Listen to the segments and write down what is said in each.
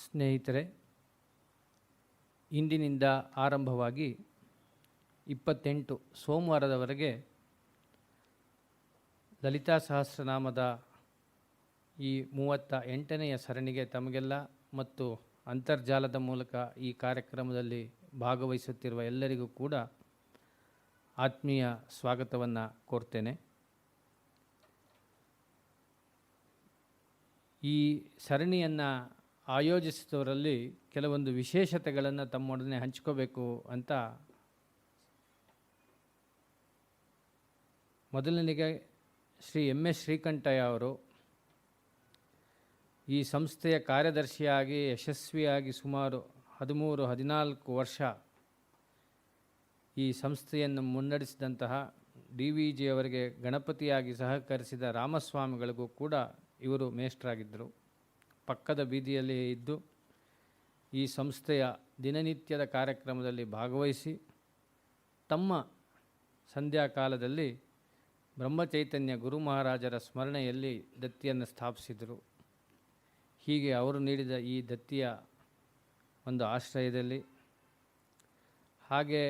ಸ್ನೇಹಿತರೆ, ಇಂದಿನಿಂದ ಆರಂಭವಾಗಿ 28 ಸೋಮವಾರದವರೆಗೆ ಲಲಿತಾ ಸಹಸ್ರನಾಮದ ಈ 38ನೆಯ ಸರಣಿಗೆ ತಮಗೆಲ್ಲ ಮತ್ತು ಅಂತರ್ಜಾಲದ ಮೂಲಕ ಈ ಕಾರ್ಯಕ್ರಮದಲ್ಲಿ ಭಾಗವಹಿಸುತ್ತಿರುವ ಎಲ್ಲರಿಗೂ ಕೂಡ ಆತ್ಮೀಯ ಸ್ವಾಗತವನ್ನು ಕೋರ್ತೇನೆ. ಈ ಸರಣಿಯನ್ನು ಆಯೋಜಿಸಿದವರಲ್ಲಿ ಕೆಲವೊಂದು ವಿಶೇಷತೆಗಳನ್ನು ತಮ್ಮೊಡನೆ ಹಂಚ್ಕೋಬೇಕು ಅಂತ ಮೊದಲನಿಗೆ ಶ್ರೀ ಎಸ್ ಶ್ರೀಕಂಠಯ್ಯ ಅವರು ಈ ಸಂಸ್ಥೆಯ ಕಾರ್ಯದರ್ಶಿಯಾಗಿ ಯಶಸ್ವಿಯಾಗಿ ಸುಮಾರು 13-14 ವರ್ಷ ಈ ಸಂಸ್ಥೆಯನ್ನು ಮುನ್ನಡೆಸಿದಂತಹ DVG ಅವರಿಗೆ ಗಣಪತಿಯಾಗಿ ಸಹಕರಿಸಿದ ರಾಮಸ್ವಾಮಿಗಳಿಗೂ ಕೂಡ ಇವರು ಮೇಷ್ಟ್ರಾಗಿದ್ದರು. ಪಕ್ಕದ ಬೀದಿಯಲ್ಲಿ ಇದ್ದು ಈ ಸಂಸ್ಥೆಯ ದಿನನಿತ್ಯದ ಕಾರ್ಯಕ್ರಮದಲ್ಲಿ ಭಾಗವಹಿಸಿ ತಮ್ಮ ಸಂಧ್ಯಾಕಾಲದಲ್ಲಿ ಬ್ರಹ್ಮಚೈತನ್ಯ ಗುರು ಮಹಾರಾಜರ ಸ್ಮರಣೆಯಲ್ಲಿ ದತ್ತಿಯನ್ನು ಸ್ಥಾಪಿಸಿದರು. ಹೀಗೆ ಅವರು ನೀಡಿದ ಈ ದತ್ತಿಯ ಒಂದು ಆಶ್ರಯದಲ್ಲಿ ಹಾಗೆ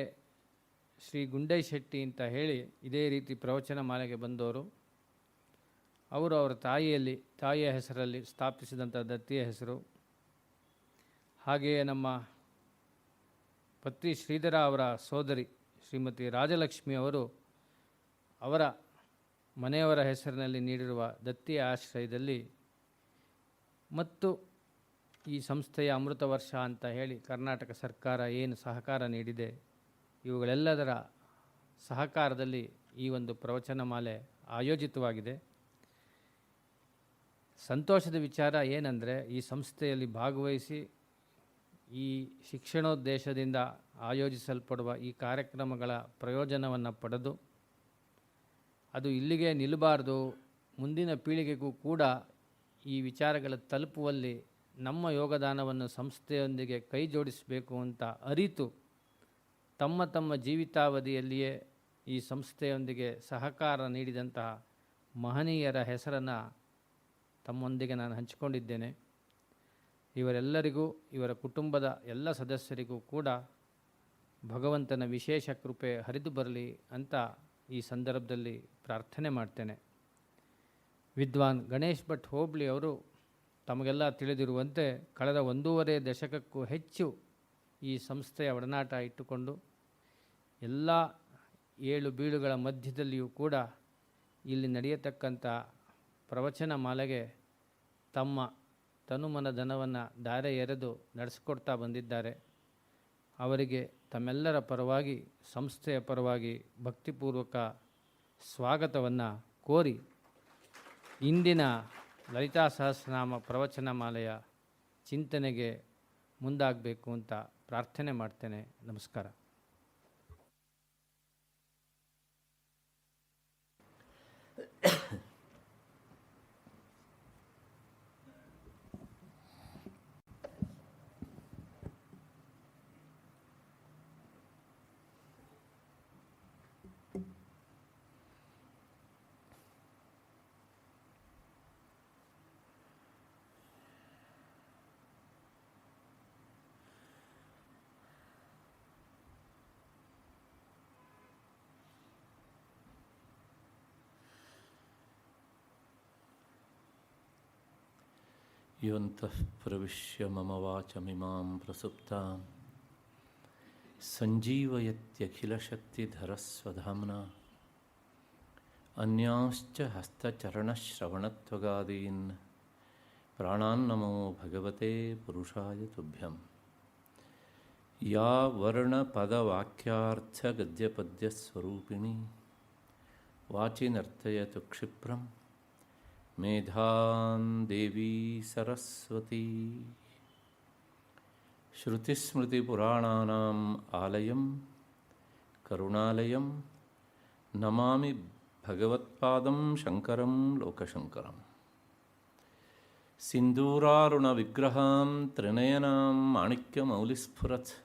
ಶ್ರೀ ಗುಂಡೈ ಶೆಟ್ಟಿ ಅಂತ ಹೇಳಿ ಇದೇ ರೀತಿ ಪ್ರವಚನ ಮಾಲೆಗೆ ಬಂದವರು. ಅವರು ಅವರ ತಾಯಿಯ ಹೆಸರಲ್ಲಿ ಸ್ಥಾಪಿಸಿದಂಥ ದತ್ತಿಯ ಹೆಸರು. ಹಾಗೆಯೇ ನಮ್ಮ ಪತ್ನಿ ಶ್ರೀಧರ ಅವರ ಸೋದರಿ ಶ್ರೀಮತಿ ರಾಜಲಕ್ಷ್ಮಿ ಅವರು ಅವರ ಮನೆಯವರ ಹೆಸರಿನಲ್ಲಿ ನೀಡಿರುವ ದತ್ತಿಯ ಆಶ್ರಯದಲ್ಲಿ ಮತ್ತು ಈ ಸಂಸ್ಥೆಯ ಅಮೃತ ವರ್ಷ ಅಂತ ಹೇಳಿ ಕರ್ನಾಟಕ ಸರ್ಕಾರ ಏನು ಸಹಕಾರ ನೀಡಿದೆ, ಇವುಗಳೆಲ್ಲದರ ಸಹಕಾರದಲ್ಲಿ ಈ ಒಂದು ಪ್ರವಚನ ಮಾಲೆ ಆಯೋಜಿತವಾಗಿದೆ. ಸಂತೋಷದ ವಿಚಾರ ಏನಂದರೆ, ಈ ಸಂಸ್ಥೆಯಲ್ಲಿ ಭಾಗವಹಿಸಿ ಈ ಶಿಕ್ಷಣೋದ್ದೇಶದಿಂದ ಆಯೋಜಿಸಲ್ಪಡುವ ಈ ಕಾರ್ಯಕ್ರಮಗಳ ಪ್ರಯೋಜನವನ್ನು ಪಡೆದು ಅದು ಇಲ್ಲಿಗೆ ನಿಲ್ಲಬಾರ್ದು, ಮುಂದಿನ ಪೀಳಿಗೆಗೂ ಕೂಡ ಈ ವಿಚಾರಗಳ ತಲುಪುವಲ್ಲಿ ನಮ್ಮ ಯೋಗದಾನವನ್ನು ಸಂಸ್ಥೆಯೊಂದಿಗೆ ಕೈ ಜೋಡಿಸಬೇಕು ಅಂತ ಅರಿತು ತಮ್ಮ ತಮ್ಮ ಜೀವಿತಾವಧಿಯಲ್ಲಿಯೇ ಈ ಸಂಸ್ಥೆಯೊಂದಿಗೆ ಸಹಕಾರ ನೀಡಿದಂತಹ ಮಹನೀಯರ ಹೆಸರನ್ನು ತಮ್ಮೊಂದಿಗೆ ನಾನು ಹಂಚಿಕೊಂಡಿದ್ದೇನೆ. ಇವರೆಲ್ಲರಿಗೂ, ಇವರ ಕುಟುಂಬದ ಎಲ್ಲ ಸದಸ್ಯರಿಗೂ ಕೂಡ ಭಗವಂತನ ವಿಶೇಷ ಕೃಪೆ ಹರಿದು ಬರಲಿ ಅಂತ ಈ ಸಂದರ್ಭದಲ್ಲಿ ಪ್ರಾರ್ಥನೆ ಮಾಡ್ತೇನೆ. ವಿದ್ವಾನ್ ಗಣೇಶ್ ಭಟ್ ಹೋಬಳಿ ಅವರು ತಮಗೆಲ್ಲ ತಿಳಿದಿರುವಂತೆ ಕಳೆದ 1.5 ದಶಕಕ್ಕೂ ಹೆಚ್ಚು ಈ ಸಂಸ್ಥೆಯ ಒಡನಾಟ ಇಟ್ಟುಕೊಂಡು ಎಲ್ಲ ಏಳು ಬೀಳುಗಳ ಮಧ್ಯದಲ್ಲಿಯೂ ಕೂಡ ಇಲ್ಲಿ ನಡೆಯತಕ್ಕಂಥ ಪ್ರವಚನ ಮಾಲೆಗೆ ತಮ್ಮ ತನುಮನ ಧನವನ್ನು ಧಾರೆ ಎರೆದು ನಡೆಸಿಕೊಡ್ತಾ ಬಂದಿದ್ದಾರೆ. ಅವರಿಗೆ ತಮ್ಮೆಲ್ಲರ ಪರವಾಗಿ, ಸಂಸ್ಥೆಯ ಪರವಾಗಿ ಭಕ್ತಿಪೂರ್ವಕ ಸ್ವಾಗತವನ್ನು ಕೋರಿ ಇಂದಿನ ಲಲಿತಾ ಸಹಸ್ರನಾಮ ಪ್ರವಚನ ಮಾಲೆಯ ಚಿಂತನೆಗೆ ಮುಂದಾಗಬೇಕು ಅಂತ ಪ್ರಾರ್ಥನೆ ಮಾಡ್ತೇನೆ. ನಮಸ್ಕಾರ. ಯೋಂತಃ ಪ್ರವಿಶ್ಯ ಮಮ ವಾಚಮಿಮಾಂ ಪ್ರಸುಪ್ತಾಂ ಸಂಜೀವಯತ್ಯಖಿಲಶಕ್ತಿಧರಸ್ವಧಾಮ್ನಾ ಅನ್ಯಾಂಶ್ಚ ಹಸ್ತಚರಣಶ್ರವಣತ್ವಗಾದೀನ್ ಪ್ರಾಣಾನ್ನಮೋ ಭಗವತೆ ಪುರುಷಾಯ ತುಭ್ಯಂ. ಯಾ ವರ್ಣಪದವಾಕ್ಯಾರ್ಥಗದ್ಯಪದ್ಯಸ್ವರೂಪಿಣಿ ವಾಚಿ ನರ್ತಯತು ಕ್ಷಿಪ್ರಂ ಮೇಧಾಂ ದೇವಿ ಸರಸ್ವತಿ. ಶ್ರುತಿಸ್ಮೃತಿಪುರಾಣಾನಾಂ ಆಲಯಂ ಕರುಣಾಲಯಂ ನಮಾಮಿ ಭಗವತ್ಪಾದಂ ಶಂಕರಂ ಲೋಕಶಂಕರಂ. ಸಿಂಧೂರಾರುಣವಿಗ್ರಹಾಂ ತ್ರಿನಯನಾಂ ಮಾಣಿಕ್ಯಮೌಲಿಸ್ಫುರತ್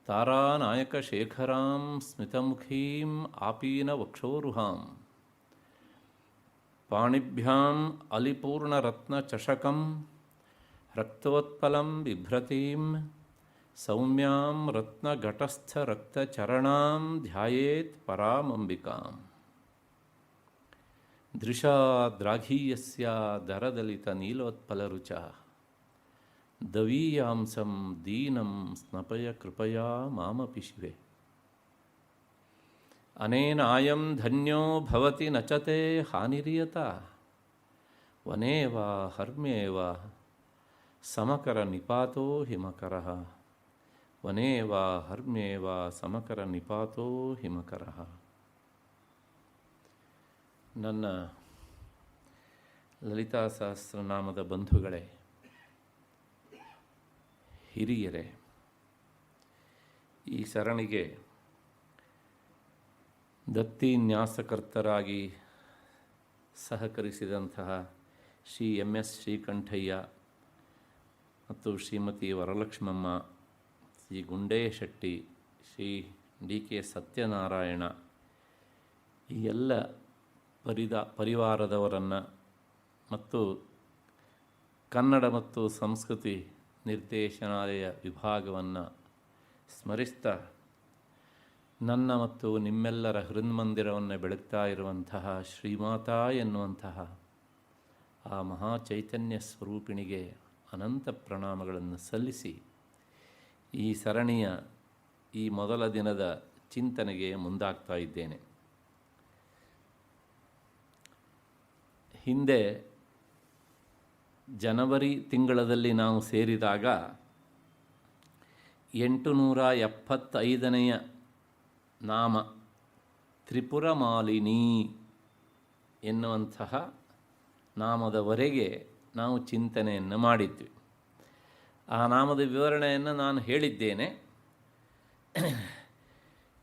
ತಾರಾನಾಯಕಶೇಖರಾಂ ಸ್ಮಿತಮುಖೀಂ ಆಪೀನವಕ್ಷೋರುಹಾಂ. ಪಾಣಿಭ್ಯಾಂ ಅಲಿಪೂರ್ಣರತ್ನಚಷಕಂ ರಕ್ತೋತ್ಪಲಂ ಬಿಭ್ರತೀಂ ಸೌಮ್ಯಾಂ ರತ್ನಘಟಸ್ಥ ರಕ್ತಚರಣಾಂ ಧ್ಯಾಯೇತ್ ಪರಾಮಂಬಿಕಾಂ. ದೃಶಾ ದ್ರಾಘೀಯಸ್ಯ ದರದಲಿತ ನೀಲೋತ್ಪಲರುಚ ದವೀಯಾಂಸಂ ದೀನಂ ಸ್ನಪಯ ಕೃಪಯಾ ಮಾಮಪಿ ಶಿವೆ. ಅನೇನಾಯಂ ಧನ್ಯೋ ಭವತಿ ನಚತೆ ಹಾನಿರಿಯತ ವನೇ ವಾ ಹರ್ಮ್ಯೇ ವಾ ಸಮಕರ ನಿಪಾತೋ ಹಿಮಕರಃ. ವನೇ ವಾ ಹರ್ಮ್ಯೇ ವಾ ಸಮಕರ ನಿಪಾತೋ ಹಿಮಕರಃ. ನನ್ನ ಲಲಿತಾ ಸಹಸ್ರನಾಮದ ಬಂಧುಗಳೇ, ಹಿರಿಯರೇ, ಈ ಸರಣಿಗೆ ದತ್ತಿ ನ್ಯಾಸಕರ್ತರಾಗಿ ಸಹಕರಿಸಿದಂತಹ ಶ್ರೀ MS ಶ್ರೀಕಂಠಯ್ಯ ಮತ್ತು ಶ್ರೀಮತಿ ವರಲಕ್ಷ್ಮಮ್ಮ, ಶ್ರೀ ಗುಂಡೇಶೆಟ್ಟಿ, ಶ್ರೀ DK ಸತ್ಯನಾರಾಯಣ, ಈ ಎಲ್ಲ ಪರಿವಾರದವರನ್ನು ಮತ್ತು ಕನ್ನಡ ಮತ್ತು ಸಂಸ್ಕೃತಿ ನಿರ್ದೇಶನಾಲಯ ವಿಭಾಗವನ್ನು ಸ್ಮರಿಸ್ತಾ, ನನ್ನ ಮತ್ತು ನಿಮ್ಮೆಲ್ಲರ ಹೃನ್ಮಂದಿರವನ್ನು ಬೆಳಗ್ತಾ ಇರುವಂತಹ ಶ್ರೀಮಾತಾ ಎನ್ನುವಂತಹ ಆ ಮಹಾಚೈತನ್ಯ ಸ್ವರೂಪಿಣಿಗೆ ಅನಂತ ಪ್ರಣಾಮಗಳನ್ನು ಸಲ್ಲಿಸಿ ಈ ಸರಣಿಯ ಈ ಮೊದಲ ದಿನದ ಚಿಂತನೆಗೆ ಮುಂದಾಗ್ತಾ ಇದ್ದೇನೆ. ಹಿಂದೆ ಜನವರಿ ತಿಂಗಳಲ್ಲಿ ನಾವು ಸೇರಿದಾಗ 875ನೇ ನಾಮ ತ್ರಿಪುರಮಾಲಿನಿ ಎನ್ನುವಂತಹ ನಾಮದವರೆಗೆ ನಾವು ಚಿಂತನೆಯನ್ನು ಮಾಡಿದ್ವಿ. ಆ ನಾಮದ ವಿವರಣೆಯನ್ನು ನಾನು ಹೇಳಿದ್ದೇನೆ.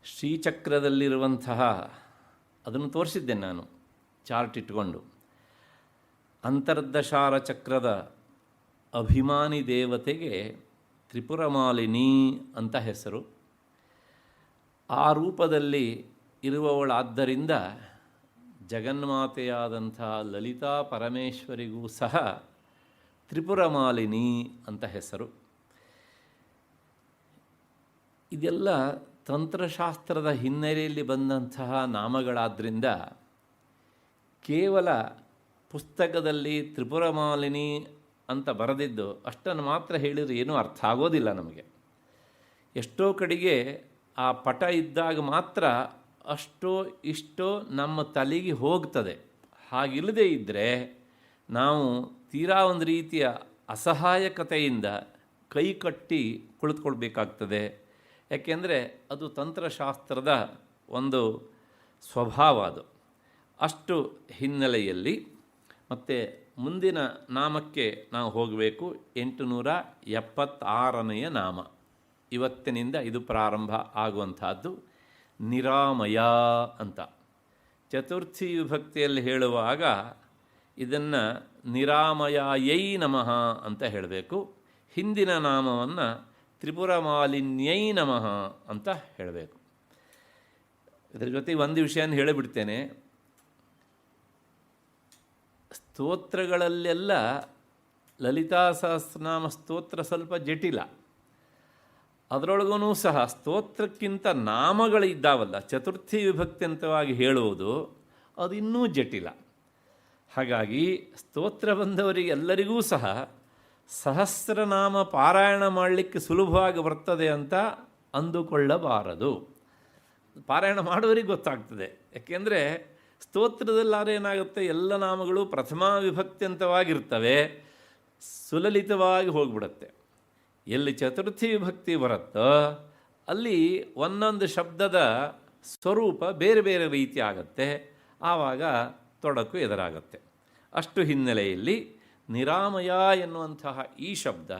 ಶ್ರೀಚಕ್ರದಲ್ಲಿರುವಂತಹ ಅದನ್ನು ತೋರಿಸಿದ್ದೇನೆ ನಾನು ಚಾರ್ಟ್ ಇಟ್ಕೊಂಡು. ಅಂತರ್ದಶಾರ ಚಕ್ರದ ಅಭಿಮಾನಿ ದೇವತೆಗೆ ತ್ರಿಪುರಮಾಲಿನಿ ಅಂತ ಹೆಸರು. ಆ ರೂಪದಲ್ಲಿ ಇರುವವಳಾದ್ದರಿಂದ ಜಗನ್ಮಾತೆಯಾದಂಥ ಲಲಿತಾ ಪರಮೇಶ್ವರಿಗೂ ಸಹ ತ್ರಿಪುರಮಾಲಿನಿ ಅಂತ ಹೆಸರು. ಇದೆಲ್ಲ ತಂತ್ರಶಾಸ್ತ್ರದ ಹಿನ್ನೆಲೆಯಲ್ಲಿ ಬಂದಂತಹ ನಾಮಗಳಾದ್ದರಿಂದ ಕೇವಲ ಪುಸ್ತಕದಲ್ಲಿ ತ್ರಿಪುರಮಾಲಿನಿ ಅಂತ ಬರೆದಿದ್ದು ಅಷ್ಟನ್ನು ಮಾತ್ರ ಹೇಳಿದರೆ ಏನೂ ಅರ್ಥ ಆಗೋದಿಲ್ಲ ನಮಗೆ. ಎಷ್ಟೋ ಕಡೆಗೆ ಆ ಪಟ ಇದ್ದಾಗ ಮಾತ್ರ ಅಷ್ಟೋ ಇಷ್ಟೋ ನಮ್ಮ ತಲೆಗೆ ಹೋಗ್ತದೆ. ಹಾಗಿಲ್ಲದೆ ಇದ್ದರೆ ನಾವು ತೀರಾ ಒಂದು ರೀತಿಯ ಅಸಹಾಯಕತೆಯಿಂದ ಕೈ ಕಟ್ಟಿ ಕುಳಿತುಕೊಳ್ಬೇಕಾಗ್ತದೆ. ಯಾಕೆಂದರೆ ಅದು ತಂತ್ರಶಾಸ್ತ್ರದ ಒಂದು ಸ್ವಭಾವ. ಅದು ಅಷ್ಟು ಹಿನ್ನೆಲೆಯಲ್ಲಿ ಮತ್ತು ಮುಂದಿನ ನಾಮಕ್ಕೆ ನಾವು ಹೋಗಬೇಕು. 876ನೇ ನಾಮ ಇವತ್ತಿನಿಂದ ಇದು ಪ್ರಾರಂಭ ಆಗುವಂಥದ್ದು. ನಿರಾಮಯ ಅಂತ ಚತುರ್ಥಿ ವಿಭಕ್ತಿಯಲ್ಲಿ ಹೇಳುವಾಗ ಇದನ್ನು ನಿರಾಮಯಾಯೈ ನಮಃ ಅಂತ ಹೇಳಬೇಕು. ಹಿಂದಿನ ನಾಮವನ್ನು ತ್ರಿಪುರಮಾಲಿನ್ಯೈ ನಮಃ ಅಂತ ಹೇಳಬೇಕು. ಇದರ ಜೊತೆಗೆ ಒಂದು ವಿಷಯನ ಹೇಳಿಬಿಡ್ತೇನೆ. ಸ್ತೋತ್ರಗಳಲ್ಲೆಲ್ಲ ಲಲಿತಾ ಸಹಸ್ರನಾಮ ಸ್ತೋತ್ರ ಸ್ವಲ್ಪ ಜಟಿಲ. ಅದರೊಳಗೂ ಸಹ ಸ್ತೋತ್ರಕ್ಕಿಂತ ನಾಮಗಳಿದ್ದಾವಲ್ಲ, ಚತುರ್ಥಿ ವಿಭಕ್ತಿಯಂತವಾಗಿ ಹೇಳುವುದು ಅದು ಇನ್ನೂ ಜಟಿಲ. ಹಾಗಾಗಿ ಸ್ತೋತ್ರ ಬಂದವರಿಗೆ ಎಲ್ಲರಿಗೂ ಸಹ ಸಹಸ್ರನಾಮ ಪಾರಾಯಣ ಮಾಡಲಿಕ್ಕೆ ಸುಲಭವಾಗಿ ಬರ್ತದೆ ಅಂತ ಅಂದುಕೊಳ್ಳಬಾರದು. ಪಾರಾಯಣ ಮಾಡುವವರಿಗೆ ಗೊತ್ತಾಗ್ತದೆ. ಯಾಕೆಂದರೆ ಸ್ತೋತ್ರದಲ್ಲಾದ್ರೆ ಏನಾಗುತ್ತೆ, ಎಲ್ಲ ನಾಮಗಳು ಪ್ರಥಮಾ ವಿಭಕ್ತಿಯಂತವಾಗಿರ್ತವೆ, ಸುಲಲಿತವಾಗಿ ಹೋಗಿಬಿಡುತ್ತೆ. ಎಲ್ಲಿ ಚತುರ್ಥಿ ವಿಭಕ್ತಿ ಬರುತ್ತೋ ಅಲ್ಲಿ ಒಂದೊಂದು ಶಬ್ದದ ಸ್ವರೂಪ ಬೇರೆ ಬೇರೆ ರೀತಿ ಆಗುತ್ತೆ. ಆವಾಗ ತೊಡಕು ಎದುರಾಗುತ್ತೆ. ಅಷ್ಟು ಹಿನ್ನೆಲೆಯಲ್ಲಿ ನಿರಾಮಯ ಎನ್ನುವಂತಹ ಈ ಶಬ್ದ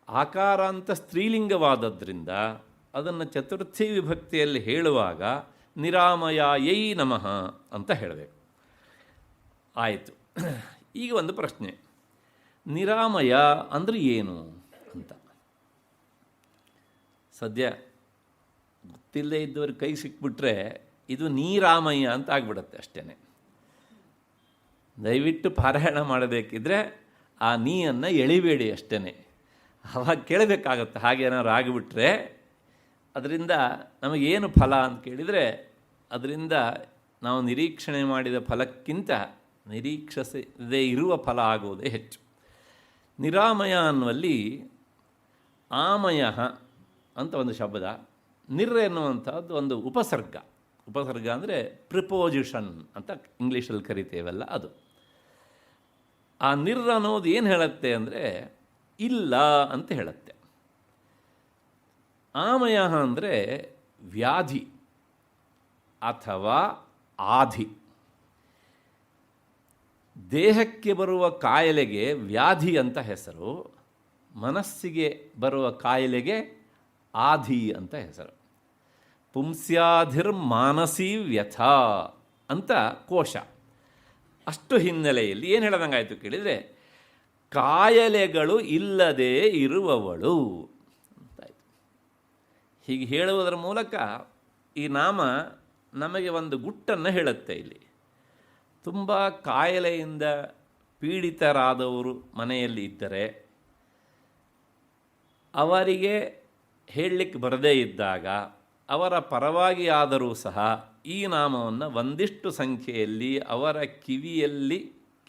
ಆಕಾರಾಂತ ಸ್ತ್ರೀಲಿಂಗವಾದದ್ರಿಂದ ಅದನ್ನು ಚತುರ್ಥಿ ವಿಭಕ್ತಿಯಲ್ಲಿ ಹೇಳುವಾಗ ನಿರಾಮಯಾಯೈ ನಮಃ ಅಂತ ಹೇಳಬೇಕು. ಆಯಿತು. ಈಗ ಒಂದು ಪ್ರಶ್ನೆ, ನಿರಾಮಯ ಅಂದರೆ ಏನು ಅಂತ ಸದ್ಯ ಗೊತ್ತಿಲ್ಲದೆ ಇದ್ದವ್ರಿಗೆ ಕೈ ಸಿಕ್ಬಿಟ್ರೆ ಇದು ನೀರಾಮಯ್ಯ ಅಂತ ಆಗ್ಬಿಡುತ್ತೆ ಅಷ್ಟೇ. ದಯವಿಟ್ಟು ಪಾರಾಯಣ ಮಾಡಬೇಕಿದ್ರೆ ಆ ನೀಯನ್ನು ಎಳಿಬೇಡಿ ಅಷ್ಟೇ. ಅವಾಗ ಕೇಳಬೇಕಾಗತ್ತೆ. ಹಾಗೇನಾದ್ರು ಆಗಿಬಿಟ್ರೆ ಅದರಿಂದ ನಮಗೇನು ಫಲ ಅಂತ ಕೇಳಿದರೆ, ಅದರಿಂದ ನಾವು ನಿರೀಕ್ಷಣೆ ಮಾಡಿದ ಫಲಕ್ಕಿಂತ ನಿರೀಕ್ಷಿಸದೇ ಇರುವ ಫಲ ಆಗುವುದೇ ಹೆಚ್ಚು. ನಿರಾಮಯ ಅನ್ನುವಲ್ಲಿ ಆಮಯ ಅಂತ ಒಂದು ಶಬ್ದ, ನಿರ್ ಎನ್ನುವಂಥದ್ದು ಒಂದು ಉಪಸರ್ಗ. ಉಪಸರ್ಗ ಅಂದರೆ ಪ್ರಿಪೋಸಿಷನ್ ಅಂತ ಇಂಗ್ಲೀಷಲ್ಲಿ ಕರಿತೇವಲ್ಲ ಅದು. ಆ ನಿರ್ ಅನ್ನೋದು ಏನು ಹೇಳುತ್ತೆ ಅಂದರೆ ಇಲ್ಲ ಅಂತ ಹೇಳುತ್ತೆ. ಆಮಯ ಅಂದರೆ ವ್ಯಾಧಿ ಅಥವಾ ಆಧಿ. ದೇಹಕ್ಕೆ ಬರುವ ಕಾಯಿಲೆಗೆ ವ್ಯಾಧಿ ಅಂತ ಹೆಸರು, ಮನಸ್ಸಿಗೆ ಬರುವ ಕಾಯಿಲೆಗೆ ಆಧಿ ಅಂತ ಹೆಸರು. ಪುಂಸ್ಯಾಧಿರ್ಮಾನಸೀ ವ್ಯಥಾ ಅಂತ ಕೋಶ. ಅಷ್ಟು ಹಿನ್ನೆಲೆಯಲ್ಲಿ ಏನು ಹೇಳ್ದಂಗಾಯಿತು ಕೇಳಿದರೆ, ಕಾಯಿಲೆಗಳು ಇಲ್ಲದೆ ಇರುವವಳು ಅಂತಾಯಿತು. ಹೀಗೆ ಹೇಳುವುದರ ಮೂಲಕ ಈ ನಾಮ ನಮಗೆ ಒಂದು ಗುಟ್ಟನ್ನು ಹೇಳುತ್ತೆ. ಇಲ್ಲಿ ತುಂಬ ಕಾಯಿಲೆಯಿಂದ ಪೀಡಿತರಾದವರು ಮನೆಯಲ್ಲಿ ಇದ್ದರೆ, ಅವರಿಗೆ ಹೇಳಲಿಕ್ಕೆ ಬರದೇ ಇದ್ದಾಗ ಅವರ ಪರವಾಗಿ ಆದರೂ ಸಹ ಈ ನಾಮವನ್ನು ಒಂದಿಷ್ಟು ಸಂಖ್ಯೆಯಲ್ಲಿ ಅವರ ಕಿವಿಯಲ್ಲಿ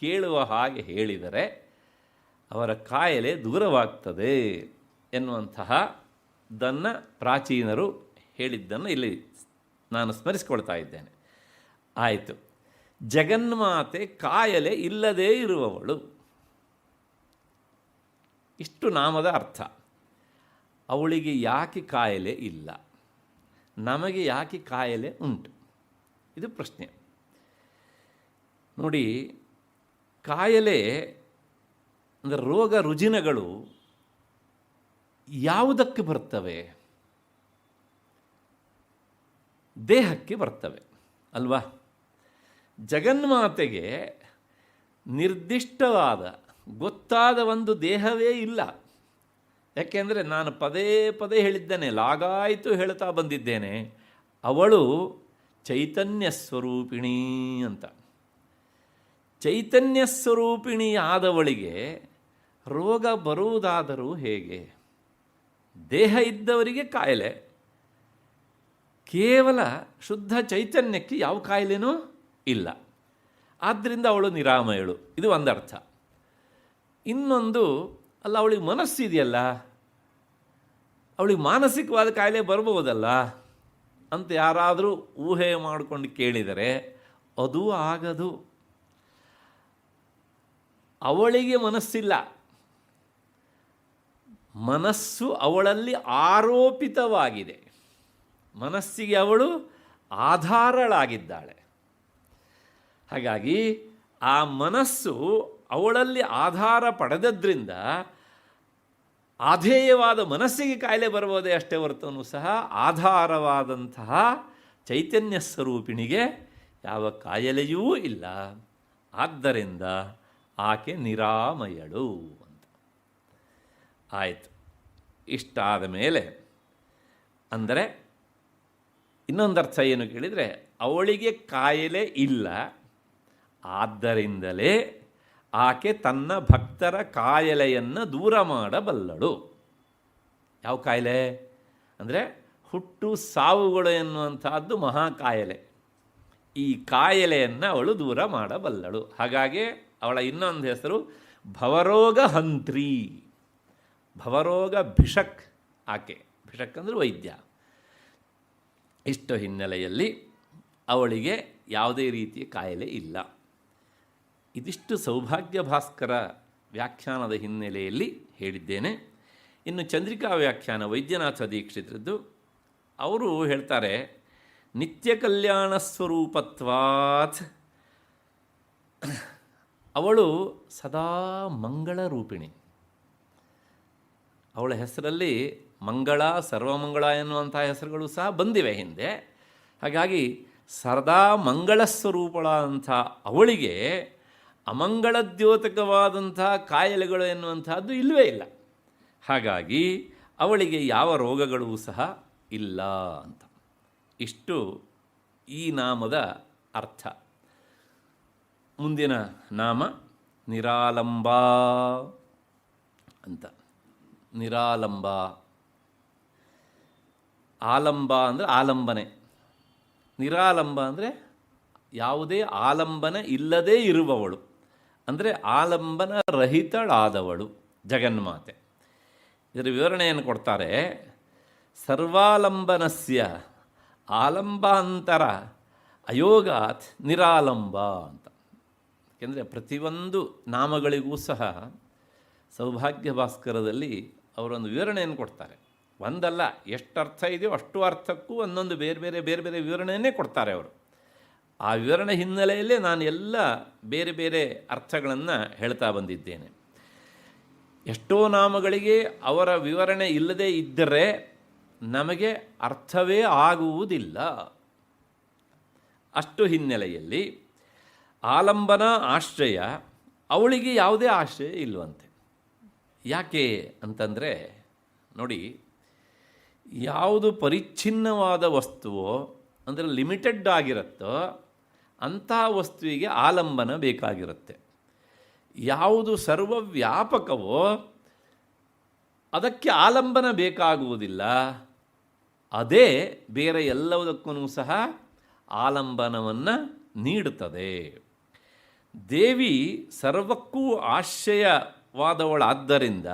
ಕೇಳುವ ಹಾಗೆ ಹೇಳಿದರೆ ಅವರ ಕಾಯಿಲೆ ದೂರವಾಗ್ತದೆ ಎನ್ನುವಂತಹದನ್ನು ಪ್ರಾಚೀನರು ಹೇಳಿದ್ದನ್ನು ಇಲ್ಲಿ ನಾನು ಸ್ಮರಿಸಿಕೊಳ್ತಾ ಇದ್ದೇನೆ. ಆಯಿತು. ಜಗನ್ಮಾತೆ ಕಾಯಿಲೆ ಇಲ್ಲದೇ ಇರುವವಳು, ಇಷ್ಟು ನಾಮದ ಅರ್ಥ. ಅವಳಿಗೆ ಯಾಕೆ ಕಾಯಿಲೆ ಇಲ್ಲ, ನಮಗೆ ಯಾಕೆ ಕಾಯಿಲೆ ಉಂಟು, ಇದು ಪ್ರಶ್ನೆ. ನೋಡಿ, ಕಾಯಿಲೆ ಅಂದರೆ ರೋಗ ರುಜಿನಗಳು ಯಾವುದಕ್ಕೆ ಬರ್ತವೆ? ದೇಹಕ್ಕೆ ಬರ್ತವೆ ಅಲ್ವಾ? ಜಗನ್ಮಾತೆಗೆ ನಿರ್ದಿಷ್ಟವಾದ ಗೊತ್ತಾದ ಒಂದು ದೇಹವೇ ಇಲ್ಲ. ಯಾಕೆಂದರೆ ನಾನು ಪದೇ ಪದೇ ಹೇಳಿದ್ದೇನೆ, ಲಾಗಾಯಿತು ಹೇಳ್ತಾ ಬಂದಿದ್ದೇನೆ, ಅವಳು ಚೈತನ್ಯ ಸ್ವರೂಪಿಣಿ ಅಂತ. ಚೈತನ್ಯ ಸ್ವರೂಪಿಣಿ ಆದವಳಿಗೆ ರೋಗ ಬರುವುದಾದರೂ ಹೇಗೆ? ದೇಹ ಇದ್ದವರಿಗೆ ಕಾಯಿಲೆ, ಕೇವಲ ಶುದ್ಧ ಚೈತನ್ಯಕ್ಕೆ ಯಾವ ಕಾಯಿಲೆನೂ ಇಲ್ಲ. ಆದ್ದರಿಂದ ಅವಳು ನಿರಾಮಯಳು, ಇದು ಒಂದರ್ಥ. ಇನ್ನೊಂದು, ಅಲ್ಲ, ಅವಳಿಗೆ ಮನಸ್ಸಿದೆಯಲ್ಲ, ಅವಳಿಗೆ ಮಾನಸಿಕವಾದ ಕಾಯಿಲೆ ಬರ್ಬೋದಲ್ಲ ಅಂತ ಯಾರಾದರೂ ಊಹೆ ಮಾಡಿಕೊಂಡು ಕೇಳಿದರೆ ಅದು ಆಗದು. ಅವಳಿಗೆ ಮನಸ್ಸಿಲ್ಲ, ಮನಸ್ಸು ಅವಳಲ್ಲಿ ಆರೋಪಿತವಾಗಿದೆ. ಮನಸ್ಸಿಗೆ ಅವಳು ಆಧಾರಳಾಗಿದ್ದಾಳೆ. ಹಾಗಾಗಿ ಆ ಮನಸ್ಸು ಅವಳಲ್ಲಿ ಆಧಾರ ಪಡೆದದ್ರಿಂದ ಆಧೇಯವಾದ ಮನಸ್ಸಿಗೆ ಕಾಯಿಲೆ ಬರಬಹುದೇ ಅಷ್ಟೇ ಹೊರತೂ ಸಹ ಆಧಾರವಾದಂತಹ ಚೈತನ್ಯ ಸ್ವರೂಪಿಣಿಗೆ ಯಾವ ಕಾಯಿಲೆಯೂ ಇಲ್ಲ. ಆದ್ದರಿಂದ ಆಕೆ ನಿರಾಮಯಳು ಅಂತ ಆಯಿತು. ಇಷ್ಟಾದ ಮೇಲೆ ಅಂದರೆ ಇನ್ನೊಂದರ್ಥ ಏನು ಕೇಳಿದರೆ, ಅವಳಿಗೆ ಕಾಯಿಲೆ ಇಲ್ಲ, ಆದ್ದರಿಂದಲೇ ಆಕೆ ತನ್ನ ಭಕ್ತರ ಕಾಯಿಲೆಯನ್ನು ದೂರ ಮಾಡಬಲ್ಲಳು. ಯಾವ ಕಾಯಿಲೆ ಅಂದರೆ ಹುಟ್ಟು ಸಾವುಗಳು ಎನ್ನುವಂಥದ್ದು ಮಹಾಕಾಯಿಲೆ. ಈ ಕಾಯಿಲೆಯನ್ನು ಅವಳು ದೂರ ಮಾಡಬಲ್ಲಳು. ಹಾಗಾಗಿ ಅವಳ ಇನ್ನೊಂದು ಹೆಸರು ಭವರೋಗ ಹಂತ್ರಿ, ಭವರೋಗ ಭಿಷಕ್. ಆಕೆ ಭಿಷಕ್ ಅಂದರೆ ವೈದ್ಯ. ಇಷ್ಟು ಹಿನ್ನೆಲೆಯಲ್ಲಿ ಅವಳಿಗೆ ಯಾವುದೇ ರೀತಿಯ ಕಾಯಿಲೆ ಇಲ್ಲ. ಇದಿಷ್ಟು ಸೌಭಾಗ್ಯ ಭಾಸ್ಕರ ವ್ಯಾಖ್ಯಾನದ ಹಿನ್ನೆಲೆಯಲ್ಲಿ ಹೇಳಿದ್ದೇನೆ. ಇನ್ನು ಚಂದ್ರಿಕಾ ವ್ಯಾಖ್ಯಾನ ವೈದ್ಯನಾಥ ದೀಕ್ಷಿತರದ್ದು, ಅವರು ಹೇಳ್ತಾರೆ, ನಿತ್ಯ ಕಲ್ಯಾಣ ಸ್ವರೂಪತ್ವಾತ್, ಅವಳು ಸದಾ ಮಂಗಳ ರೂಪಿಣಿ. ಅವಳ ಹೆಸರಲ್ಲಿ ಮಂಗಳ, ಸರ್ವಮಂಗಳ ಎನ್ನುವಂಥ ಹೆಸರುಗಳು ಸಹ ಬಂದಿವೆ ಹಿಂದೆ. ಹಾಗಾಗಿ ಸದಾ ಮಂಗಳ ಸ್ವರೂಪಳಂಥ ಅವಳಿಗೆ ಅಮಂಗಳದ್ಯೋತಕವಾದಂಥ ಕಾಯಿಲೆಗಳು ಎನ್ನುವಂಥದ್ದು ಇಲ್ಲವೇ ಇಲ್ಲ. ಹಾಗಾಗಿ ಅವಳಿಗೆ ಯಾವ ರೋಗಗಳೂ ಸಹ ಇಲ್ಲ ಅಂತ. ಇಷ್ಟು ಈ ನಾಮದ ಅರ್ಥ. ಮುಂದಿನ ನಾಮ ನಿರಾಲಂಬ ಅಂತ. ನಿರಾಲಂಬ, ಆಲಂಬ ಅಂದರೆ ಆಲಂಬನೆ, ನಿರಾಲಂಬ ಅಂದರೆ ಯಾವುದೇ ಆಲಂಬನ ಇಲ್ಲದೇ ಇರುವವಳು, ಅಂದರೆ ಆಲಂಬನ ರಹಿತಳಾದವಳು ಜಗನ್ಮಾತೆ. ಇದರ ವಿವರಣೆಯನ್ನು ಕೊಡ್ತಾರೆ. ಸರ್ವಾಲಂಬನಸ್ಯ ಆಲಂಬಾಂತರ ಅಯೋಗಾತ್ ನಿರಾಲಂಬ ಅಂತ. ಏಕೆಂದರೆ ಪ್ರತಿಯೊಂದು ನಾಮಗಳಿಗೂ ಸಹ ಸೌಭಾಗ್ಯ ಭಾಸ್ಕರದಲ್ಲಿ ಅವರೊಂದು ವಿವರಣೆಯನ್ನು ಕೊಡ್ತಾರೆ. ಒಂದಲ್ಲ, ಎಷ್ಟು ಅರ್ಥ ಇದೆಯೋ ಅಷ್ಟು ಅರ್ಥಕ್ಕೂ ಒಂದೊಂದು ಬೇರೆ ಬೇರೆ ವಿವರಣೆಯನ್ನೇ ಕೊಡ್ತಾರೆ ಅವರು. ಆ ವಿವರಣೆ ಹಿನ್ನೆಲೆಯಲ್ಲೇ ನಾನು ಎಲ್ಲ ಬೇರೆ ಬೇರೆ ಅರ್ಥಗಳನ್ನು ಹೇಳ್ತಾ ಬಂದಿದ್ದೇನೆ. ಎಷ್ಟೋ ನಾಮಗಳಿಗೆ ಅವರ ವಿವರಣೆ ಇಲ್ಲದೇ ಇದ್ದರೆ ನಮಗೆ ಅರ್ಥವೇ ಆಗುವುದಿಲ್ಲ. ಅಷ್ಟು ಹಿನ್ನೆಲೆಯಲ್ಲಿ ಆಲಂಬನ ಆಶ್ರಯ, ಅವಳಿಗೆ ಯಾವುದೇ ಆಶ್ರಯ ಇಲ್ಲವಂತೆ. ಯಾಕೆ ಅಂತಂದರೆ ನೋಡಿ, ಯಾವುದು ಪರಿಚ್ಛಿನ್ನವಾದ ವಸ್ತುವೋ ಅಂದರೆ ಲಿಮಿಟೆಡ್ ಆಗಿರುತ್ತೋ ಅಂಥ ವಸ್ತುವಿಗೆ ಆಲಂಬನ ಬೇಕಾಗಿರುತ್ತೆ. ಯಾವುದು ಸರ್ವವ್ಯಾಪಕವೋ ಅದಕ್ಕೆ ಆಲಂಬನ ಬೇಕಾಗುವುದಿಲ್ಲ. ಅದೇ ಬೇರೆ ಎಲ್ಲದಕ್ಕೂ ಸಹ ಆಲಂಬನವನ್ನು ನೀಡುತ್ತದೆ. ದೇವಿ ಸರ್ವಕ್ಕೂ ಆಶ್ರಯವಾದವಳಾದ್ದರಿಂದ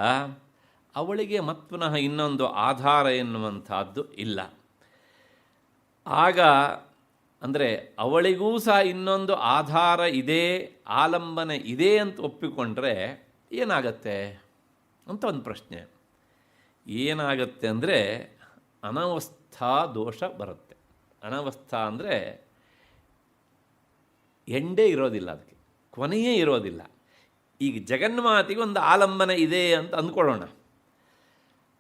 ಅವಳಿಗೆ ಮತ್ಪುನಃ ಇನ್ನೊಂದು ಆಧಾರ ಎನ್ನುವಂಥದ್ದು ಇಲ್ಲ. ಆಗ ಅಂದರೆ ಅವಳಿಗೂ ಸಹ ಇನ್ನೊಂದು ಆಧಾರ ಇದೆ, ಆಲಂಬನೆ ಇದೆ ಅಂತ ಒಪ್ಪಿಕೊಂಡ್ರೆ ಏನಾಗತ್ತೆ ಅಂತ ಒಂದು ಪ್ರಶ್ನೆ. ಏನಾಗತ್ತೆ ಅಂದರೆ ಅನವಸ್ಥಾ ದೋಷ ಬರುತ್ತೆ. ಅನವಸ್ಥಾ ಅಂದರೆ ಎಂಡೇ ಇರೋದಿಲ್ಲ, ಅದಕ್ಕೆ ಕೊನೆಯೇ ಇರೋದಿಲ್ಲ. ಈಗ ಜಗನ್ಮಾತೆಗೆ ಒಂದು ಆಲಂಬನೆ ಇದೆ ಅಂತ ಅಂದ್ಕೊಳ್ಳೋಣ.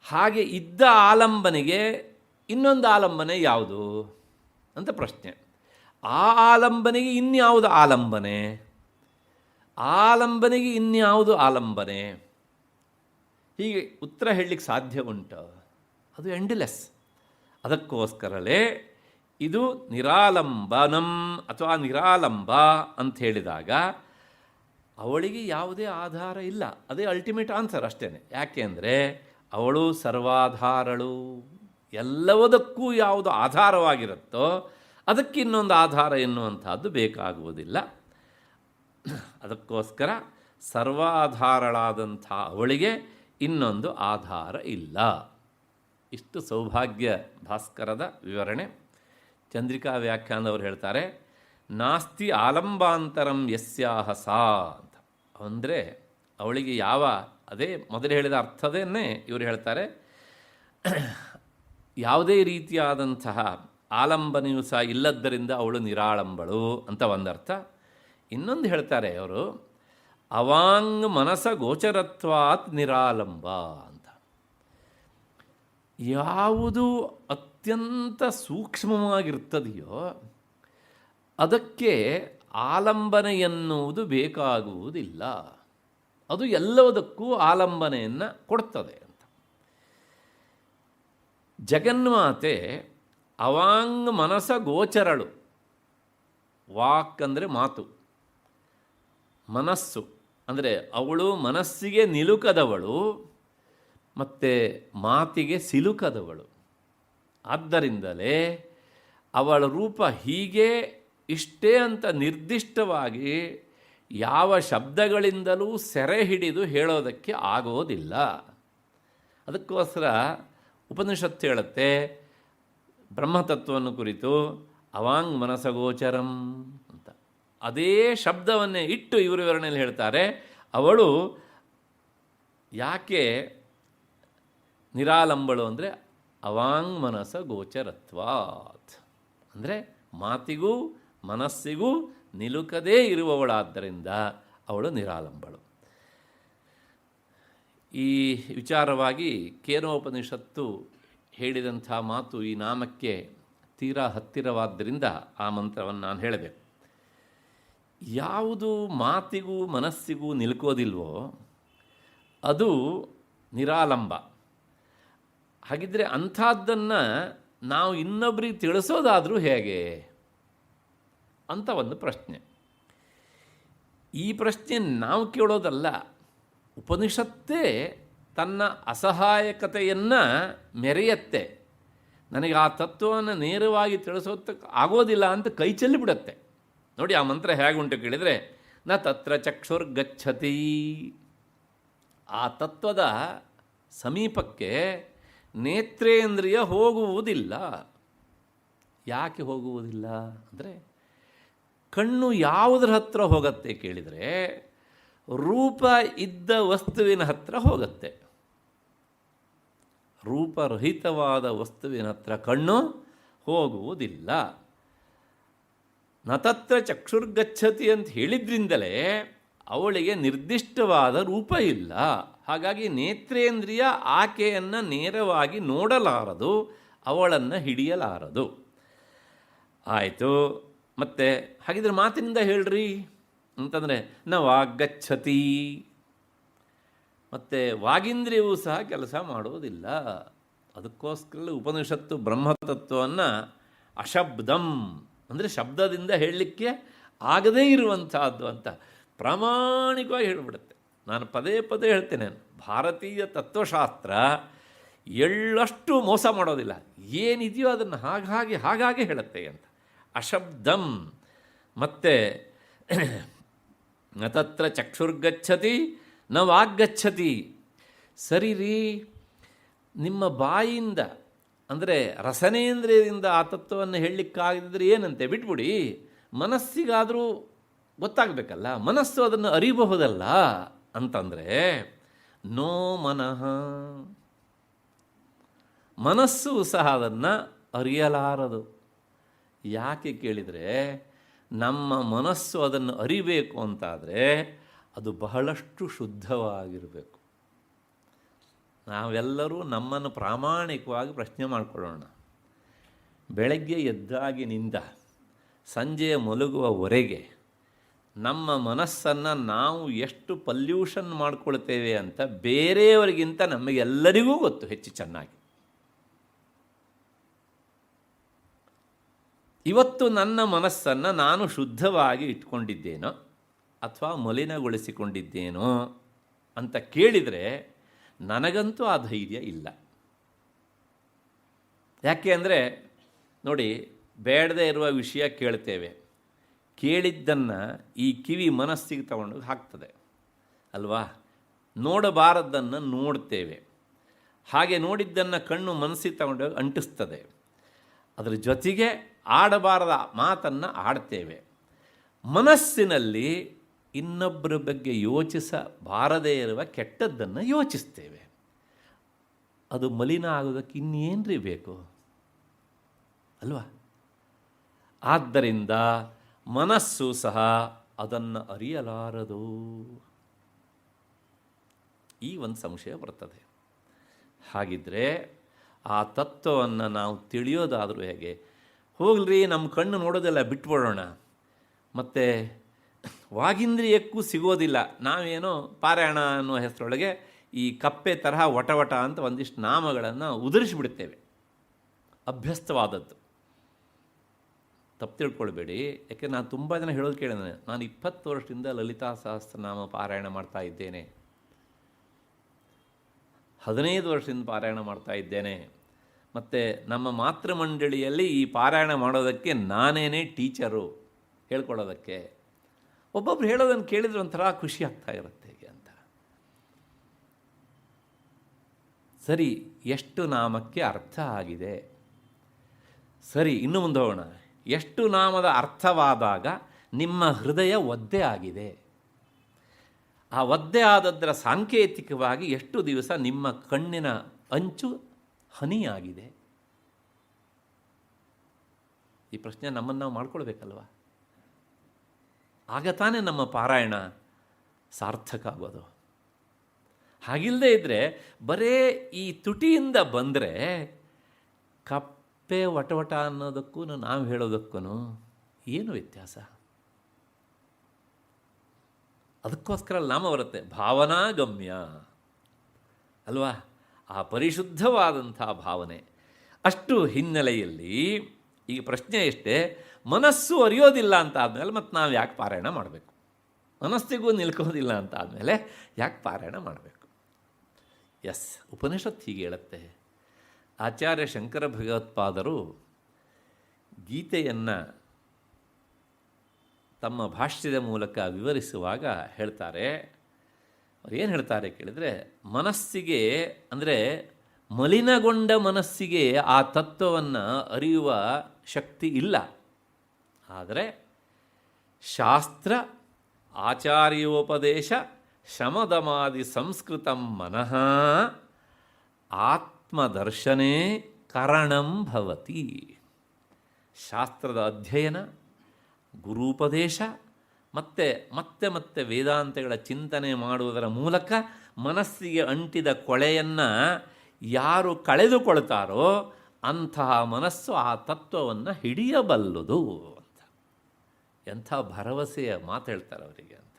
ಹಾಗೆ ಇದ್ದ ಆಲಂಬನೆಗೆ ಇನ್ನೊಂದು ಆಲಂಬನೆ ಯಾವುದು ಅಂತ ಪ್ರಶ್ನೆ. ಆ ಆಲಂಬನೆಗೆ ಇನ್ಯಾವುದು ಆಲಂಬನೆ, ಆಲಂಬನೆಗೆ ಇನ್ಯಾವುದು ಆಲಂಬನೆ, ಹೀಗೆ ಉತ್ತರ ಹೇಳಲಿಕ್ಕೆ ಸಾಧ್ಯ ಉಂಟು? ಅದು ಎಂಡ್ಲೆಸ್. ಅದಕ್ಕೋಸ್ಕರಲೇ ಇದು ನಿರಾಲಂಬನಂ ಅಥವಾ ನಿರಾಲಂಬ ಅಂತ ಹೇಳಿದಾಗ ಅವಳಿಗೆ ಯಾವುದೇ ಆಧಾರ ಇಲ್ಲ. ಅದೇ ಅಲ್ಟಿಮೇಟ್ ಆನ್ಸರ್ ಅಷ್ಟೇ. ಯಾಕೆ ಅಂದರೆ ಅವಳು ಸರ್ವಾಧಾರಳು. ಎಲ್ಲವದಕ್ಕೂ ಯಾವುದು ಆಧಾರವಾಗಿರುತ್ತೋ ಅದಕ್ಕೆ ಇನ್ನೊಂದು ಆಧಾರ ಎನ್ನುವಂಥದ್ದು ಬೇಕಾಗುವುದಿಲ್ಲ. ಅದಕ್ಕೋಸ್ಕರ ಸರ್ವಾಧಾರಳಾದಂಥ ಅವಳಿಗೆ ಇನ್ನೊಂದು ಆಧಾರ ಇಲ್ಲ. ಇಷ್ಟು ಸೌಭಾಗ್ಯ ಭಾಸ್ಕರದ ವಿವರಣೆ. ಚಂದ್ರಿಕಾ ವ್ಯಾಖ್ಯಾನದವರು ಹೇಳ್ತಾರೆ, ನಾಸ್ತಿ ಆಲಂಬಾಂತರಂ ಯಸ್ಯಾಹ ಸಾ ಅಂತ. ಅಂದರೆ ಅವಳಿಗೆ ಯಾವ, ಅದೇ ಮೊದಲು ಹೇಳಿದ ಅರ್ಥದನ್ನೇ ಇವರು ಹೇಳ್ತಾರೆ, ಯಾವುದೇ ರೀತಿಯಾದಂತಹ ಆಲಂಬನೆಯೂ ಸಹ ಇಲ್ಲದ್ದರಿಂದ ಅವಳು ನಿರಾಳಂಬಳು ಅಂತ ಒಂದರ್ಥ. ಇನ್ನೊಂದು ಹೇಳ್ತಾರೆ ಅವರು, ಅವಾಂಗ್ ಮನಸ ಗೋಚರತ್ವಾತ್ ನಿರಾಲಂಬ ಅಂತ. ಯಾವುದು ಅತ್ಯಂತ ಸೂಕ್ಷ್ಮವಾಗಿರ್ತದೆಯೋ ಅದಕ್ಕೆ ಆಲಂಬನೆ ಎನ್ನುವುದು ಬೇಕಾಗುವುದಿಲ್ಲ. ಅದು ಎಲ್ಲದಕ್ಕೂ ಆಲಂಬನೆಯನ್ನು ಕೊಡ್ತದೆ ಅಂತ. ಜಗನ್ಮಾತೆ ಅವಾಂಗ್ ಮನಸ ಗೋಚರಳು. ವಾಕ್ ಅಂದರೆ ಮಾತು, ಮನಸ್ಸು ಅಂದರೆ ಅವಳು ಮನಸ್ಸಿಗೆ ನಿಲುಕದವಳು ಮತ್ತು ಮಾತಿಗೆ ಸಿಲುಕದವಳು. ಆದ್ದರಿಂದಲೇ ಅವಳ ರೂಪ ಹೀಗೆ ಇಷ್ಟೇ ಅಂತ ನಿರ್ದಿಷ್ಟವಾಗಿ ಯಾವ ಶಬ್ದಗಳಿಂದಲೂ ಸೆರೆ ಹಿಡಿದು ಹೇಳೋದಕ್ಕೆ ಆಗೋದಿಲ್ಲ. ಅದಕ್ಕೋಸ್ಕರ ಉಪನಿಷತ್ತು ಹೇಳುತ್ತೆ ಬ್ರಹ್ಮತತ್ವವನ್ನು ಕುರಿತು ಅವಾಂಗ್ ಮನಸಗೋಚರಂ ಅಂತ. ಅದೇ ಶಬ್ದವನ್ನೇ ಇಟ್ಟು ಇವರು ವಿವರಣೆಯಲ್ಲಿ ಹೇಳ್ತಾರೆ, ಅವಳು ಯಾಕೆ ನಿರಾಲಂಬಳು ಅಂದರೆ ಅವಾಂಗ್ ಮನಸ ಗೋಚರತ್ವಾತ್, ಅಂದರೆ ಮಾತಿಗೂ ಮನಸ್ಸಿಗೂ ನಿಲುಕದೇ ಇರುವವಳಾದ್ದರಿಂದ ಅವಳು ನಿರಾಲಂಬಳು. ಈ ವಿಚಾರವಾಗಿ ಕೇನೋಪನಿಷತ್ತು ಹೇಳಿದಂಥ ಮಾತು ಈ ನಾಮಕ್ಕೆ ತೀರಾ ಹತ್ತಿರವಾದ್ದರಿಂದ ಆ ಮಂತ್ರವನ್ನು ನಾನು ಹೇಳಬೇಕು. ಯಾವುದು ಮಾತಿಗೂ ಮನಸ್ಸಿಗೂ ನಿಲುಕೋದಿಲ್ವೋ ಅದು ನಿರಾಲಂಬ. ಹಾಗಿದ್ದರೆ ಅಂಥದ್ದನ್ನು ನಾವು ಇನ್ನೊಬ್ಬರಿಗೆ ತಿಳಿಸೋದಾದರೂ ಹೇಗೆ ಅಂತ ಒಂದು ಪ್ರಶ್ನೆ. ಈ ಪ್ರಶ್ನೆ ನಾವು ಕೇಳೋದಲ್ಲ, ಉಪನಿಷತ್ತೇ ತನ್ನ ಅಸಹಾಯಕತೆಯನ್ನು ಮೆರೆಯತ್ತೆ. ನನಗೆ ಆ ತತ್ವವನ್ನು ನೇರವಾಗಿ ತಿಳಿಸೋದಕ್ಕೆ ಆಗೋದಿಲ್ಲ ಅಂತ ಕೈ ಚೆಲ್ಲಿಬಿಡತ್ತೆ. ನೋಡಿ ಆ ಮಂತ್ರ ಹೇಗುಂಟು ಕೇಳಿದರೆ, ನ ತತ್ರ ಚಕ್ಷುರ್ಗಚ್ಚತಿ. ಆ ತತ್ವದ ಸಮೀಪಕ್ಕೆ ನೇತ್ರೇಂದ್ರಿಯ ಹೋಗುವುದಿಲ್ಲ. ಯಾಕೆ ಹೋಗುವುದಿಲ್ಲ ಅಂದರೆ, ಕಣ್ಣು ಯಾವುದರ ಹತ್ರ ಹೋಗುತ್ತೆ ಕೇಳಿದರೆ, ರೂಪ ಇದ್ದ ವಸ್ತುವಿನ ಹತ್ರ ಹೋಗುತ್ತೆ. ರೂಪರಹಿತವಾದ ವಸ್ತುವಿನ ಹತ್ರ ಕಣ್ಣು ಹೋಗುವುದಿಲ್ಲ. ನತತ್ರ ಚಕ್ಷುರ್ಗಚ್ಚತಿ ಅಂತ ಹೇಳಿದ್ರಿಂದಲೇ ಅವಳಿಗೆ ನಿರ್ದಿಷ್ಟವಾದ ರೂಪ ಇಲ್ಲ. ಹಾಗಾಗಿ ನೇತ್ರೇಂದ್ರಿಯ ಆಕೆಯನ್ನು ನೇರವಾಗಿ ನೋಡಲಾರದು, ಅವಳನ್ನು ಹಿಡಿಯಲಾರದು. ಆಯಿತು, ಮತ್ತೆ ಹಾಗಿದ್ರೆ ಮಾತಿನಿಂದ ಹೇಳ್ರಿ ಅಂತಂದರೆ ನ ವಾಗಚ್ಚತಿ. ಮತ್ತು ವಾಗೀಂದ್ರಿಯವೂ ಸಹ ಕೆಲಸ ಮಾಡೋದಿಲ್ಲ. ಅದಕ್ಕೋಸ್ಕರ ಉಪನಿಷತ್ತು ಬ್ರಹ್ಮತತ್ವವನ್ನು ಅಶಬ್ದಂ ಅಂದರೆ ಶಬ್ದದಿಂದ ಹೇಳಲಿಕ್ಕೆ ಆಗದೇ ಇರುವಂಥದ್ದು ಅಂತ ಪ್ರಾಮಾಣಿಕವಾಗಿ ಹೇಳಿಬಿಡುತ್ತೆ. ನಾನು ಪದೇ ಪದೇ ಹೇಳ್ತೇನೆ, ಭಾರತೀಯ ತತ್ವಶಾಸ್ತ್ರ ಎಳ್ಳಷ್ಟು ಮೋಸ ಮಾಡೋದಿಲ್ಲ. ಏನಿದೆಯೋ ಅದನ್ನು ಹಾಗಾಗಿ ಹೇಳುತ್ತೆ ಅಂತ. ಅಶಬ್ದಂ. ಮತ್ತು ನ ತತ್ರ ಚಕ್ಷುರ್ಗಚ್ಚತಿ ನ ವಾಗ್ಗಚ್ಚತಿ. ಸರಿ ರೀ, ನಿಮ್ಮ ಬಾಯಿಂದ ಅಂದರೆ ರಸನೇಂದ್ರಿಯದಿಂದ ಆ ತತ್ವವನ್ನು ಹೇಳಲಿಕ್ಕಾಗಿದ್ದರೆ ಏನಂತೆ, ಬಿಟ್ಬಿಡಿ. ಮನಸ್ಸಿಗಾದರೂ ಗೊತ್ತಾಗಬೇಕಲ್ಲ, ಮನಸ್ಸು ಅದನ್ನು ಅರಿಬಹುದಲ್ಲ ಅಂತಂದರೆ ನೋ ಮನಃ. ಮನಸ್ಸು ಸಹ ಅದನ್ನು ಅರಿಯಲಾರದು. ಯಾಕೆ ಕೇಳಿದರೆ, ನಮ್ಮ ಮನಸ್ಸು ಅದನ್ನು ಅರಿಬೇಕು ಅಂತಾದರೆ ಅದು ಬಹಳಷ್ಟು ಶುದ್ಧವಾಗಿರಬೇಕು. ನಾವೆಲ್ಲರೂ ನಮ್ಮನ್ನು ಪ್ರಾಮಾಣಿಕವಾಗಿ ಪ್ರಶ್ನೆ ಮಾಡಿಕೊಳ್ಳೋಣ. ಬೆಳಗ್ಗೆ ಎದ್ದಾಗಿನಿಂದ ಸಂಜೆಯ ಮಲಗುವವರೆಗೆ ನಮ್ಮ ಮನಸ್ಸನ್ನು ನಾವು ಎಷ್ಟು ಪಲ್ಯೂಷನ್ ಮಾಡ್ಕೊಳ್ತೇವೆ ಅಂತ ಬೇರೆಯವರಿಗಿಂತ ನಮಗೆಲ್ಲರಿಗೂ ಗೊತ್ತು ಹೆಚ್ಚು ಚೆನ್ನಾಗಿ. ಇವತ್ತು ನನ್ನ ಮನಸ್ಸನ್ನು ನಾನು ಶುದ್ಧವಾಗಿ ಇಟ್ಕೊಂಡಿದ್ದೇನೋ ಅಥವಾ ಮಲಿನಗೊಳಿಸಿಕೊಂಡಿದ್ದೇನೋ ಅಂತ ಕೇಳಿದರೆ ನನಗಂತೂ ಆ ಧೈರ್ಯ ಇಲ್ಲ. ಯಾಕೆ ಅಂದರೆ ನೋಡಿ, ಬೇಡದೇ ಇರುವ ವಿಷಯ ಕೇಳ್ತೇವೆ. ಕೇಳಿದ್ದನ್ನು ಈ ಕಿವಿ ಮನಸ್ಸಿಗೆ ತಗೊಂಡು ಹಾಕ್ತದೆ ಅಲ್ವಾ. ನೋಡಬಾರದ್ದನ್ನು ನೋಡ್ತೇವೆ, ಹಾಗೆ ನೋಡಿದ್ದನ್ನು ಕಣ್ಣು ಮನಸ್ಸಿಗೆ ತಗೊಂಡೋಗಿ ಅಂಟಿಸ್ತದೆ. ಅದರ ಜೊತೆಗೆ ಆಡಬಾರದ ಮಾತನ್ನು ಆಡ್ತೇವೆ. ಮನಸ್ಸಿನಲ್ಲಿ ಇನ್ನೊಬ್ಬರ ಬಗ್ಗೆ ಯೋಚಿಸಬಾರದೇ ಇರುವ ಕೆಟ್ಟದ್ದನ್ನು ಯೋಚಿಸ್ತೇವೆ. ಅದು ಮಲಿನ ಆಗೋದಕ್ಕೆ ಇನ್ನೇನ್ರಿ ಬೇಕು ಅಲ್ವಾ. ಆದ್ದರಿಂದ ಮನಸ್ಸು ಸಹ ಅದನ್ನು ಅರಿಯಲಾರದು. ಈ ಒಂದು ಸಂಶಯ ಬರ್ತದೆ. ಹಾಗಿದ್ದರೆ ಆ ತತ್ವವನ್ನು ನಾವು ತಿಳಿಯೋದಾದರೂ ಹೇಗೆ? ಹೋಗ್ಲಿ, ನಮ್ಮ ಕಣ್ಣು ನೋಡೋದೆಲ್ಲ ಬಿಟ್ಬಿಡೋಣ. ಮತ್ತು ವಾಗೀಂದ್ರಿಯಕ್ಕೂ ಸಿಗೋದಿಲ್ಲ. ನಾವೇನೋ ಪಾರಾಯಣ ಅನ್ನೋ ಹೆಸರೊಳಗೆ ಈ ಕಪ್ಪೆ ತರಹ ವಟ ಅಂತ ಒಂದಿಷ್ಟು ನಾಮಗಳನ್ನು ಉದುರಿಸಿಬಿಡ್ತೇವೆ. ಅಭ್ಯಸ್ತವಾದದ್ದು. ತಪ್ಪು ತಿಳ್ಕೊಳ್ಬೇಡಿ. ಯಾಕೆ ನಾನು ತುಂಬ ಜನ ಹೇಳೋದು ಕೇಳಿದ್ದೇನೆ. ನಾನು 20 ವರ್ಷದಿಂದ ಲಲಿತಾ ಸಹಸ್ರನಾಮ ಪಾರಾಯಣ ಮಾಡ್ತಾ ಇದ್ದೇನೆ, 15 ವರ್ಷದಿಂದ ಪಾರಾಯಣ ಮಾಡ್ತಾ ಇದ್ದೇನೆ. ಮತ್ತು ನಮ್ಮ ಮಾತೃಮಂಡಳಿಯಲ್ಲಿ ಈ ಪಾರಾಯಣ ಮಾಡೋದಕ್ಕೆ ನಾನೇನೇ ಟೀಚರು ಹೇಳ್ಕೊಡೋದಕ್ಕೆ. ಒಬ್ಬೊಬ್ರು ಹೇಳೋದನ್ನು ಕೇಳಿದ್ರೆ ಒಂಥರ ಖುಷಿ ಆಗ್ತಾ ಇರುತ್ತೆ ಅಂತ. ಸರಿ, ಎಷ್ಟು ನಾಮಕ್ಕೆ ಅರ್ಥ ಆಗಿದೆ? ಸರಿ, ಇನ್ನು ಮುಂದೆ ಹೋಗೋಣ. ಎಷ್ಟು ನಾಮದ ಅರ್ಥವಾದಾಗ ನಿಮ್ಮ ಹೃದಯ ಒದ್ದೆ ಆಗಿದೆ? ಆ ಒದ್ದೆ ಆದದ್ದರ ಸಾಂಕೇತಿಕವಾಗಿ ಎಷ್ಟು ದಿವಸ ನಿಮ್ಮ ಕಣ್ಣಿನ ಅಂಚು ಹನಿಯಾಗಿದೆ? ಈ ಪ್ರಶ್ನೆ ನಮ್ಮನ್ನು ನಾವು ಮಾಡ್ಕೊಳ್ಬೇಕಲ್ವ. ಆಗ ತಾನೇ ನಮ್ಮ ಪಾರಾಯಣ ಸಾರ್ಥಕ ಆಗೋದು. ಹಾಗಿಲ್ಲದೆ ಇದ್ದರೆ ಬರೇ ಈ ತುಟಿಯಿಂದ ಬಂದರೆ ಕಪ್ಪೆ ವಟವಟ ಅನ್ನೋದಕ್ಕೂ ನಾವು ಹೇಳೋದಕ್ಕೂ ಏನು ವ್ಯತ್ಯಾಸ? ಅದಕ್ಕೋಸ್ಕರ ನಾಮ ಬರುತ್ತೆ ಭಾವನಾಗಮ್ಯ ಅಲ್ವಾ. ಆ ಪರಿಶುದ್ಧವಾದಂಥ ಭಾವನೆ. ಅಷ್ಟು ಹಿನ್ನೆಲೆಯಲ್ಲಿ ಈಗ ಪ್ರಶ್ನೆ ಎಷ್ಟೇ, ಮನಸ್ಸು ಅರಿಯೋದಿಲ್ಲ ಅಂತ ಆದಮೇಲೆ ಮತ್ತು ನಾವು ಯಾಕೆ ಪಾರಾಯಣ ಮಾಡಬೇಕು ಮನಸ್ಸಿಗೂ ನಿಲ್ಕೋದಿಲ್ಲ ಅಂತ ಆದಮೇಲೆ ಯಾಕೆ ಪಾರಾಯಣ ಮಾಡಬೇಕು? ಎಸ್, ಉಪನಿಷತ್ ಹೀಗೆ ಹೇಳುತ್ತೆ. ಆಚಾರ್ಯ ಶಂಕರ ಭಗವತ್ಪಾದರು ಗೀತೆಯನ್ನು ತಮ್ಮ ಭಾಷ್ಯದ ಮೂಲಕ ವಿವರಿಸುವಾಗ ಹೇಳ್ತಾರೆ, ಅವ್ರು ಏನು ಹೇಳ್ತಾರೆ ಕೇಳಿದರೆ, ಮನಸ್ಸಿಗೆ ಅಂದರೆ ಮಲಿನಗೊಂಡ ಮನಸ್ಸಿಗೆ ಆ ತತ್ವವನ್ನು ಅರಿಯುವ ಶಕ್ತಿ ಇಲ್ಲ. ಆದರೆ ಶಾಸ್ತ್ರ ಆಚಾರ್ಯೋಪದೇಶ ಶಮದಮಾದಿ ಸಂಸ್ಕೃತಂ ಮನಃ ಆತ್ಮದರ್ಶನೇ ಕರಣಂ ಭವತಿ. ಶಾಸ್ತ್ರದ ಅಧ್ಯಯನ, ಗುರೂಪದೇಶ ಮತ್ತೆ ಮತ್ತೆ ಮತ್ತೆ ವೇದಾಂತಗಳ ಚಿಂತನೆ ಮಾಡುವುದರ ಮೂಲಕ ಮನಸ್ಸಿಗೆ ಅಂಟಿದ ಕೊಳೆಯನ್ನು ಯಾರು ಕಳೆದುಕೊಳ್ತಾರೋ ಅಂತಹ ಮನಸ್ಸು ಆ ತತ್ವವನ್ನು ಹಿಡಿಯಬಲ್ಲುದು ಅಂತ. ಎಂಥ ಭರವಸೆಯ ಮಾತು ಹೇಳ್ತಾರೆ ಅವರಿಗೆ ಅಂತ.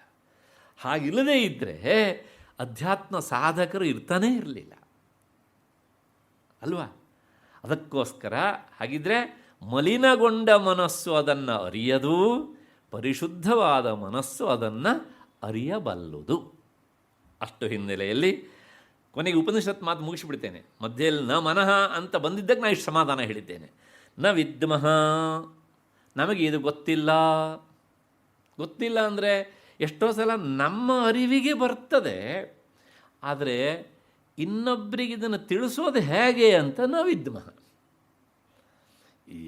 ಹಾಗಿಲ್ಲದೇ ಇದ್ದರೆ ಅಧ್ಯಾತ್ಮ ಸಾಧಕರು ಇರ್ತಾನೇ ಇರಲಿಲ್ಲ ಅಲ್ವಾ? ಅದಕ್ಕೋಸ್ಕರ ಹಾಗಿದ್ರೆ ಮಲಿನಗೊಂಡ ಮನಸ್ಸು ಅದನ್ನು ಅರಿಯದು, ಪರಿಶುದ್ಧವಾದ ಮನಸ್ಸು ಅದನ್ನು ಅರಿಯಬಲ್ಲುದು. ಅಷ್ಟು ಹಿನ್ನೆಲೆಯಲ್ಲಿ ಕೊನೆಗೆ ಉಪನಿಷತ್ ಮಾತು ಮುಗಿಸಿಬಿಡ್ತೇನೆ. ಮಧ್ಯೆಯಲ್ಲಿ ನ ಮನಃ ಅಂತ ಬಂದಿದ್ದಕ್ಕೆ ನಾನು ಇಷ್ಟು ಸಮಾಧಾನ ಹೇಳಿದ್ದೇನೆ. ನ ವಿದ್ಮಃ, ನಮಗೆ ಇದು ಗೊತ್ತಿಲ್ಲ. ಗೊತ್ತಿಲ್ಲ ಅಂದರೆ ಎಷ್ಟೋ ಸಲ ನಮ್ಮ ಅರಿವಿಗೆ ಬರ್ತದೆ, ಆದರೆ ಇನ್ನೊಬ್ಬರಿಗೆ ಇದನ್ನು ತಿಳಿಸೋದು ಹೇಗೆ ಅಂತ ನ ವಿದ್ಮಃ.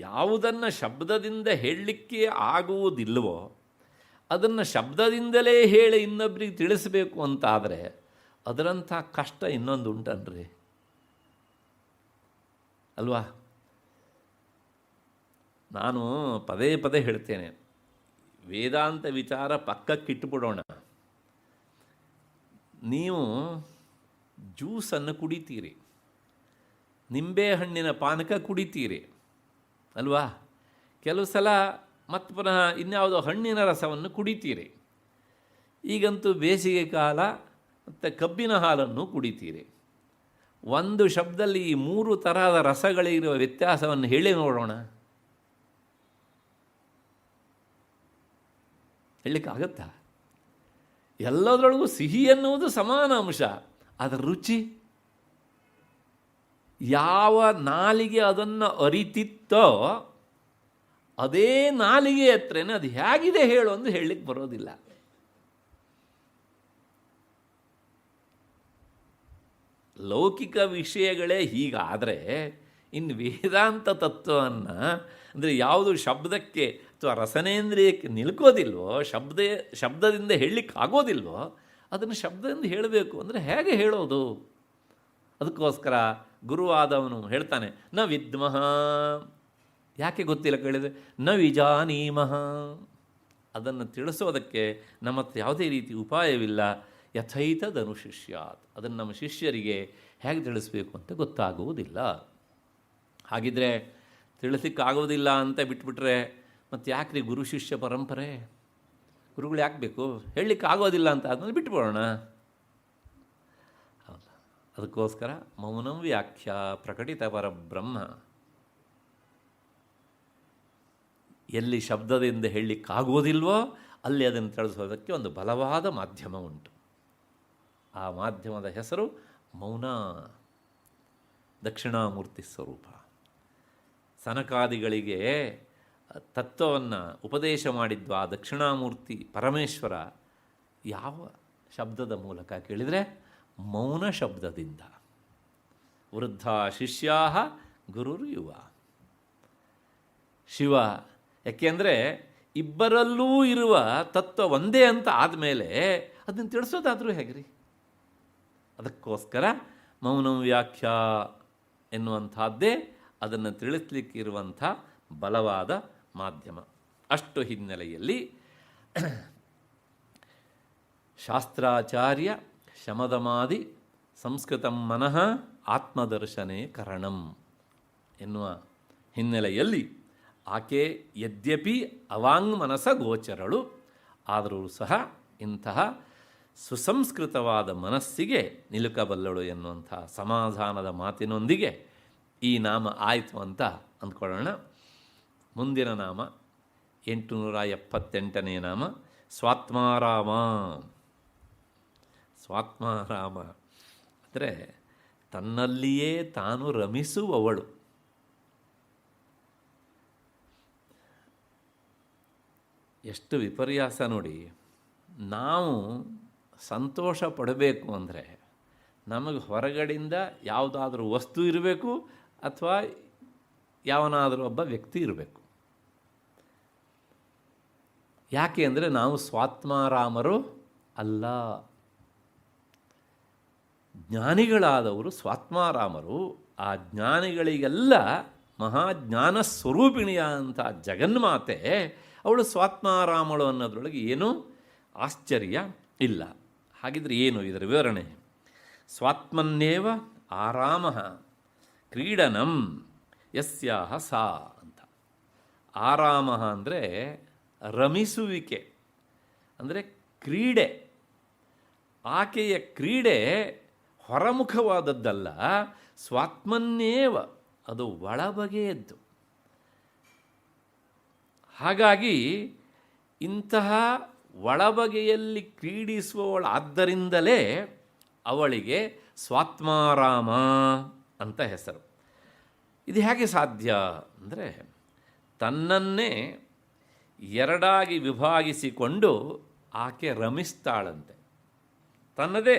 ಯಾವುದನ್ನು ಶಬ್ದದಿಂದ ಹೇಳಲಿಕ್ಕೆ ಆಗುವುದಿಲ್ಲವೋ ಅದನ್ನು ಶಬ್ದದಿಂದಲೇ ಹೇಳಿ ಇನ್ನೊಬ್ಬರಿಗೆ ತಿಳಿಸಬೇಕು ಅಂತಾದರೆ ಅದರಂಥ ಕಷ್ಟ ಇನ್ನೊಂದು ಉಂಟನ್ರಿ ಅಲ್ವಾ? ನಾನು ಪದೇ ಪದೇ ಹೇಳ್ತೇನೆ, ವೇದಾಂತ ವಿಚಾರ ಪಕ್ಕಕ್ಕಿಟ್ಟುಬಿಡೋಣ. ನೀವು ಜ್ಯೂಸನ್ನು ಕುಡಿತೀರಿ, ನಿಂಬೆಹಣ್ಣಿನ ಪಾನಕ ಕುಡಿತೀರಿ ಅಲ್ವಾ? ಕೆಲವು ಸಲ ಮತ್ತು ಪುನಃ ಇನ್ಯಾವುದೋ ಹಣ್ಣಿನ ರಸವನ್ನು ಕುಡಿತೀರಿ. ಈಗಂತೂ ಬೇಸಿಗೆ ಕಾಲ, ಮತ್ತು ಕಬ್ಬಿನ ಹಾಲನ್ನು ಕುಡಿತೀರಿ. ಒಂದು ಶಬ್ದದಲ್ಲಿ ಈ 3 ಥರದ ರಸಗಳಿರುವ ವ್ಯತ್ಯಾಸವನ್ನು ಹೇಳಿ ನೋಡೋಣ. ಹೇಳಲಿಕ್ಕಾಗತ್ತಾ? ಎಲ್ಲದರೊಳಗೂ ಸಿಹಿ ಎನ್ನುವುದು ಸಮಾನ ಅಂಶ, ಅದರ ರುಚಿ ಯಾವ ನಾಲಿಗೆ ಅದನ್ನು ಅರಿತಿತ್ತೋ ಅದೇ ನಾಲಿಗೆ ಹತ್ರನೇ ಅದು ಹೇಗಿದೆ ಹೇಳು ಎಂದು ಹೇಳಲಿಕ್ಕೆ ಬರೋದಿಲ್ಲ. ಲೌಕಿಕ ವಿಷಯಗಳೇ ಹೀಗಾದರೆ ಇನ್ನು ವೇದಾಂತ ತತ್ವವನ್ನು ಅಂದರೆ ಯಾವುದು ಶಬ್ದಕ್ಕೆ ಅಥವಾ ರಸನೇಂದ್ರಿಯಕ್ಕೆ ನಿಲ್ಕೋದಿಲ್ವೋ, ಶಬ್ದದಿಂದ ಹೇಳಲಿಕ್ಕೆ ಆಗೋದಿಲ್ವೋ ಅದನ್ನು ಶಬ್ದದಿಂದ ಹೇಳಬೇಕು ಅಂದರೆ ಹೇಗೆ ಹೇಳೋದು? ಅದಕ್ಕೋಸ್ಕರ ಗುರುವಾದವನು ಹೇಳ್ತಾನೆ ನ ವಿದ್ಮಃ. ಯಾಕೆ ಗೊತ್ತಿಲ್ಲ ಕೇಳಿದರೆ ನ ವಿಜಾನೀಮಃ. ಅದನ್ನು ತಿಳಿಸೋದಕ್ಕೆ ನಮ್ಮ ಹತ್ರ ಯಾವುದೇ ರೀತಿ ಉಪಾಯವಿಲ್ಲ. ಯಥೈತದನುಶಿಷ್ಯಾತ್. ಅದನ್ನು ನಮ್ಮ ಶಿಷ್ಯರಿಗೆ ಹೇಗೆ ತಿಳಿಸ್ಬೇಕು ಅಂತ ಗೊತ್ತಾಗುವುದಿಲ್ಲ. ಹಾಗಿದ್ರೆ ತಿಳಿಸ್ಲಿಕ್ಕಾಗೋದಿಲ್ಲ ಅಂತ ಬಿಟ್ಬಿಟ್ರೆ ಮತ್ತು ಯಾಕ್ರಿ ಗುರು ಶಿಷ್ಯ ಪರಂಪರೆ? ಗುರುಗಳು ಯಾಕೆ ಬೇಕು? ಹೇಳಲಿಕ್ಕೆ ಆಗೋದಿಲ್ಲ ಅಂತ ಆದಮೇಲೆ ಬಿಟ್ಬಿಡೋಣ. ಹೌದಾ? ಅದಕ್ಕೋಸ್ಕರ ಮೌನಂ ವ್ಯಾಖ್ಯಾ ಪ್ರಕಟಿತ ಪರಬ್ರಹ್ಮ. ಎಲ್ಲಿ ಶಬ್ದದಿಂದ ಹೇಳಲಿಕ್ಕಾಗೋದಿಲ್ವೋ ಅಲ್ಲಿ ಅದನ್ನು ತಿಳಿಸೋದಕ್ಕೆ ಒಂದು ಬಲವಾದ ಮಾಧ್ಯಮ ಉಂಟು. ಆ ಮಾಧ್ಯಮದ ಹೆಸರು ಮೌನ, ದಕ್ಷಿಣಾಮೂರ್ತಿ ಸ್ವರೂಪ. ಸನಕಾದಿಗಳಿಗೆ ತತ್ವವನ್ನು ಉಪದೇಶ ಮಾಡಿದ್ವ ಆ ದಕ್ಷಿಣಾಮೂರ್ತಿ ಪರಮೇಶ್ವರ ಯಾವ ಶಬ್ದದ ಮೂಲಕ ಕೇಳಿದರೆ ಮೌನ ಶಬ್ದದಿಂದ. ವೃದ್ಧ ಶಿಷ್ಯಾ ಗುರುರು ಯುವ. ಶಿವ ಯಾಕೆಂದರೆ ಇಬ್ಬರಲ್ಲೂ ಇರುವ ತತ್ವ ಒಂದೇ ಅಂತ ಆದಮೇಲೆ ಅದನ್ನು ತಿಳಿಸೋದಾದರೂ ಹೇಗ್ರಿ? ಅದಕ್ಕೋಸ್ಕರ ಮೌನಂ ವ್ಯಾಖ್ಯಾ ಎನ್ನುವಂಥದ್ದೇ ಅದನ್ನು ತಿಳಿಸ್ಲಿಕ್ಕಿರುವಂಥ ಬಲವಾದ ಮಾಧ್ಯಮ. ಅಷ್ಟು ಹಿನ್ನೆಲೆಯಲ್ಲಿ ಶಾಸ್ತ್ರಾಚಾರ್ಯ ಶಮದಮಾದಿ ಸಂಸ್ಕೃತಂ ಮನಃ ಆತ್ಮದರ್ಶನೇ ಕರಣಂ ಎನ್ನುವ ಹಿನ್ನೆಲೆಯಲ್ಲಿ ಆಕೆ ಯದ್ಯಪಿ ಅವಾಂಗ್ ಮನಸ ಗೋಚರಳು, ಆದರೂ ಸಹ ಇಂತಹ ಸುಸಂಸ್ಕೃತವಾದ ಮನಸ್ಸಿಗೆ ನಿಲುಕಬಲ್ಲಳು ಎನ್ನುವಂಥ ಸಮಾಧಾನದ ಮಾತಿನೊಂದಿಗೆ ಈ ನಾಮ ಆಯಿತು ಅಂತ ಅಂದ್ಕೊಳ್ಳೋಣ. ಮುಂದಿನ ನಾಮ 878ನೇ ನಾಮ ಸ್ವಾತ್ಮಾರಾಮ. ಸ್ವಾತ್ಮಾರಾಮ ಅಂದರೆ ತನ್ನಲ್ಲಿಯೇ ತಾನು ರಮಿಸುವವಳು. ಎಷ್ಟು ವಿಪರ್ಯಾಸ ನೋಡಿ. ನಾವು ಸಂತೋಷ ಪಡಬೇಕು ಅಂದರೆ ನಮಗೆ ಹೊರಗಡೆಯಿಂದ ಯಾವುದಾದ್ರೂ ವಸ್ತು ಇರಬೇಕು ಅಥವಾ ಯಾವನಾದರೂ ಒಬ್ಬ ವ್ಯಕ್ತಿ ಇರಬೇಕು. ಯಾಕೆ ಅಂದರೆ ನಾವು ಸ್ವಾತ್ಮಾರಾಮರು ಅಲ್ಲ. ಜ್ಞಾನಿಗಳಾದವರು ಸ್ವಾತ್ಮಾರಾಮರು. ಆ ಜ್ಞಾನಿಗಳಿಗೆಲ್ಲ ಮಹಾಜ್ಞಾನ ಸ್ವರೂಪಿಣಿಯ ಅಂತ ಜಗನ್ಮಾತೆ ಅವಳು ಸ್ವಾತ್ಮಾರಾಮಳು ಅನ್ನೋದ್ರೊಳಗೆ ಏನೂ ಆಶ್ಚರ್ಯ ಇಲ್ಲ. ಹಾಗಿದ್ರೆ ಏನು ಇದರ ವಿವರಣೆ? ಸ್ವಾತ್ಮನ್ನೇವ ಆರಾಮ ಕ್ರೀಡನಂ ಯಸ್ಯಾಹ ಸಾ ಅಂತ. ಆರಾಮ ಅಂದರೆ ರಮಿಸುವಿಕೆ, ಅಂದರೆ ಕ್ರೀಡೆ. ಆಕೆಯ ಕ್ರೀಡೆ ಹೊರಮುಖವಾದದ್ದಲ್ಲ, ಸ್ವಾತ್ಮನ್ನೇವ, ಅದು ಒಳಬಗೆಯದ್ದು. ಹಾಗಾಗಿ ಇಂತಹ ಒಳಬಗೆಯಲ್ಲಿ ಕ್ರೀಡಿಸುವವಳಾದ್ದರಿಂದಲೇ ಅವಳಿಗೆ ಸ್ವಾತ್ಮಾರಾಮ ಅಂತ ಹೆಸರು. ಇದು ಹೇಗೆ ಸಾಧ್ಯ ಅಂದರೆ ತನ್ನನ್ನೇ ಎರಡಾಗಿ ವಿಭಾಗಿಸಿಕೊಂಡು ಆಕೆ ರಮಿಸ್ತಾಳಂತೆ. ತನ್ನದೇ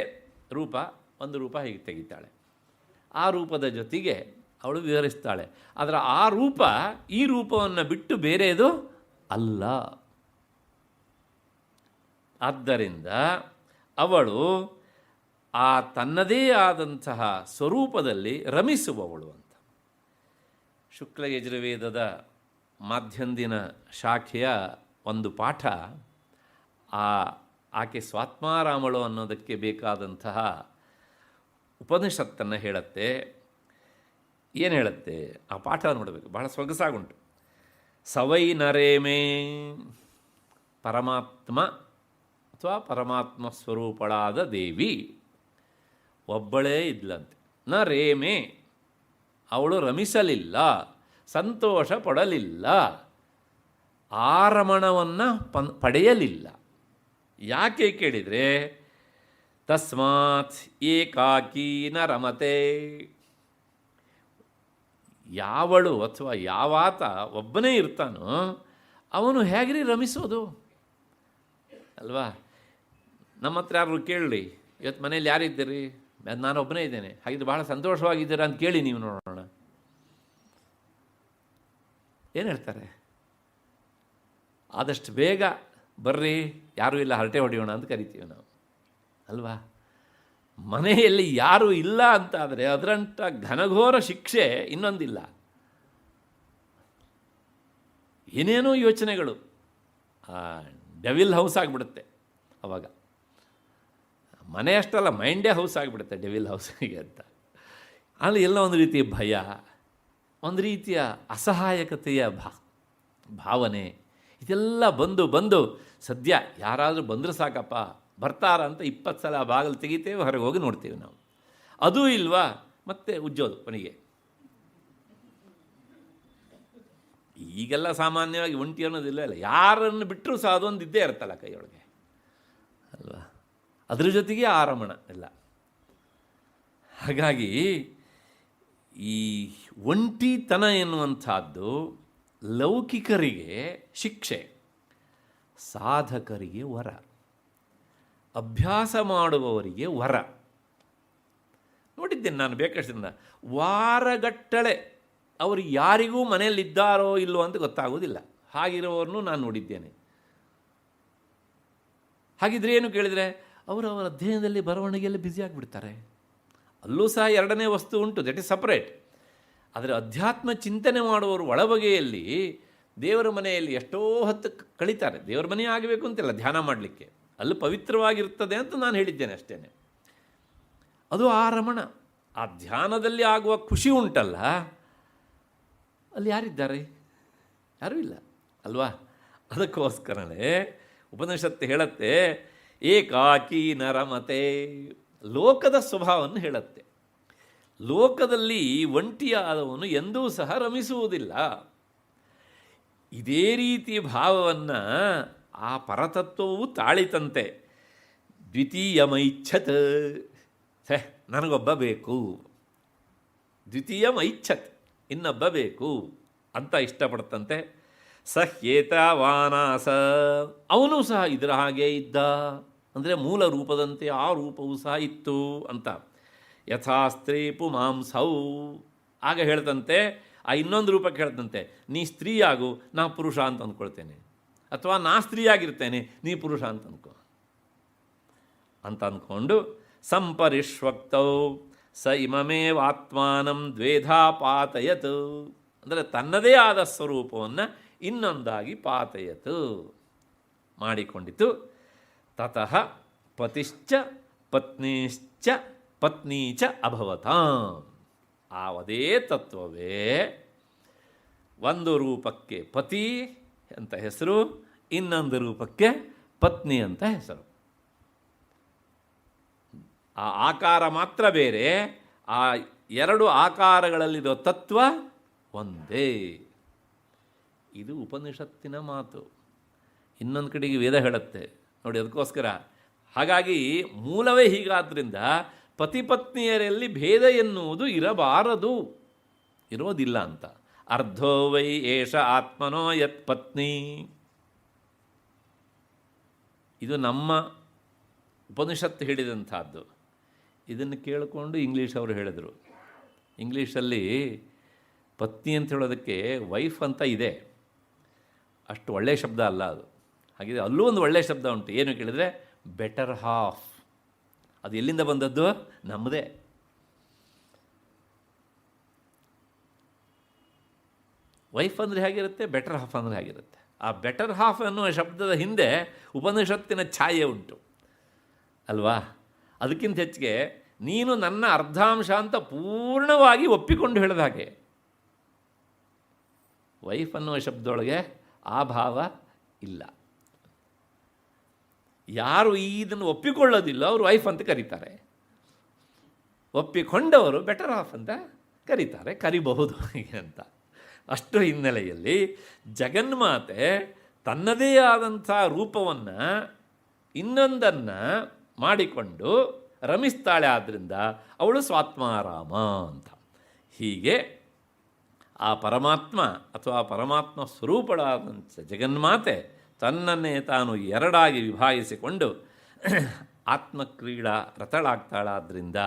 ರೂಪ, ಒಂದು ರೂಪ ಹೀಗೆ ತೆಗಿತಾಳೆ, ಆ ರೂಪದ ಜೊತೆಗೆ ಅವಳು ವಿವರಿಸ್ತಾಳೆ. ಆದರೆ ಆ ರೂಪ ಈ ರೂಪವನ್ನು ಬಿಟ್ಟು ಬೇರೆಯದು ಅಲ್ಲ. ಆದ್ದರಿಂದ ಅವಳು ಆ ತನ್ನದೇ ಆದಂತಹ ಸ್ವರೂಪದಲ್ಲಿ ರಮಿಸುವವಳು ಅಂತ. ಶುಕ್ಲ ಯಜುರ್ವೇದದ ಮಾಧ್ಯಂದಿನ ಶಾಖೆಯ ಒಂದು ಪಾಠ ಆಕೆ ಸ್ವಾತ್ಮಾರಾಮಳು ಅನ್ನೋದಕ್ಕೆ ಬೇಕಾದಂತಹ ಉಪನಿಷತ್ತನ್ನು ಹೇಳುತ್ತೆ. ಏನು ಹೇಳುತ್ತೆ ಆ ಪಾಠ ನೋಡಬೇಕು, ಬಹಳ ಸೊಗಸಾಗುಂಟು. ಸವೈ ನರೇಮೇ ಪರಮಾತ್ಮ ಅಥವಾ ಪರಮಾತ್ಮ ಸ್ವರೂಪಳಾದ ದೇವಿ ಒಬ್ಬಳೇ ಇದ್ಲಂತೆ. ನ ರೇಮೆ, ಅವಳು ರಮಿಸಲಿಲ್ಲ, ಸಂತೋಷ ಪಡಲಿಲ್ಲ, ಆರಮಣವನ್ನು ಪಡೆಯಲಿಲ್ಲ. ಯಾಕೆ ಕೇಳಿದರೆ ತಸ್ಮಾತ್ ಏಕಾಕಿ ನ ರಮತೆ. ಯಾವಳು ಅಥವಾ ಯಾವಾತ ಒಬ್ಬನೇ ಇರ್ತಾನೋ ಅವನು ಹೇಗ್ರಿ ರಮಿಸೋದು ಅಲ್ವಾ? ನಮ್ಮ ಹತ್ರ ಯಾರು ಕೇಳಲಿ, ಇವತ್ತು ಮನೇಲಿ ಯಾರಿದ್ದೀರಿ? ನಾನು ಒಬ್ಬನೇ ಇದ್ದೇನೆ. ಹಾಗಿದ್ರೆ ಭಾಳ ಸಂತೋಷವಾಗಿದ್ದೀರಾ ಅಂತ ಕೇಳಿ, ನೀವು ನೋಡೋಣ ಏನು ಹೇಳ್ತಾರೆ? ಆದಷ್ಟು ಬೇಗ ಬರ್ರಿ, ಯಾರೂ ಇಲ್ಲ, ಹರಟೆ ಹೊಡೆಯೋಣ ಅಂತ ಕರಿತೀವಿ ನಾವು ಅಲ್ವಾ? ಮನೆಯಲ್ಲಿ ಯಾರೂ ಇಲ್ಲ ಅಂತಾದರೆ ಅದರಂಥ ಘನಘೋರ ಶಿಕ್ಷೆ ಇನ್ನೊಂದಿಲ್ಲ. ಏನೇನೋ ಯೋಚನೆಗಳು, ಡೆವಿಲ್ ಹೌಸ್ ಆಗಿಬಿಡುತ್ತೆ ಅವಾಗ. ಮನೆ ಅಷ್ಟಲ್ಲ, ಮೈಂಡೇ ಹೌಸ್ ಆಗಿಬಿಡುತ್ತೆ ಡೆವಿಲ್ ಹೌಸಿಗೆ ಅಂತ. ಅಲ್ಲಿ ಎಲ್ಲ ಒಂದು ರೀತಿಯ ಭಯ, ಒಂದು ರೀತಿಯ ಅಸಹಾಯಕತೆಯ ಭಾವನೆ, ಇದೆಲ್ಲ ಬಂದು ಸದ್ಯ ಯಾರಾದರೂ ಬಂದರೂ ಸಾಕಪ್ಪ, ಬರ್ತಾರ ಅಂತ 20 ಸಲ ಬಾಗಿಲು ತೆಗಿತೇವೆ, ಹೊರಗೆ ಹೋಗಿ ನೋಡ್ತೀವಿ ನಾವು. ಅದೂ ಇಲ್ವಾ, ಮತ್ತೆ ಉಜ್ಜೋದು ಕೊನೆಗೆ. ಈಗೆಲ್ಲ ಸಾಮಾನ್ಯವಾಗಿ ಒಂಟಿ ಅನ್ನೋದಿಲ್ಲ, ಇಲ್ಲ, ಯಾರನ್ನು ಬಿಟ್ಟರೂ ಸಹ ಅದೊಂದು ಇದ್ದೇ ಇರುತ್ತಲ್ಲ ಕೈಯೊಳಗೆ ಅಲ್ವಾ? ಅದ್ರ ಜೊತೆಗೆ ಆರಮಣ ಎಲ್ಲ. ಹಾಗಾಗಿ ಈ ಒಂಟಿತನ ಎನ್ನುವಂಥದ್ದು ಲೌಕಿಕರಿಗೆ ಶಿಕ್ಷೆ, ಸಾಧಕರಿಗೆ ವರ, ಅಭ್ಯಾಸ ಮಾಡುವವರಿಗೆ ವರ. ನೋಡಿದ್ದೇನೆ ನಾನು ಬೇಕಷ್ಟರಿಂದ. ವಾರಗಟ್ಟಲೆ ಅವರು ಯಾರಿಗೂ ಮನೆಯಲ್ಲಿದ್ದಾರೋ ಇಲ್ಲೋ ಅಂತ ಗೊತ್ತಾಗೋದಿಲ್ಲ, ಹಾಗಿರೋರನ್ನು ನಾನು ನೋಡಿದ್ದೇನೆ. ಹಾಗಿದ್ರೆ ಏನು ಕೇಳಿದರೆ ಅವರ ಅಧ್ಯಯನದಲ್ಲಿ, ಬರವಣಿಗೆಯಲ್ಲಿ ಬ್ಯುಸಿ ಆಗಿಬಿಡ್ತಾರೆ. ಅಲ್ಲೂ ಸಹ ಎರಡನೇ ವಸ್ತು ಉಂಟು, ದಟ್ ಈಸ್ ಸಪ್ರೇಟ್. ಆದರೆ ಅಧ್ಯಾತ್ಮ ಚಿಂತನೆ ಮಾಡುವವರು ಒಳಬಗೆಯಲ್ಲಿ ದೇವರ ಮನೆಯಲ್ಲಿ ಎಷ್ಟೋ ಹೊತ್ತು ಕಳೀತಾರೆ. ದೇವರ ಮನೆ ಆಗಬೇಕು ಅಂತಿಲ್ಲ, ಧ್ಯಾನ ಮಾಡಲಿಕ್ಕೆ ಅಲ್ಲಿ ಪವಿತ್ರವಾಗಿರ್ತದೆ ಅಂತ ನಾನು ಹೇಳಿದ್ದೇನೆ ಅಷ್ಟೇ. ಅದು ಆ ರಮಣ. ಆ ಧ್ಯಾನದಲ್ಲಿ ಆಗುವ ಖುಷಿ ಉಂಟಲ್ಲ, ಅಲ್ಲಿ ಯಾರಿದ್ದಾರೆ? ಯಾರೂ ಇಲ್ಲ ಅಲ್ವಾ? ಅದಕ್ಕೋಸ್ಕರನೇ ಉಪನಿಷತ್ತು ಹೇಳುತ್ತೆ, ಏಕಾಕಿ ನರಮತೆ. ಲೋಕದ ಸ್ವಭಾವವನ್ನು ಹೇಳುತ್ತೆ. ಲೋಕದಲ್ಲಿ ಒಂಟಿಯಾದವನು ಎಂದೂ ಸಹ ರಮಿಸುವುದಿಲ್ಲ. ಇದೇ ರೀತಿ ಭಾವವನ್ನು ಆ ಪರತತ್ವವು ತಾಳಿತಂತೆ. ದ್ವಿತೀಯಮೈಚ್ಛತ್, ನನಗೊಬ್ಬ ಬೇಕು, ದ್ವಿತೀಯಮೈಚ್ಛತ್, ಇನ್ನೊಬ್ಬ ಬೇಕು ಅಂತ ಇಷ್ಟಪಡ್ತಂತೆ. ಸಹ್ಯೇತಾವಾನಾಸ, ಅವನು ಸಹ ಇದರ ಹಾಗೇ ಇದ್ದ, ಅಂದರೆ ಮೂಲ ರೂಪದಂತೆ ಆ ರೂಪವೂ ಸಹ ಇತ್ತು ಅಂತ. ಯಥಾ ಸ್ತ್ರೀ ಪುಮಾಂಸೌ, ಆಗ ಹೇಳ್ತಂತೆ, ಆ ಇನ್ನೊಂದು ರೂಪಕ್ಕೆ ಹೇಳ್ತಂತೆ, ನೀ ಸ್ತ್ರೀಯಾಗು, ನಾ ಪುರುಷ ಅಂತ ಅಂದ್ಕೊಳ್ತೇನೆ, ಅಥವಾ ನಾ ಸ್ತ್ರೀಯಾಗಿರ್ತೇನೆ, ನೀ ಪುರುಷ ಅಂತ ಅಂದ್ಕೊಂಡು ಸಂಪರಿಷ್ವಕ್ತೌ ಸ ಇಮಮೇವಾತ್ಮಾನಂ ದ್ವೇಧಾ ಪಾತಯತ್, ಅಂದರೆ ತನ್ನದೇ ಆದ ಸ್ವರೂಪವನ್ನು ಇನ್ನೊಂದಾಗಿ ಪಾತಯತ್ ಮಾಡಿಕೊಂಡಿತು. ತತಃ ಪತಿಶ್ಚ ಪತ್ನಿಶ್ಚ ಪತ್ನೀಚ ಅಭವತಾಂ, ಅದೇ ತತ್ವವೇ ಒಂದು ರೂಪಕ್ಕೆ ಪತಿ ಅಂತ ಹೆಸರು, ಇನ್ನೊಂದು ರೂಪಕ್ಕೆ ಪತ್ನಿ ಅಂತ ಹೆಸರು. ಆ ಆಕಾರ ಮಾತ್ರ ಬೇರೆ, ಆ ಎರಡು ಆಕಾರಗಳಲ್ಲಿರೋ ತತ್ವ ಒಂದೇ. ಇದು ಉಪನಿಷತ್ತಿನ ಮಾತು. ಇನ್ನೊಂದು ಕಡೆಗೆ ವೇದ ಹೇಳುತ್ತೆ ನೋಡಿ, ಅದಕ್ಕೋಸ್ಕರ ಹಾಗಾಗಿ ಮೂಲವೇ ಹೀಗಾದ್ದರಿಂದ ಪತಿಪತ್ನಿಯರಲ್ಲಿ ಭೇದ ಎನ್ನುವುದು ಇರಬಾರದು, ಇರೋದಿಲ್ಲ ಅಂತ. ಅರ್ಧೋ ವೈ ಏಷ ಆತ್ಮನೋ ಯತ್ ಪತ್ನಿ, ಇದು ನಮ್ಮ ಉಪನಿಷತ್ತು ಹೇಳಿದಂಥದ್ದು. ಇದನ್ನು ಕೇಳಿಕೊಂಡು ಇಂಗ್ಲೀಷ್ ಅವರು ಹೇಳಿದರು. ಇಂಗ್ಲೀಷಲ್ಲಿ ಪತ್ನಿ ಅಂತ ಹೇಳೋದಕ್ಕೆ ವೈಫ್ ಅಂತ ಇದೆ, ಅಷ್ಟು ಒಳ್ಳೆಯ ಶಬ್ದ ಅಲ್ಲ ಅದು. ಹಾಗಿದೆ ಅಲ್ಲೂ ಒಂದು ಒಳ್ಳೆಯ ಶಬ್ದ ಉಂಟು, ಏನು ಕೇಳಿದರೆ ಬೆಟರ್ ಹಾಫ್. ಅದು ಎಲ್ಲಿಂದ ಬಂದದ್ದು? ನಮ್ಮದೇ. ವೈಫ್ ಅಂದರೆ ಹೇಗಿರುತ್ತೆ, ಬೆಟರ್ ಹಾಫ್ ಅಂದರೆ ಹೇಗಿರುತ್ತೆ. ಆ ಬೆಟರ್ ಹಾಫ್ ಅನ್ನುವ ಶಬ್ದದ ಹಿಂದೆ ಉಪನಿಷತ್ತಿನ ಛಾಯೆ ಉಂಟು ಅಲ್ವಾ? ಅದಕ್ಕಿಂತ ಹೆಚ್ಚಿಗೆ ನೀನು ನನ್ನ ಅರ್ಧಾಂಶ ಅಂತ ಪೂರ್ಣವಾಗಿ ಒಪ್ಪಿಕೊಂಡು ಹೇಳಿದ ಹಾಗೆ. ವೈಫ್ ಅನ್ನುವ ಶಬ್ದದೊಳಗೆ ಆ ಭಾವ ಇಲ್ಲ. ಯಾರು ಇದನ್ನು ಒಪ್ಪಿಕೊಳ್ಳೋದಿಲ್ಲ ಅವರು ವೈಫ್ ಅಂತ ಕರೀತಾರೆ, ಒಪ್ಪಿಕೊಂಡವರು ಬೆಟರ್ ಹಾಫ್ ಅಂತ ಕರೀತಾರೆ, ಕರಿಬಹುದು ಅಂತ. ಅಷ್ಟು ಹಿನ್ನೆಲೆಯಲ್ಲಿ ಜಗನ್ಮಾತೆ ತನ್ನದೇ ಆದಂಥ ರೂಪವನ್ನು ಇನ್ನೊಂದನ್ನು ಮಾಡಿಕೊಂಡು ರಮಿಸ್ತಾಳೆ. ಆದ್ದರಿಂದ ಅವಳು ಸ್ವಾತ್ಮಾರಾಮ ಅಂತ. ಹೀಗೆ ಆ ಪರಮಾತ್ಮ ಅಥವಾ ಪರಮಾತ್ಮ ಸ್ವರೂಪಳಾದಂಥ ಜಗನ್ಮಾತೆ ತನ್ನನ್ನೇ ತಾನು ಎರಡಾಗಿ ವಿಭಾಗಿಸಿಕೊಂಡು ಆತ್ಮಕ್ರೀಡಾ ರತಳಾಗ್ತಾಳಾದ್ದರಿಂದ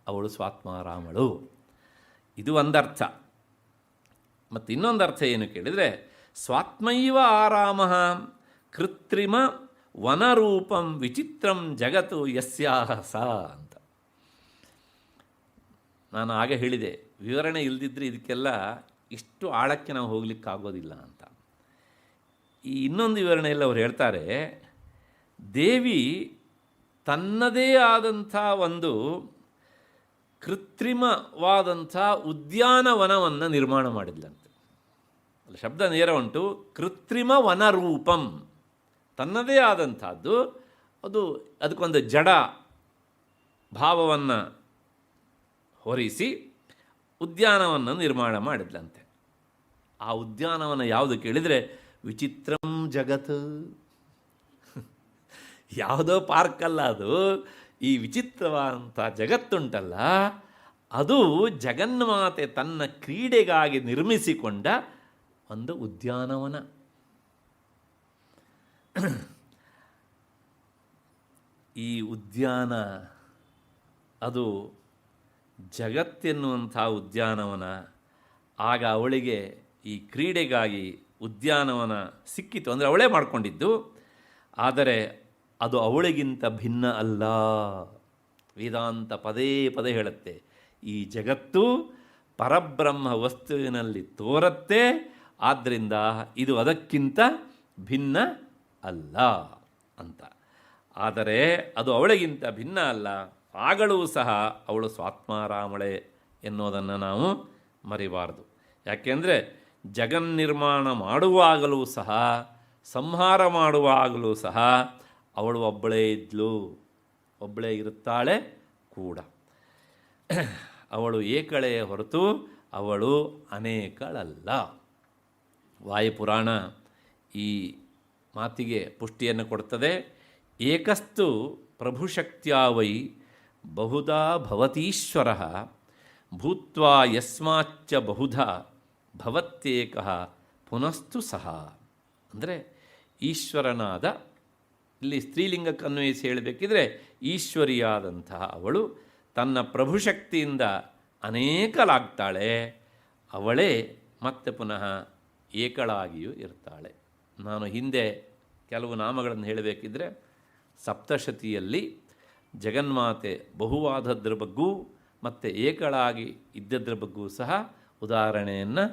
ಅವಳು ಸ್ವಾತ್ಮಾರಾಮಳು. ಇದು ಒಂದರ್ಥ. ಮತ್ತು ಇನ್ನೊಂದು ಅರ್ಥ ಏನು ಕೇಳಿದರೆ, ಸ್ವಾತ್ಮೈವ ಆರಾಮ ಕೃತ್ರಿಮ ವನರೂಪಂ ವಿಚಿತ್ರಂ ಜಗತ್ತು ಯಸ್ಯಾಹ ಸ ಅಂತ. ನಾನು ಆಗ ಹೇಳಿದೆ, ವಿವರಣೆ ಇಲ್ಲದಿದ್ದರೆ ಇದಕ್ಕೆಲ್ಲ ಇಷ್ಟು ಆಳಕ್ಕೆ ನಾವು ಹೋಗಲಿಕ್ಕಾಗೋದಿಲ್ಲ ಅಂತ. ಈ ಇನ್ನೊಂದು ವಿವರಣೆಯಲ್ಲಿ ಅವರು ಹೇಳ್ತಾರೆ, ದೇವಿ ತನ್ನದೇ ಆದಂಥ ಒಂದು ಕೃತ್ರಿಮವಾದಂಥ ಉದ್ಯಾನವನವನ್ನು ನಿರ್ಮಾಣ ಮಾಡಿದ್ಲಂತೆ. ಅಲ್ಲಿ ಶಬ್ದ ನೇರ ಉಂಟು, ಕೃತ್ರಿಮ ವನರೂಪಂ, ತನ್ನದೇ ಆದಂಥದ್ದು. ಅದಕ್ಕೊಂದು ಜಡ ಭಾವವನ್ನು ಹೊರಿಸಿ ಉದ್ಯಾನವನ್ನು ನಿರ್ಮಾಣ ಮಾಡಿದ್ಲಂತೆ. ಆ ಉದ್ಯಾನವನ ಯಾವುದು ಕೇಳಿದರೆ ವಿಚಿತ್ರಂ ಜಗತ್. ಯಾವುದೋ ಪಾರ್ಕಲ್ಲ ಅದು, ಈ ವಿಚಿತ್ರವಾದಂಥ ಜಗತ್ತುಂಟಲ್ಲ, ಅದು ಜಗನ್ಮಾತೆ ತನ್ನ ಕ್ರೀಡೆಗಾಗಿ ನಿರ್ಮಿಸಿಕೊಂಡ ಒಂದು ಉದ್ಯಾನವನ. ಈ ಉದ್ಯಾನ ಅದು ಜಗತ್ತೆನ್ನುವಂಥ ಉದ್ಯಾನವನ. ಆಗ ಅವಳಿಗೆ ಈ ಕ್ರೀಡೆಗಾಗಿ ಉದ್ಯಾನವನ ಸಿಕ್ಕಿತು, ಅಂದರೆ ಅವಳೇ ಮಾಡಿಕೊಂಡಿದ್ದು. ಆದರೆ ಅದು ಅವಳಿಗಿಂತ ಭಿನ್ನ ಅಲ್ಲ. ವೇದಾಂತ ಪದೇ ಪದೇ ಹೇಳುತ್ತೆ, ಈ ಜಗತ್ತು ಪರಬ್ರಹ್ಮ ವಸ್ತುವಿನಲ್ಲಿ ತೋರತ್ತೆ, ಆದ್ದರಿಂದ ಇದು ಅದಕ್ಕಿಂತ ಭಿನ್ನ ಅಲ್ಲ ಅಂತ. ಆದರೆ ಅದು ಅವಳಿಗಿಂತ ಭಿನ್ನ ಅಲ್ಲ, ಆಗಲೂ ಸಹ ಅವಳು ಸ್ವಾತ್ಮಾರಾಮಳೆ ಎನ್ನುವುದನ್ನು ನಾವು ಮರಿಬಾರದು. ಯಾಕೆಂದರೆ ಜಗನ್ನಿರ್ಮಾಣ ಮಾಡುವಾಗಲೂ ಸಹ, ಸಂಹಾರ ಮಾಡುವಾಗಲೂ ಸಹ ಅವಳು ಒಬ್ಬಳೇ ಇದ್ಲು, ಒಬ್ಬಳೇ ಇರುತ್ತಾಳೆ ಕೂಡ. ಅವಳು ಏಕಳೇ ಹೊರತು ಅವಳು ಅನೇಕಳಲ್ಲ. ವಾಯುಪುರಾಣ ಈ ಮಾತಿಗೆ ಪುಷ್ಟಿಯನ್ನು ಕೊಡ್ತದೆ. ಏಕಸ್ತು ಪ್ರಭುಶಕ್ತ್ಯಾ ವೈ ಬಹುಧಾ ಭವತೀಶ್ವರ ಭೂತ್ವಾ ಯಸ್ಮಾಚ್ಚ ಬಹುಧಾ ಭವತ್ಯೇಕಃ ಪುನಸ್ತು ಸಹ. ಅಂದರೆ ಈಶ್ವರನಾದ, ಇಲ್ಲಿ ಸ್ತ್ರೀಲಿಂಗಕ್ಕೆ ಅನ್ವಯಿಸಿ ಹೇಳಬೇಕಿದ್ರೆ ಈಶ್ವರಿಯಾದಂತಹ ಅವಳು ತನ್ನ ಪ್ರಭುಶಕ್ತಿಯಿಂದ ಅನೇಕಲಾಗ್ತಾಳೆ. ಅವಳೇ ಮತ್ತೆ ಪುನಃ ಏಕಳಾಗಿಯೂ ಇರ್ತಾಳೆ. ನಾನು ಹಿಂದೆ ಕೆಲವು ನಾಮಗಳನ್ನು ಹೇಳಬೇಕಿದ್ರೆ ಸಪ್ತಶತಿಯಲ್ಲಿ ಜಗನ್ಮಾತೆ ಬಹುವಾದದ್ರ ಬಗ್ಗೂ ಮತ್ತು ಏಕಳಾಗಿ ಇದ್ದದ್ರ ಬಗ್ಗೂ ಸಹ ಉದಾಹರಣೆಯನ್ನು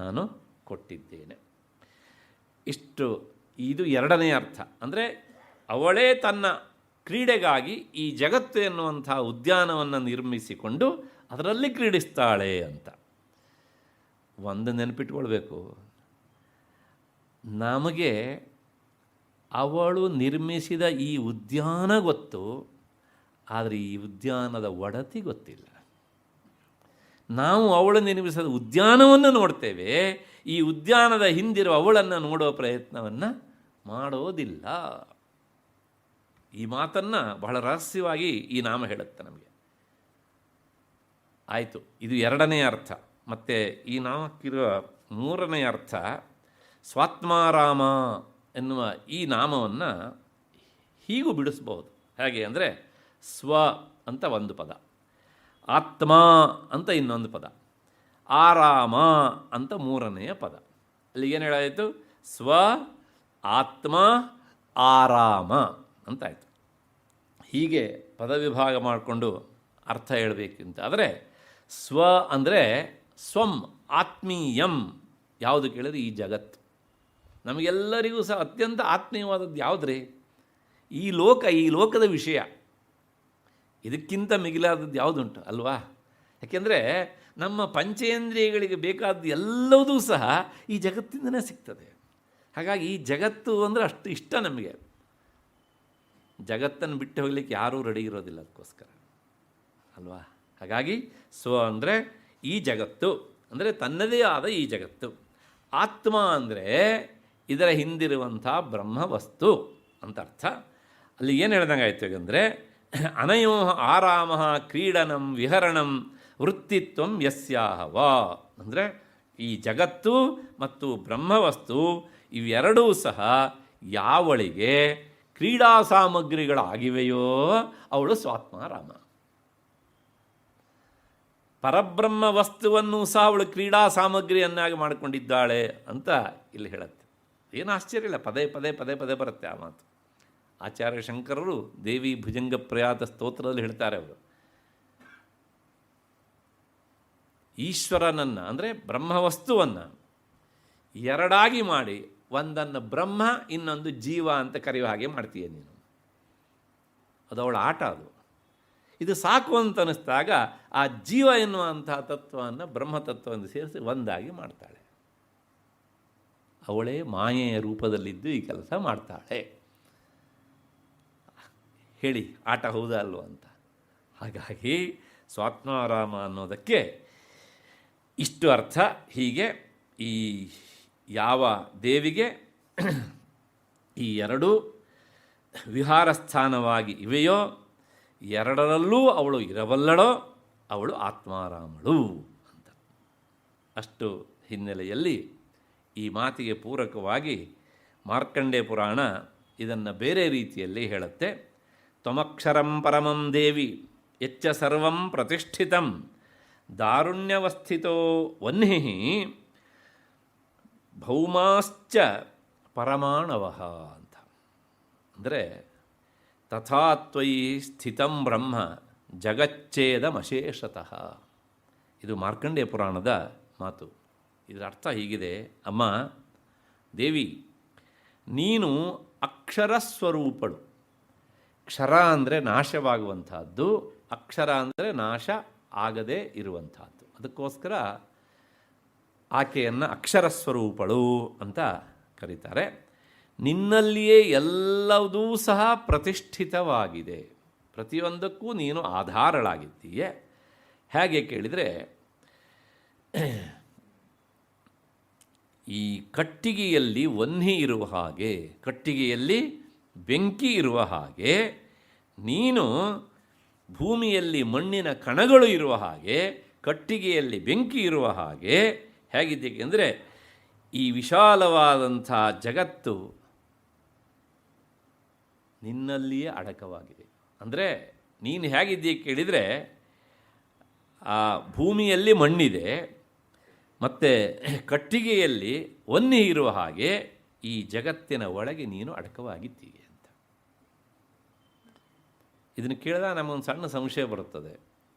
ನಾನು ಕೊಟ್ಟಿದ್ದೇನೆ. ಇದು ಎರಡನೇ ಅರ್ಥ. ಅಂದರೆ ಅವಳೇ ತನ್ನ ಕ್ರೀಡೆಗಾಗಿ ಈ ಜಗತ್ತು ಎನ್ನುವಂಥ ಉದ್ಯಾನವನ್ನು ನಿರ್ಮಿಸಿಕೊಂಡು ಅದರಲ್ಲಿ ಕ್ರೀಡಿಸ್ತಾಳೆ ಅಂತ. ಒಂದು ನೆನಪಿಟ್ಕೊಳ್ಬೇಕು, ನಮಗೆ ಅವಳು ನಿರ್ಮಿಸಿದ ಈ ಉದ್ಯಾನ ಗೊತ್ತು, ಆದರೆ ಈ ಉದ್ಯಾನದ ಒಡತಿ ಗೊತ್ತಿಲ್ಲ. ನಾವು ಅವಳು ನಿರ್ಮಿಸಿದ ಉದ್ಯಾನವನ್ನು ನೋಡ್ತೇವೆ, ಈ ಉದ್ಯಾನದ ಹಿಂದಿರುವ ಅವಳನ್ನು ನೋಡೋ ಪ್ರಯತ್ನವನ್ನು ಮಾಡೋದಿಲ್ಲ. ಈ ಮಾತನ್ನು ಬಹಳ ರಹಸ್ಯವಾಗಿ ಈ ನಾಮ ಹೇಳುತ್ತೆ ನಮಗೆ. ಆಯಿತು, ಇದು ಎರಡನೇ ಅರ್ಥ. ಮತ್ತು ಈ ನಾಮಕ್ಕಿರುವ ಮೂರನೇ ಅರ್ಥ, ಸ್ವಾತ್ಮಾರಾಮ ಎನ್ನುವ ಈ ನಾಮವನ್ನು ಹೀಗೂ ಬಿಡಿಸ್ಬಹುದು. ಹೇಗೆ ಅಂದರೆ ಸ್ವ ಅಂತ ಒಂದು ಪದ, ಆತ್ಮ ಅಂತ ಇನ್ನೊಂದು ಪದ, ಆರಾಮ ಅಂತ ಮೂರನೆಯ ಪದ. ಅಲ್ಲಿ ಏನು ಹೇಳಾಯಿತು? ಸ್ವ, ಆತ್ಮ, ಆರಾಮ ಅಂತಾಯಿತು. ಹೀಗೆ ಪದವಿಭಾಗ ಮಾಡಿಕೊಂಡು ಅರ್ಥ ಹೇಳಬೇಕಿಂತ ಆದರೆ ಸ್ವ ಅಂದರೆ ಸ್ವಂ, ಆತ್ಮೀಯಂ. ಯಾವುದು ಕೇಳಿದ್ರೆ ಈ ಜಗತ್ತು. ನಮಗೆಲ್ಲರಿಗೂ ಸಹ ಅತ್ಯಂತ ಆತ್ಮೀಯವಾದದ್ದು ಯಾವುದ್ರಿ? ಈ ಲೋಕದ ವಿಷಯ. ಇದಕ್ಕಿಂತ ಮಿಗಿಲಾದದ್ದು ಯಾವುದುಂಟು ಅಲ್ವಾ? ಯಾಕೆಂದರೆ ನಮ್ಮ ಪಂಚೇಂದ್ರಿಯಗಳಿಗೆ ಬೇಕಾದ ಎಲ್ಲವೂ ಸಹ ಈ ಜಗತ್ತಿಂದನೇ ಸಿಗ್ತದೆ. ಹಾಗಾಗಿ ಈ ಜಗತ್ತು ಅಂದರೆ ಅಷ್ಟು ಇಷ್ಟ ನಮಗೆ. ಜಗತ್ತನ್ನು ಬಿಟ್ಟು ಹೋಗಲಿಕ್ಕೆ ಯಾರೂ ರೆಡಿ ಇರೋದಿಲ್ಲ ಅದಕ್ಕೋಸ್ಕರ ಅಲ್ವಾ? ಹಾಗಾಗಿ ಸ್ವ ಅಂದರೆ ಈ ಜಗತ್ತು, ಅಂದರೆ ತನ್ನದೇ ಆದ ಈ ಜಗತ್ತು. ಆತ್ಮ ಅಂದರೆ ಇದರ ಹಿಂದಿರುವಂಥ ಬ್ರಹ್ಮವಸ್ತು ಅಂತ ಅರ್ಥ. ಅಲ್ಲಿ ಏನು ಹೇಳ್ದಂಗೆ ಆಯಿತು ಅಂದರೆ ಅನಯೋ ಆರಾಮ ಕ್ರೀಡನಂ ವಿಹರಣಂ ವೃತ್ತಿತ್ವಂ ಯಸ್ಯಾಹವ. ಅಂದರೆ ಈ ಜಗತ್ತು ಮತ್ತು ಬ್ರಹ್ಮವಸ್ತು ಇವೆರಡೂ ಸಹ ಯಾವಳಿಗೆ ಕ್ರೀಡಾ ಸಾಮಗ್ರಿಗಳಾಗಿವೆಯೋ ಅವಳು ಸ್ವಾತ್ಮಾರಾಮ. ಪರಬ್ರಹ್ಮ ವಸ್ತುವನ್ನು ಸಹ ಅವಳು ಕ್ರೀಡಾ ಸಾಮಗ್ರಿಯನ್ನಾಗಿ ಮಾಡಿಕೊಂಡಿದ್ದಾಳೆ ಅಂತ ಇಲ್ಲಿ ಹೇಳುತ್ತೆ. ಏನು ಆಶ್ಚರ್ಯ ಇಲ್ಲ, ಪದೇ ಪದೇ ಪದೇ ಪದೇ ಬರುತ್ತೆ ಆ ಮಾತು. ಆಚಾರ್ಯ ಶಂಕರರು ದೇವಿ ಭುಜಂಗ ಪ್ರಯಾತ ಸ್ತೋತ್ರದಲ್ಲಿ ಹೇಳ್ತಾರೆ. ಅವರು ಈಶ್ವರನನ್ನು ಅಂದರೆ ಬ್ರಹ್ಮವಸ್ತುವನ್ನು ಎರಡಾಗಿ ಮಾಡಿ ಒಂದನ್ನು ಬ್ರಹ್ಮ ಇನ್ನೊಂದು ಜೀವ ಅಂತ ಕರೆಯುವ ಹಾಗೆ ಮಾಡ್ತೀಯ ನೀನು. ಅದು ಅವಳ ಆಟ. ಇದು ಸಾಕು ಅಂತ ಅನ್ನಿಸ್ದಾಗ ಆ ಜೀವ ಎನ್ನುವಂತಹ ತತ್ವವನ್ನು ಬ್ರಹ್ಮತತ್ವವನ್ನು ಸೇರಿಸಿ ಒಂದಾಗಿ ಮಾಡ್ತಾಳೆ. ಅವಳೇ ಮಾಯೆಯ ರೂಪದಲ್ಲಿದ್ದು ಈ ಕೆಲಸ ಮಾಡ್ತಾಳೆ. ಹೇಳಿ, ಆಟ ಹೌದಾ ಅಲ್ವ ಅಂತ. ಹಾಗಾಗಿ ಸ್ವಾತ್ಮಾರಾಮ ಅನ್ನೋದಕ್ಕೆ ಇಷ್ಟು ಅರ್ಥ. ಹೀಗೆ ಈ ಯಾವ ದೇವಿಗೆ ಈ ಎರಡು ವಿಹಾರ ಸ್ಥಾನವಾಗಿ ಇವೆಯೋ, ಎರಡರಲ್ಲೂ ಅವಳು ಇರಬಲ್ಲಳೋ ಅವಳು ಆತ್ಮಾರಾಮಳು ಅಂತ. ಅಷ್ಟು ಹಿನ್ನೆಲೆಯಲ್ಲಿ ಈ ಮಾತಿಗೆ ಪೂರಕವಾಗಿ ಮಾರ್ಕಂಡೇಯ ಪುರಾಣ ಇದನ್ನು ಬೇರೆ ರೀತಿಯಲ್ಲಿ ಹೇಳುತ್ತೆ. ತ್ವಮಕ್ಷರಂ ಪರಮಂ ದೇವಿ ಯಚ್ಚ ಸರ್ವಂ ಪ್ರತಿಷ್ಠಿತಂ ದಾರುಣ್ಯವಸ್ಥಿತೋ ವನ್ಹಿ ಭೌಮಾಶ್ಚ ಪರಮಾಣವಃ ಅಂತ. ಅಂದರೆ ತಥಾ ತ್ವಯಿ ಸ್ಥಿತಂ ಬ್ರಹ್ಮ ಜಗಚ್ಚೇದಮಶೇಷತಃ. ಇದು ಮಾರ್ಕಂಡೇಯ ಪುರಾಣದ ಮಾತು. ಇದರ ಅರ್ಥ ಹೀಗಿದೆ: ಅಮ್ಮ ದೇವಿ, ನೀನು ಅಕ್ಷರ ಸ್ವರೂಪಳು. ಕ್ಷರ ಅಂದರೆ ನಾಶವಾಗುವಂತಹದ್ದು, ಅಕ್ಷರ ಅಂದರೆ ನಾಶ ಆಗದೇ ಇರುವಂತಹದ್ದು. ಅದಕ್ಕೋಸ್ಕರ ಆಕೆಯನ್ನು ಅಕ್ಷರ ಸ್ವರೂಪಳು ಅಂತ ಕರೀತಾರೆ. ನಿನ್ನಲ್ಲಿಯೇ ಎಲ್ಲವೂ ಸಹ ಪ್ರತಿಷ್ಠಿತವಾಗಿದೆ. ಪ್ರತಿಯೊಂದಕ್ಕೂ ನೀನು ಆಧಾರಳಾಗಿದ್ದೀಯೆ. ಹೇಗೆ ಕೇಳಿದರೆ, ಈ ಕಟ್ಟಿಗೆಯಲ್ಲಿ ವನ್ಹಿ ಇರುವ ಹಾಗೆ, ಕಟ್ಟಿಗೆಯಲ್ಲಿ ಬೆಂಕಿ ಇರುವ ಹಾಗೆ, ನೀನು ಭೂಮಿಯಲ್ಲಿ ಮಣ್ಣಿನ ಕಣಗಳು ಇರುವ ಹಾಗೆ, ಕಟ್ಟಿಗೆಯಲ್ಲಿ ಬೆಂಕಿ ಇರುವ ಹಾಗೆ ಹೇಗಿದ್ದೀಕೆ ಅಂದರೆ ಈ ವಿಶಾಲವಾದಂಥ ಜಗತ್ತು ನಿನ್ನಲ್ಲಿಯೇ ಅಡಕವಾಗಿದೆ. ಅಂದರೆ ನೀನು ಹೇಗಿದ್ದೀಯ ಕೇಳಿದರೆ, ಆ ಭೂಮಿಯಲ್ಲಿ ಮಣ್ಣಿದೆ ಮತ್ತು ಕಟ್ಟಿಗೆಯಲ್ಲಿ ವನ್ನಿ ಇರುವ ಹಾಗೆ ಈ ಜಗತ್ತಿನ ಒಳಗೆ ನೀನು ಅಡಕವಾಗಿದ್ದೀಯ ಅಂತ. ಇದನ್ನು ಕೇಳಿದಾಗ ನಮಗೊಂದು ಸಣ್ಣ ಸಂಶಯ ಬರುತ್ತದೆ.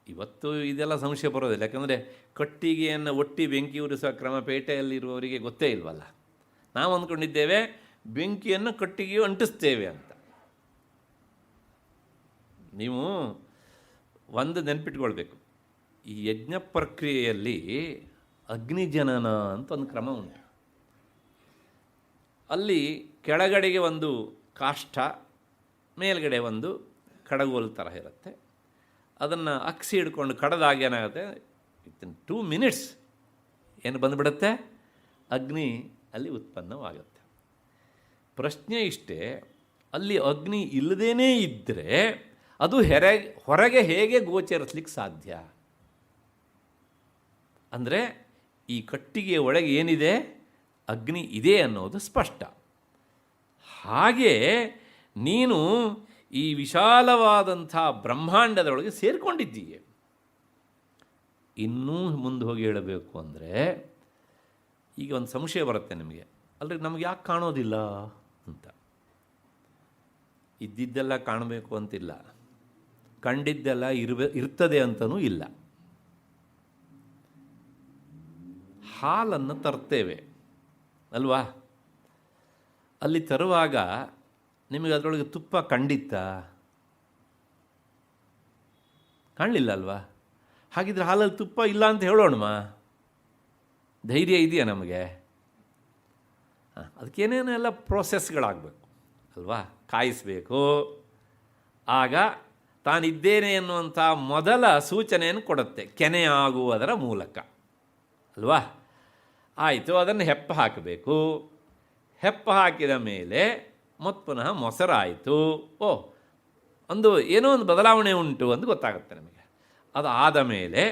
ಇವತ್ತು ಇದೆಲ್ಲ ಸಂಶಯ ಬರೋದಿಲ್ಲ, ಯಾಕಂದರೆ ಕಟ್ಟಿಗೆಯನ್ನು ಒಟ್ಟಿ ಬೆಂಕಿ ಉರಿಸುವ ಕ್ರಮ ಪೇಟೆಯಲ್ಲಿರುವವರಿಗೆ ಗೊತ್ತೇ ಇಲ್ವಲ್ಲ. ನಾವು ಅಂದ್ಕೊಂಡಿದ್ದೇವೆ ಬೆಂಕಿಯನ್ನು ಕಟ್ಟಿಗೆಯು ಅಂಟಿಸ್ತೇವೆ ಅಂತ. ನೀವು ಒಂದು ನೆನಪಿಟ್ಕೊಳ್ಬೇಕು, ಈ ಯಜ್ಞ ಪ್ರಕ್ರಿಯೆಯಲ್ಲಿ ಅಗ್ನಿಜನನ ಅಂತ ಒಂದು ಕ್ರಮ ಉಂಟು. ಅಲ್ಲಿ ಕೆಳಗಡೆಗೆ ಒಂದು ಕಾಷ್ಠ, ಮೇಲ್ಗಡೆ ಒಂದು ಕಡಗೋಲು ಥರ ಇರುತ್ತೆ. ಅದನ್ನು ಅಕ್ಸಿ ಹಿಡ್ಕೊಂಡು ಕಡದಾಗ ಏನಾಗುತ್ತೆ, ವಿತಿನ್ 2 minutes ಏನು ಬಂದುಬಿಡುತ್ತೆ, ಅಗ್ನಿ ಅಲ್ಲಿ ಉತ್ಪನ್ನವಾಗುತ್ತೆ. ಪ್ರಶ್ನೆ ಇಷ್ಟೇ, ಅಲ್ಲಿ ಅಗ್ನಿ ಇಲ್ಲದೇ ಇದ್ದರೆ ಅದು ಹೊರಗೆ ಹೇಗೆ ಗೋಚರಿಸ್ಲಿಕ್ಕೆ ಸಾಧ್ಯ? ಅಂದರೆ ಈ ಕಟ್ಟಿಗೆಯ ಒಳಗೆ ಏನಿದೆ, ಅಗ್ನಿ ಇದೆ ಅನ್ನೋದು ಸ್ಪಷ್ಟ. ಹಾಗೆ ನೀನು ಈ ವಿಶಾಲವಾದಂಥ ಬ್ರಹ್ಮಾಂಡದೊಳಗೆ ಸೇರಿಕೊಂಡಿದ್ದೀಯೆ. ಇನ್ನೂ ಮುಂದೆ ಹೋಗಿ ಹೇಳಬೇಕು ಅಂದರೆ, ಈಗ ಒಂದು ಸಂಶಯ ಬರುತ್ತೆ ನಿಮಗೆ, ಅಲ್ರಿ ನಮಗೆ ಯಾಕೆ ಕಾಣೋದಿಲ್ಲ ಅಂತ. ಇದ್ದಿದ್ದೆಲ್ಲ ಕಾಣಬೇಕು ಅಂತಿಲ್ಲ, ಕಂಡಿದ್ದೆಲ್ಲ ಇರ್ತದೆ ಅಂತನೂ ಇಲ್ಲ. ಹಾಲನ್ನು ತರ್ತೇವೆ ಅಲ್ವಾ, ಅಲ್ಲಿ ತರುವಾಗ ನಿಮಗೆ ಅದರೊಳಗೆ ತುಪ್ಪ ಕಂಡಿತ್ತಾ? ಕಾಣಲಿಲ್ಲ ಅಲ್ವಾ? ಹಾಗಿದ್ರೆ ಹಾಲಲ್ಲಿ ತುಪ್ಪ ಇಲ್ಲ ಅಂತ ಹೇಳೋಣಮ್ಮ, ಧೈರ್ಯ ಇದೆಯಾ ನಮಗೆ? ಅದಕ್ಕೇನೇನೆಲ್ಲ ಪ್ರೋಸೆಸ್ಗಳಾಗಬೇಕು ಅಲ್ವಾ, ಕಾಯಿಸಬೇಕು. ಆಗ ತಾನಿದ್ದೇನೆ ಎನ್ನುವಂಥ ಮೊದಲ ಸೂಚನೆಯನ್ನು ಕೊಡುತ್ತೆ, ಕೆನೆ ಆಗುವುದರ ಮೂಲಕ ಅಲ್ವಾ. ಆಯಿತು, ಅದನ್ನು ಹೆಪ್ಪ ಹಾಕಬೇಕು. ಹೆಪ್ಪ ಹಾಕಿದ ಮೇಲೆ ಮತ್ತು ಪುನಃ ಮೊಸರಾಯಿತು. ಏನೋ ಒಂದು ಬದಲಾವಣೆ ಉಂಟು ಅಂತ ಗೊತ್ತಾಗುತ್ತೆ ನಮಗೆ. ಅದು ಆದ ಮೇಲೆ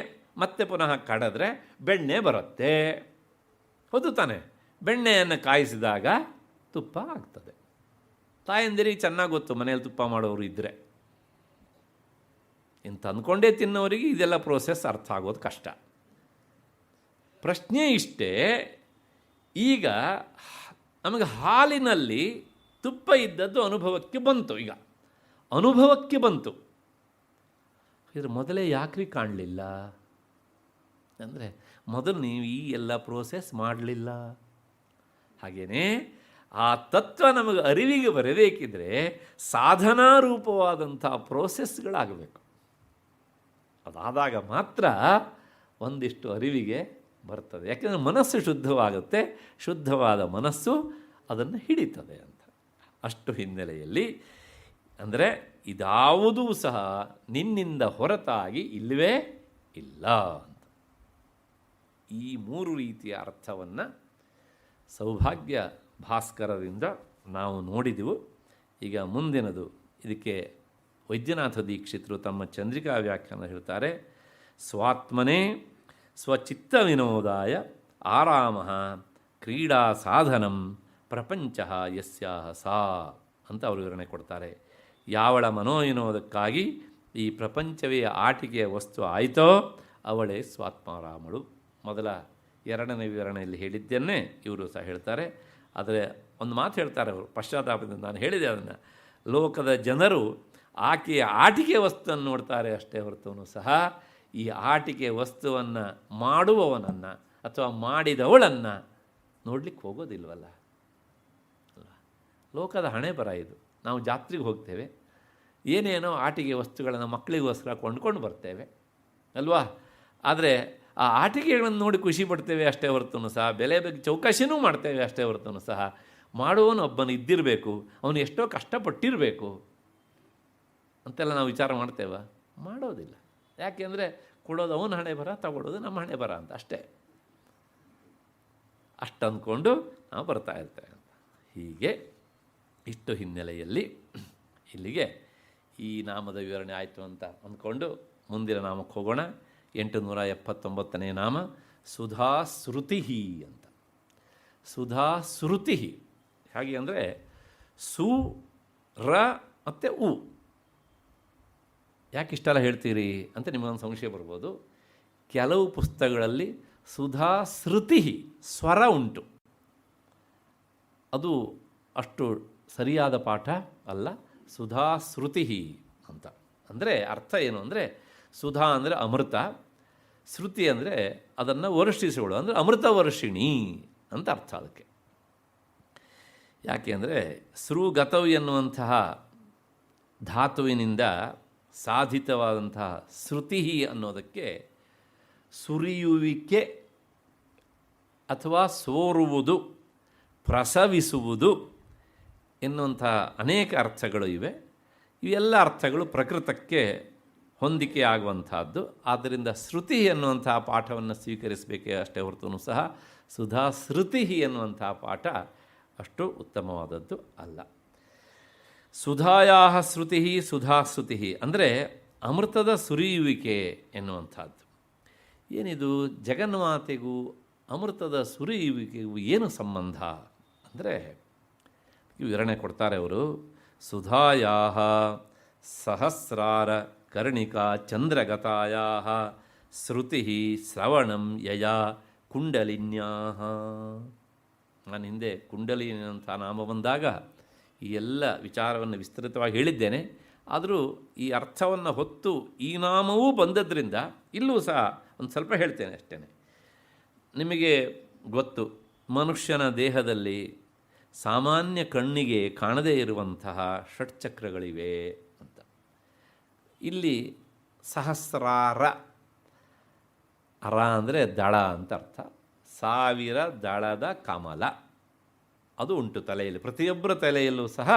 ಮತ್ತೆ ಪುನಃ ಕಡಿದ್ರೆ ಬೆಣ್ಣೆ ಬರುತ್ತೆ, ಹೌದು ತಾನೆ? ಬೆಣ್ಣೆಯನ್ನು ಕಾಯಿಸಿದಾಗ ತುಪ್ಪ ಆಗ್ತದೆ. ತಾಯಂದಿರಿಗೆ ಚೆನ್ನಾಗಿ ಗೊತ್ತು, ಮನೆಯಲ್ಲಿ ತುಪ್ಪ ಮಾಡೋರು ಇದ್ದರೆ. ಇನ್ನು ತಂದ್ಕೊಂಡೇ ತಿನ್ನೋರಿಗೆ ಇದೆಲ್ಲ ಪ್ರೋಸೆಸ್ ಅರ್ಥ ಆಗೋದು ಕಷ್ಟ. ಪ್ರಶ್ನೆ ಇಷ್ಟೇ, ಈಗ ನಮಗೆ ಹಾಲಿನಲ್ಲಿ ತುಪ್ಪ ಇದ್ದದ್ದು ಅನುಭವಕ್ಕೆ ಬಂತು. ಈಗ ಅನುಭವಕ್ಕೆ ಬಂತು, ಇದ್ರ ಮೊದಲೇ ಯಾಕ್ರಿ ಕಾಣಲಿಲ್ಲ ಅಂದರೆ, ಮೊದಲು ನೀವು ಈ ಎಲ್ಲ ಪ್ರೋಸೆಸ್ ಮಾಡಲಿಲ್ಲ. ಹಾಗೆಯೇ ಆ ತತ್ವ ನಮಗೆ ಅರಿವಿಗೆ ಬರಬೇಕಿದ್ರೆ ಸಾಧನಾ ರೂಪವಾದಂಥ ಪ್ರೋಸೆಸ್ಗಳಾಗಬೇಕು. ಅದಾದಾಗ ಮಾತ್ರ ಒಂದಿಷ್ಟು ಅರಿವಿಗೆ ಬರ್ತದೆ. ಯಾಕೆಂದರೆ ಮನಸ್ಸು ಶುದ್ಧವಾಗುತ್ತೆ, ಶುದ್ಧವಾದ ಮನಸ್ಸು ಅದನ್ನು ಹಿಡಿತದೆ ಅಂತ. ಅಷ್ಟು ಹಿನ್ನೆಲೆಯಲ್ಲಿ ಅಂದರೆ ಇದಾವುದೂ ಸಹ ನಿನ್ನಿಂದ ಹೊರತಾಗಿ ಇಲ್ಲವೇ ಇಲ್ಲ ಅಂತ. ಈ 3 ರೀತಿಯ ಅರ್ಥವನ್ನು ಸೌಭಾಗ್ಯ ಭಾಸ್ಕರರಿಂದ ನಾವು ನೋಡಿದೆವು. ಈಗ ಮುಂದಿನದು, ಇದಕ್ಕೆ ವೈದ್ಯನಾಥ ದೀಕ್ಷಿತರು ತಮ್ಮ ಚಂದ್ರಿಕಾ ವ್ಯಾಖ್ಯಾನ ಹೇಳ್ತಾರೆ, ಸ್ವಾತ್ಮನೇ ಸ್ವಚಿತ್ತ ವಿನೋದಾಯ ಆರಾಮ ಕ್ರೀಡಾ ಸಾಧನಂ ಪ್ರಪಂಚ ಯಸ್ಯಾಹ ಸಾ ಅಂತ ಅವರು ವಿವರಣೆ ಕೊಡ್ತಾರೆ. ಯಾವಳ ಮನೋವಿನೋದಕ್ಕಾಗಿ ಈ ಪ್ರಪಂಚವೇ ಆಟಿಕೆಯ ವಸ್ತು ಆಯಿತೋ ಅವಳೇ ಸ್ವಾತ್ಮಾರಾಮಳು. ಮೊದಲ 2ನೇ ವಿವರಣೆಯಲ್ಲಿ ಹೇಳಿದ್ದನ್ನೇ ಇವರು ಸಹ ಹೇಳ್ತಾರೆ. ಆದರೆ ಒಂದು ಮಾತು ಹೇಳ್ತಾರೆ ಅವರು, ಪಶ್ಚಾತ್ತಾಪದಿಂದ ನಾನು ಹೇಳಿದೆ ಅದನ್ನು, ಲೋಕದ ಜನರು ಆಕೆಯ ಆಟಿಕೆ ವಸ್ತುವನ್ನು ನೋಡ್ತಾರೆ ಅಷ್ಟೇ ಹೊರತು ಸಹ ಈ ಆಟಿಕೆ ವಸ್ತುವನ್ನು ಮಾಡುವವನನ್ನು ಅಥವಾ ಮಾಡಿದವಳನ್ನು ನೋಡಲಿಕ್ಕೆ ಹೋಗೋದಿಲ್ವಲ್ಲ. ಲೋಕದ ಹಣೆ ಬರ ಇದು. ನಾವು ಜಾತ್ರೆಗೆ ಹೋಗ್ತೇವೆ, ಏನೇನೋ ಆಟಿಕೆ ವಸ್ತುಗಳನ್ನು ಮಕ್ಕಳಿಗೋಸ್ಕರ ಕೊಂಡ್ಕೊಂಡು ಬರ್ತೇವೆ ಅಲ್ವಾ. ಆದರೆ ಆ ಆಟಿಕೆಗಳನ್ನು ನೋಡಿ ಖುಷಿ ಪಡ್ತೇವೆ ಅಷ್ಟೇ ಹೊರತು ಸಹ ಬೆಲೆ ಬಗ್ಗೆ ಚೌಕಾಶಿನೂ ಮಾಡ್ತೇವೆ ಅಷ್ಟೇ ಹೊರತು ಸಹ ಮಾಡುವವನು ಒಬ್ಬನು ಇದ್ದಿರಬೇಕು, ಅವನು ಎಷ್ಟೋ ಕಷ್ಟಪಟ್ಟಿರಬೇಕು ಅಂತೆಲ್ಲ ನಾವು ವಿಚಾರ ಮಾಡ್ತೇವ? ಮಾಡೋದಿಲ್ಲ. ಯಾಕೆಂದರೆ ಕೊಡೋದು ಅವನ ಹಣೆ ಬರ, ತಗೊಳ್ಳೋದು ನಮ್ಮ ಹಣೆ ಬರ ಅಂತ ಅಷ್ಟೇ. ಅಷ್ಟು ಅಂದ್ಕೊಂಡು ನಾವು ಬರ್ತಾ ಇರ್ತೇವೆ ಅಂತ. ಹೀಗೆ ಇಷ್ಟು ಹಿನ್ನೆಲೆಯಲ್ಲಿ ಇಲ್ಲಿಗೆ ಈ ನಾಮದ ವಿವರಣೆ ಆಯಿತು ಅಂತ ಅಂದ್ಕೊಂಡು ಮುಂದಿನ ನಾಮಕ್ಕೆ ಹೋಗೋಣ. 879ನೇ ನಾಮ ಸುಧಾ ಶ್ರುತಿ ಅಂತ. ಸುಧಾ ಶ್ರುತಿ ಹಾಗೆ ಅಂದರೆ ಸು ರ ಮತ್ತು ಉ. ಯಾಕೆ ಇಷ್ಟೆಲ್ಲ ಹೇಳ್ತೀರಿ ಅಂತ ನಿಮಗೊಂದು ಸಂಶಯ ಬರ್ಬೋದು. ಕೆಲವು ಪುಸ್ತಕಗಳಲ್ಲಿ ಸುಧಾ ಶ್ರುತಿ ಸ್ವರ ಉಂಟು, ಅದು ಅಷ್ಟು ಸರಿಯಾದ ಪಾಠ ಅಲ್ಲ. ಸುಧಾ ಶ್ರುತಿ ಅಂತ ಅಂದರೆ ಅರ್ಥ ಏನು ಅಂದರೆ, ಸುಧಾ ಅಂದರೆ ಅಮೃತ, ಶ್ರುತಿ ಅಂದರೆ ಅದನ್ನು ವರ್ಷಿಸುವಳು, ಅಂದರೆ ಅಮೃತ ವರ್ಷಿಣಿ ಅಂತ ಅರ್ಥ ಅದಕ್ಕೆ. ಯಾಕೆ ಅಂದರೆ ಸೃಗತವ್ ಎನ್ನುವಂತಹ ಧಾತುವಿನಿಂದ ಸಾಧಿತವಾದಂತಹ ಶ್ರುತಿ ಅನ್ನೋದಕ್ಕೆ ಸುರಿಯುವಿಕೆ ಅಥವಾ ಸೋರುವುದು, ಪ್ರಸವಿಸುವುದು ಎನ್ನುವಂಥ ಅನೇಕ ಅರ್ಥಗಳು ಇವೆ. ಇವೆಲ್ಲ ಅರ್ಥಗಳು ಪ್ರಕೃತಕ್ಕೆ ಹೊಂದಿಕೆ ಆಗುವಂಥದ್ದು. ಆದ್ದರಿಂದ ಶ್ರುತಿ ಎನ್ನುವಂಥ ಪಾಠವನ್ನು ಸ್ವೀಕರಿಸಬೇಕೇ ಅಷ್ಟೇ ಹೊರತು ಸಹ ಸುಧಾ ಶ್ರುತಿ ಎನ್ನುವಂಥ ಪಾಠ ಅಷ್ಟು ಉತ್ತಮವಾದದ್ದು ಅಲ್ಲ. ಸುಧಾಯಾ ಶ್ರುತಿ ಸುಧಾ ಶ್ರುತಿ ಅಂದರೆ ಅಮೃತದ ಸುರಿಯುವಿಕೆ ಎನ್ನುವಂಥದ್ದು. ಏನಿದು ಜಗನ್ಮಾತೆಗೂ ಅಮೃತದ ಸುರಿಯುವಿಕೆಗೂ ಏನು ಸಂಬಂಧ ಅಂದರೆ ವಿವರಣೆ ಕೊಡ್ತಾರೆ ಅವರು. ಸುಧಾಯಾ ಸಹಸ್ರಾರ ಕರ್ಣಿಕಾ ಚಂದ್ರಗತಾಯಾ ಶ್ರುತಿ ಶ್ರವಣಂ ಯಯಾ ಕುಂಡಲಿನ್ಯಾ. ನಾನು ಹಿಂದೆ ಕುಂಡಲಿನಿ ಅಂತ ನಾಮ ಬಂದಾಗ ಈ ಎಲ್ಲ ವಿಚಾರವನ್ನು ವಿಸ್ತೃತವಾಗಿ ಹೇಳಿದ್ದೇನೆ. ಆದರೂ ಈ ಅರ್ಥವನ್ನು ಹೊತ್ತು ಈ ನಾಮವೂ ಬಂದದ್ರಿಂದ ಇಲ್ಲೂ ಸಹ ಒಂದು ಸ್ವಲ್ಪ ಹೇಳ್ತೇನೆ ಅಷ್ಟೇ. ನಿಮಗೆ ಗೊತ್ತು, ಮನುಷ್ಯನ ದೇಹದಲ್ಲಿ ಸಾಮಾನ್ಯ ಕಣ್ಣಿಗೆ ಕಾಣದೇ ಇರುವಂತಹ ಷಟ್ಚಕ್ರಗಳಿವೆ ಅಂತ. ಇಲ್ಲಿ ಸಹಸ್ರಾರ, ಅರ ಅಂದರೆ ದಳ ಅಂತ ಅರ್ಥ. 1000 ದಳದ ಕಮಲ ಅದು ಉಂಟು ತಲೆಯಲ್ಲಿ, ಪ್ರತಿಯೊಬ್ಬರ ತಲೆಯಲ್ಲೂ ಸಹ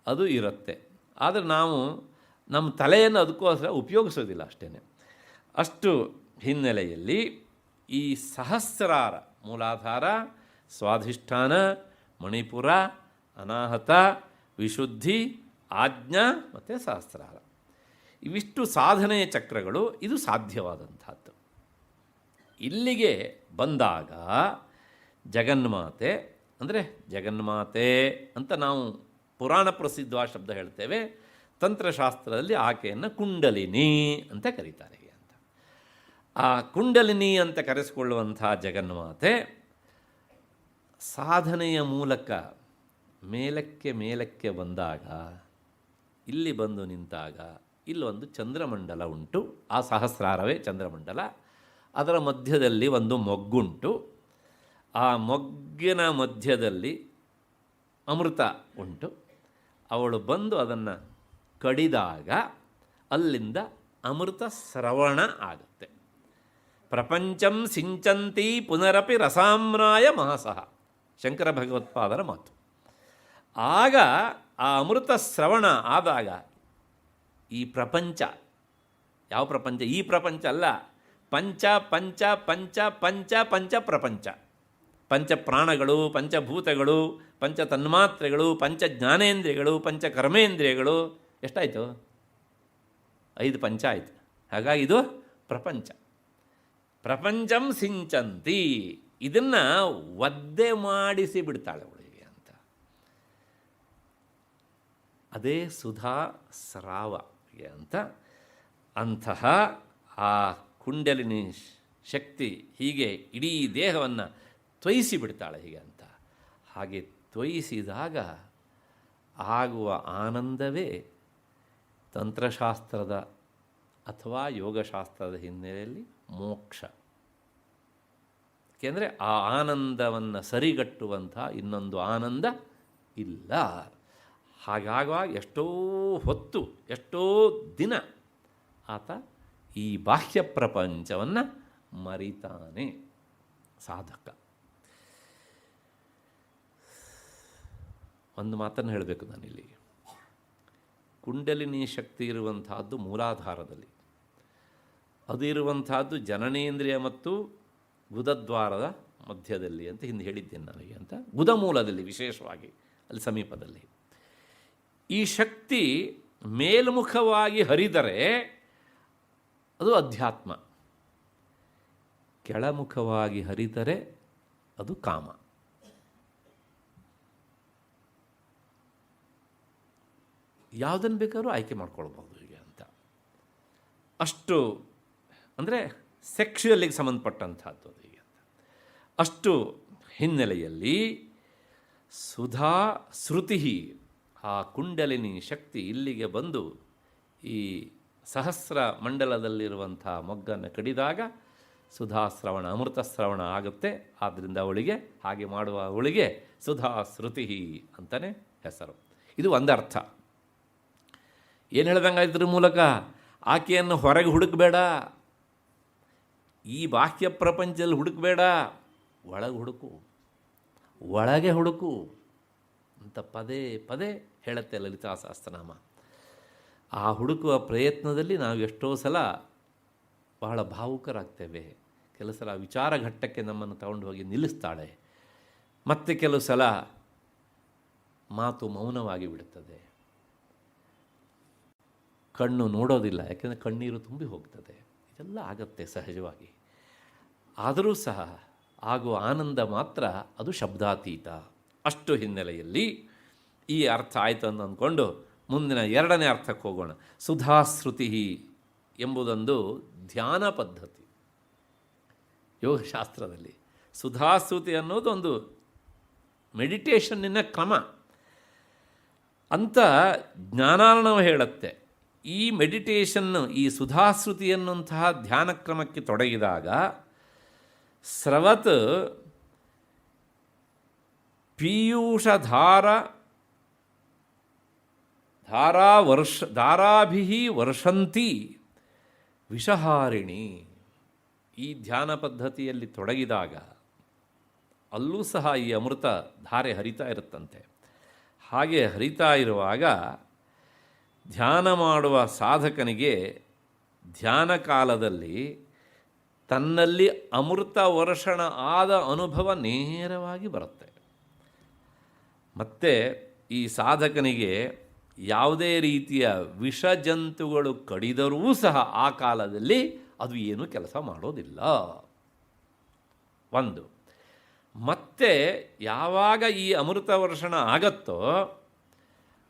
ಅದು ಇರುತ್ತೆ. ಆದರೆ ನಾವು ನಮ್ಮ ತಲೆಯನ್ನು ಅದಕ್ಕೋಸ್ಕರ ಉಪಯೋಗಿಸೋದಿಲ್ಲ ಅಷ್ಟೇ. ಅಷ್ಟು ಹಿನ್ನೆಲೆಯಲ್ಲಿ ಈ ಸಹಸ್ರಾರ ಮೂಲಾಧಾರ, ಸ್ವಾಧಿಷ್ಠಾನ, ಮಣಿಪುರ, ಅನಾಹತ, ವಿಶುದ್ಧಿ, ಆಜ್ಞಾ ಮತ್ತು ಸಹಸ್ರಾರ ಇವಿಷ್ಟು ಸಾಧನೆಯ ಚಕ್ರಗಳು. ಇದು ಸಾಧ್ಯವಾದಂಥದ್ದು. ಇಲ್ಲಿಗೆ ಬಂದಾಗ ಜಗನ್ಮಾತೆ ಅಂದರೆ ಜಗನ್ಮಾತೆ ಅಂತ ನಾವು ಪುರಾಣ ಪ್ರಸಿದ್ಧವಾದ ಶಬ್ದ ಹೇಳ್ತೇವೆ. ತಂತ್ರಶಾಸ್ತ್ರದಲ್ಲಿ ಆಕೆಯನ್ನು ಕುಂಡಲಿನಿ ಅಂತ ಕರೀತಾರೆ ಅಂತ. ಆ ಕುಂಡಲಿನಿ ಅಂತ ಕರೆಸಿಕೊಳ್ಳುವಂಥ ಜಗನ್ಮಾತೆ ಸಾಧನೆಯ ಮೂಲಕ ಮೇಲಕ್ಕೆ ಮೇಲಕ್ಕೆ ಬಂದಾಗ, ಇಲ್ಲಿ ಬಂದು ನಿಂತಾಗ ಇಲ್ಲೊಂದು ಚಂದ್ರಮಂಡಲ ಉಂಟು. ಆ ಸಹಸ್ರಾರವೇ ಚಂದ್ರಮಂಡಲ. ಅದರ ಮಧ್ಯದಲ್ಲಿ ಒಂದು ಮೊಗ್ಗುಂಟು. ಆ ಮೊಗ್ಗಿನ ಮಧ್ಯದಲ್ಲಿ ಅಮೃತ ಉಂಟು. ಅವಳು ಬಂದು ಅದನ್ನು ಕಡಿದಾಗ ಅಲ್ಲಿಂದ ಅಮೃತ ಶ್ರವಣ ಆಗುತ್ತೆ. ಪ್ರಪಂಚಂ ಸಿಂಚಂತಿ ಪುನರಪಿ ರಸಾಮ್ರಾಯ ಮಹಸಃ, ಶಂಕರ ಭಗವತ್ಪಾದರ ಮಾತು. ಆಗ ಆ ಅಮೃತ ಶ್ರವಣ ಆದಾಗ ಈ ಪ್ರಪಂಚ, ಯಾವ ಪ್ರಪಂಚ? ಈ ಪ್ರಪಂಚ ಅಲ್ಲ, ಪಂಚ ಪಂಚ ಪಂಚ ಪಂಚ ಪಂಚ ಪ್ರಪಂಚ. ಪಂಚ ಪ್ರಾಣಗಳು, ಪಂಚಭೂತಗಳು, ಪಂಚ ತನ್ಮಾತ್ರೆಗಳು, ಪಂಚ ಜ್ಞಾನೇಂದ್ರಿಯಗಳು, ಪಂಚ ಕರ್ಮೇಂದ್ರಿಯಗಳು. ಎಷ್ಟಾಯಿತು? 5 ಪಂಚ ಆಯಿತು. ಹಾಗಾಗಿ ಇದು ಪ್ರಪಂಚ. ಪ್ರಪಂಚಂ ಸಿಂಚಂತಿ, ಇದನ್ನು ಒದ್ದೆ ಮಾಡಿಸಿ ಬಿಡ್ತಾಳೆ ಅವಳಿಗೆ ಅಂತ. ಅದೇ ಸುಧಾ ಸ್ರಾವ ಅಂತ. ಅಂತಹ ಆ ಕುಂಡಲಿನಿ ಶಕ್ತಿ ಹೀಗೆ ಇಡೀ ದೇಹವನ್ನು ತ್ವಯಿಸಿ ಬಿಡ್ತಾಳೆ ಹೀಗೆ ಅಂತ. ಹಾಗೆ ತ್ವಯಿಸಿದಾಗ ಆಗುವ ಆನಂದವೇ ತಂತ್ರಶಾಸ್ತ್ರದ ಅಥವಾ ಯೋಗಶಾಸ್ತ್ರದ ಹಿನ್ನೆಲೆಯಲ್ಲಿ ಮೋಕ್ಷ. ಏಕೆಂದರೆ ಆ ಆನಂದವನ್ನು ಸರಿಗಟ್ಟುವಂಥ ಇನ್ನೊಂದು ಆನಂದ ಇಲ್ಲ. ಹಾಗಾಗುವಾಗ ಎಷ್ಟೋ ಹೊತ್ತು, ಎಷ್ಟೋ ದಿನ ಆತ ಈ ಬಾಹ್ಯ ಪ್ರಪಂಚವನ್ನು ಮರಿತಾನೆ ಸಾಧಕ. ಒಂದು ಮಾತನ್ನು ಹೇಳಬೇಕು ನಾನಿಲ್ಲಿ. ಕುಂಡಲಿನಿ ಶಕ್ತಿ ಇರುವಂತಹದ್ದು ಮೂಲಾಧಾರದಲ್ಲಿ, ಅದು ಇರುವಂತಹದ್ದು ಜನನೇಂದ್ರಿಯ ಮತ್ತು ಗುದದ್ವಾರದ ಮಧ್ಯದಲ್ಲಿ ಅಂತ ಹಿಂದೆ ಹೇಳಿದ್ದೇನೆ ನನಗೆ ಅಂತ, ಗುದಮೂಲದಲ್ಲಿ ವಿಶೇಷವಾಗಿ ಅಲ್ಲಿ ಸಮೀಪದಲ್ಲಿ. ಈ ಶಕ್ತಿ ಮೇಲ್ಮುಖವಾಗಿ ಹರಿದರೆ ಅದು ಅಧ್ಯಾತ್ಮ, ಕೆಳಮುಖವಾಗಿ ಹರಿದರೆ ಅದು ಕಾಮ. ಯಾವುದನ್ನು ಬೇಕಾದ್ರೂ ಆಯ್ಕೆ ಮಾಡ್ಕೊಳ್ಬೋದು ಹೀಗೆ ಅಂತ. ಅಷ್ಟು ಅಂದರೆ ಸೆಕ್ಷುಯಲ್ಲಿಗೆ ಸಂಬಂಧಪಟ್ಟಂಥದ್ದು ಹೀಗೆ ಅಂತ. ಅಷ್ಟು ಹಿನ್ನೆಲೆಯಲ್ಲಿ ಸುಧಾ ಶ್ರುತಿ, ಆ ಕುಂಡಲಿನಿ ಶಕ್ತಿ ಇಲ್ಲಿಗೆ ಬಂದು ಈ ಸಹಸ್ರ ಮಂಡಲದಲ್ಲಿರುವಂಥ ಮೊಗ್ಗನ್ನು ಕಡಿದಾಗ ಸುಧಾಶ್ರವಣ, ಅಮೃತ ಶ್ರವಣ ಆಗುತ್ತೆ. ಆದ್ದರಿಂದ ಅವಳಿಗೆ, ಹಾಗೆ ಮಾಡುವ ಅವಳಿಗೆ ಸುಧಾ ಶ್ರುತಿ ಅಂತಲೇ ಹೆಸರು. ಇದು ಒಂದರ್ಥ. ಏನು ಹೇಳ್ದಂಗೆ ಇದ್ರ ಮೂಲಕ ಆಕೆಯನ್ನು ಹೊರಗೆ ಹುಡುಕಬೇಡ, ಈ ಬಾಹ್ಯ ಪ್ರಪಂಚದಲ್ಲಿ ಹುಡುಕಬೇಡ, ಒಳಗೆ ಹುಡುಕು, ಒಳಗೆ ಹುಡುಕು ಅಂತ ಪದೇ ಪದೇ ಹೇಳುತ್ತೆ ಲಲಿತಾ ಸಹಸ್ರನಾಮ. ಆ ಹುಡುಕುವ ಪ್ರಯತ್ನದಲ್ಲಿ ನಾವು ಎಷ್ಟೋ ಸಲ ಬಹಳ ಭಾವುಕರಾಗ್ತೇವೆ. ಕೆಲವು ಸಲ ವಿಚಾರ ಘಟ್ಟಕ್ಕೆ ನಮ್ಮನ್ನು ತಗೊಂಡು ಹೋಗಿ ನಿಲ್ಲಿಸ್ತಾಳೆ. ಮತ್ತೆ ಕೆಲವು ಸಲ ಮಾತು ಮೌನವಾಗಿ ಬಿಡುತ್ತದೆ, ಕಣ್ಣು ನೋಡೋದಿಲ್ಲ, ಯಾಕೆಂದರೆ ಕಣ್ಣೀರು ತುಂಬಿ ಹೋಗ್ತದೆ. ಇದೆಲ್ಲ ಆಗತ್ತೆ ಸಹಜವಾಗಿ. ಆದರೂ ಸಹ ಆಗುವ ಆನಂದ ಮಾತ್ರ ಅದು ಶಬ್ದಾತೀತ. ಅಷ್ಟು ಹಿನ್ನೆಲೆಯಲ್ಲಿ ಈ ಅರ್ಥ ಆಯಿತು ಅಂತ ಅಂದ್ಕೊಂಡು ಮುಂದಿನ ಎರಡನೇ ಅರ್ಥಕ್ಕೆ ಹೋಗೋಣ. ಸುಧಾಶ್ರುತಿ ಎಂಬುದೊಂದು ಧ್ಯಾನ ಪದ್ಧತಿ ಯೋಗಶಾಸ್ತ್ರದಲ್ಲಿ. ಸುಧಾಶ್ರುತಿ ಅನ್ನೋದು ಒಂದು ಮೆಡಿಟೇಷನ್ನಿನ ಕ್ರಮ ಅಂತ ಜ್ಞಾನಾರ್ಣವ ಹೇಳುತ್ತೆ. ಈ ಮೆಡಿಟೇಷನ್ನು, ಈ ಸುಧಾಶ್ರುತಿ ಎನ್ನುವಂತಹ ಧ್ಯಾನ ಕ್ರಮಕ್ಕೆ ತೊಡಗಿದಾಗ ಸ್ರವತ್ ಪೀಯೂಷಧಾರ ಧಾರಾಭಿ ವರ್ಷಂತಿ ವಿಷಹಾರಿಣಿ. ಈ ಧ್ಯಾನ ಪದ್ಧತಿಯಲ್ಲಿ ತೊಡಗಿದಾಗ ಅಲ್ಲೂ ಸಹ ಈ ಅಮೃತ ಧಾರೆ ಹರಿತಾ ಇರುತ್ತಂತೆ. ಹಾಗೆ ಹರಿತಾ ಇರುವಾಗ ಧ್ಯಾನ ಮಾಡುವ ಸಾಧಕನಿಗೆ ಧ್ಯಾನ ಕಾಲದಲ್ಲಿ ತನ್ನಲ್ಲಿ ಅಮೃತ ವರ್ಷಣ ಆದ ಅನುಭವ ನೇರವಾಗಿ ಬರುತ್ತೆ. ಮತ್ತು ಈ ಸಾಧಕನಿಗೆ ಯಾವುದೇ ರೀತಿಯ ವಿಷಜಂತುಗಳು ಕಡಿದರೂ ಸಹ ಆ ಕಾಲದಲ್ಲಿ ಅದು ಏನೂ ಕೆಲಸ ಮಾಡೋದಿಲ್ಲ. ಒಂದು. ಮತ್ತೆ ಯಾವಾಗ ಈ ಅಮೃತ ವರ್ಷಣ ಆಗತ್ತೋ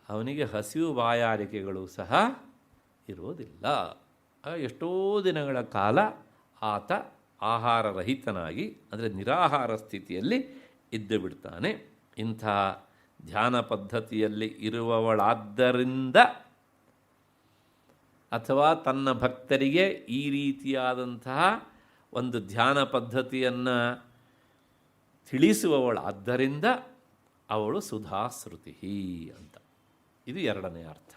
ಅವನಿಗೆ ಹಸಿವು ಬಾಯಾರಿಕೆಗಳು ಸಹ ಇರೋದಿಲ್ಲ. ಎಷ್ಟೋ ದಿನಗಳ ಕಾಲ ಆತ ಆಹಾರ ರಹಿತನಾಗಿ, ಅಂದರೆ ನಿರಾಹಾರ ಸ್ಥಿತಿಯಲ್ಲಿ ಇದ್ದು ಬಿಡ್ತಾನೆ. ಇಂಥ ಧ್ಯಾನ ಪದ್ಧತಿಯಲ್ಲಿ ಇರುವವಳಾದ್ದರಿಂದ ಅಥವಾ ತನ್ನ ಭಕ್ತರಿಗೆ ಈ ರೀತಿಯಾದಂತಹ ಒಂದು ಧ್ಯಾನ ಪದ್ಧತಿಯನ್ನು ತಿಳಿಸುವವಳಾದ್ದರಿಂದ ಅವಳು ಸುಧಾಶ್ರುತಿ ಅಂತ. ಇದು ಎರಡನೇ ಅರ್ಥ.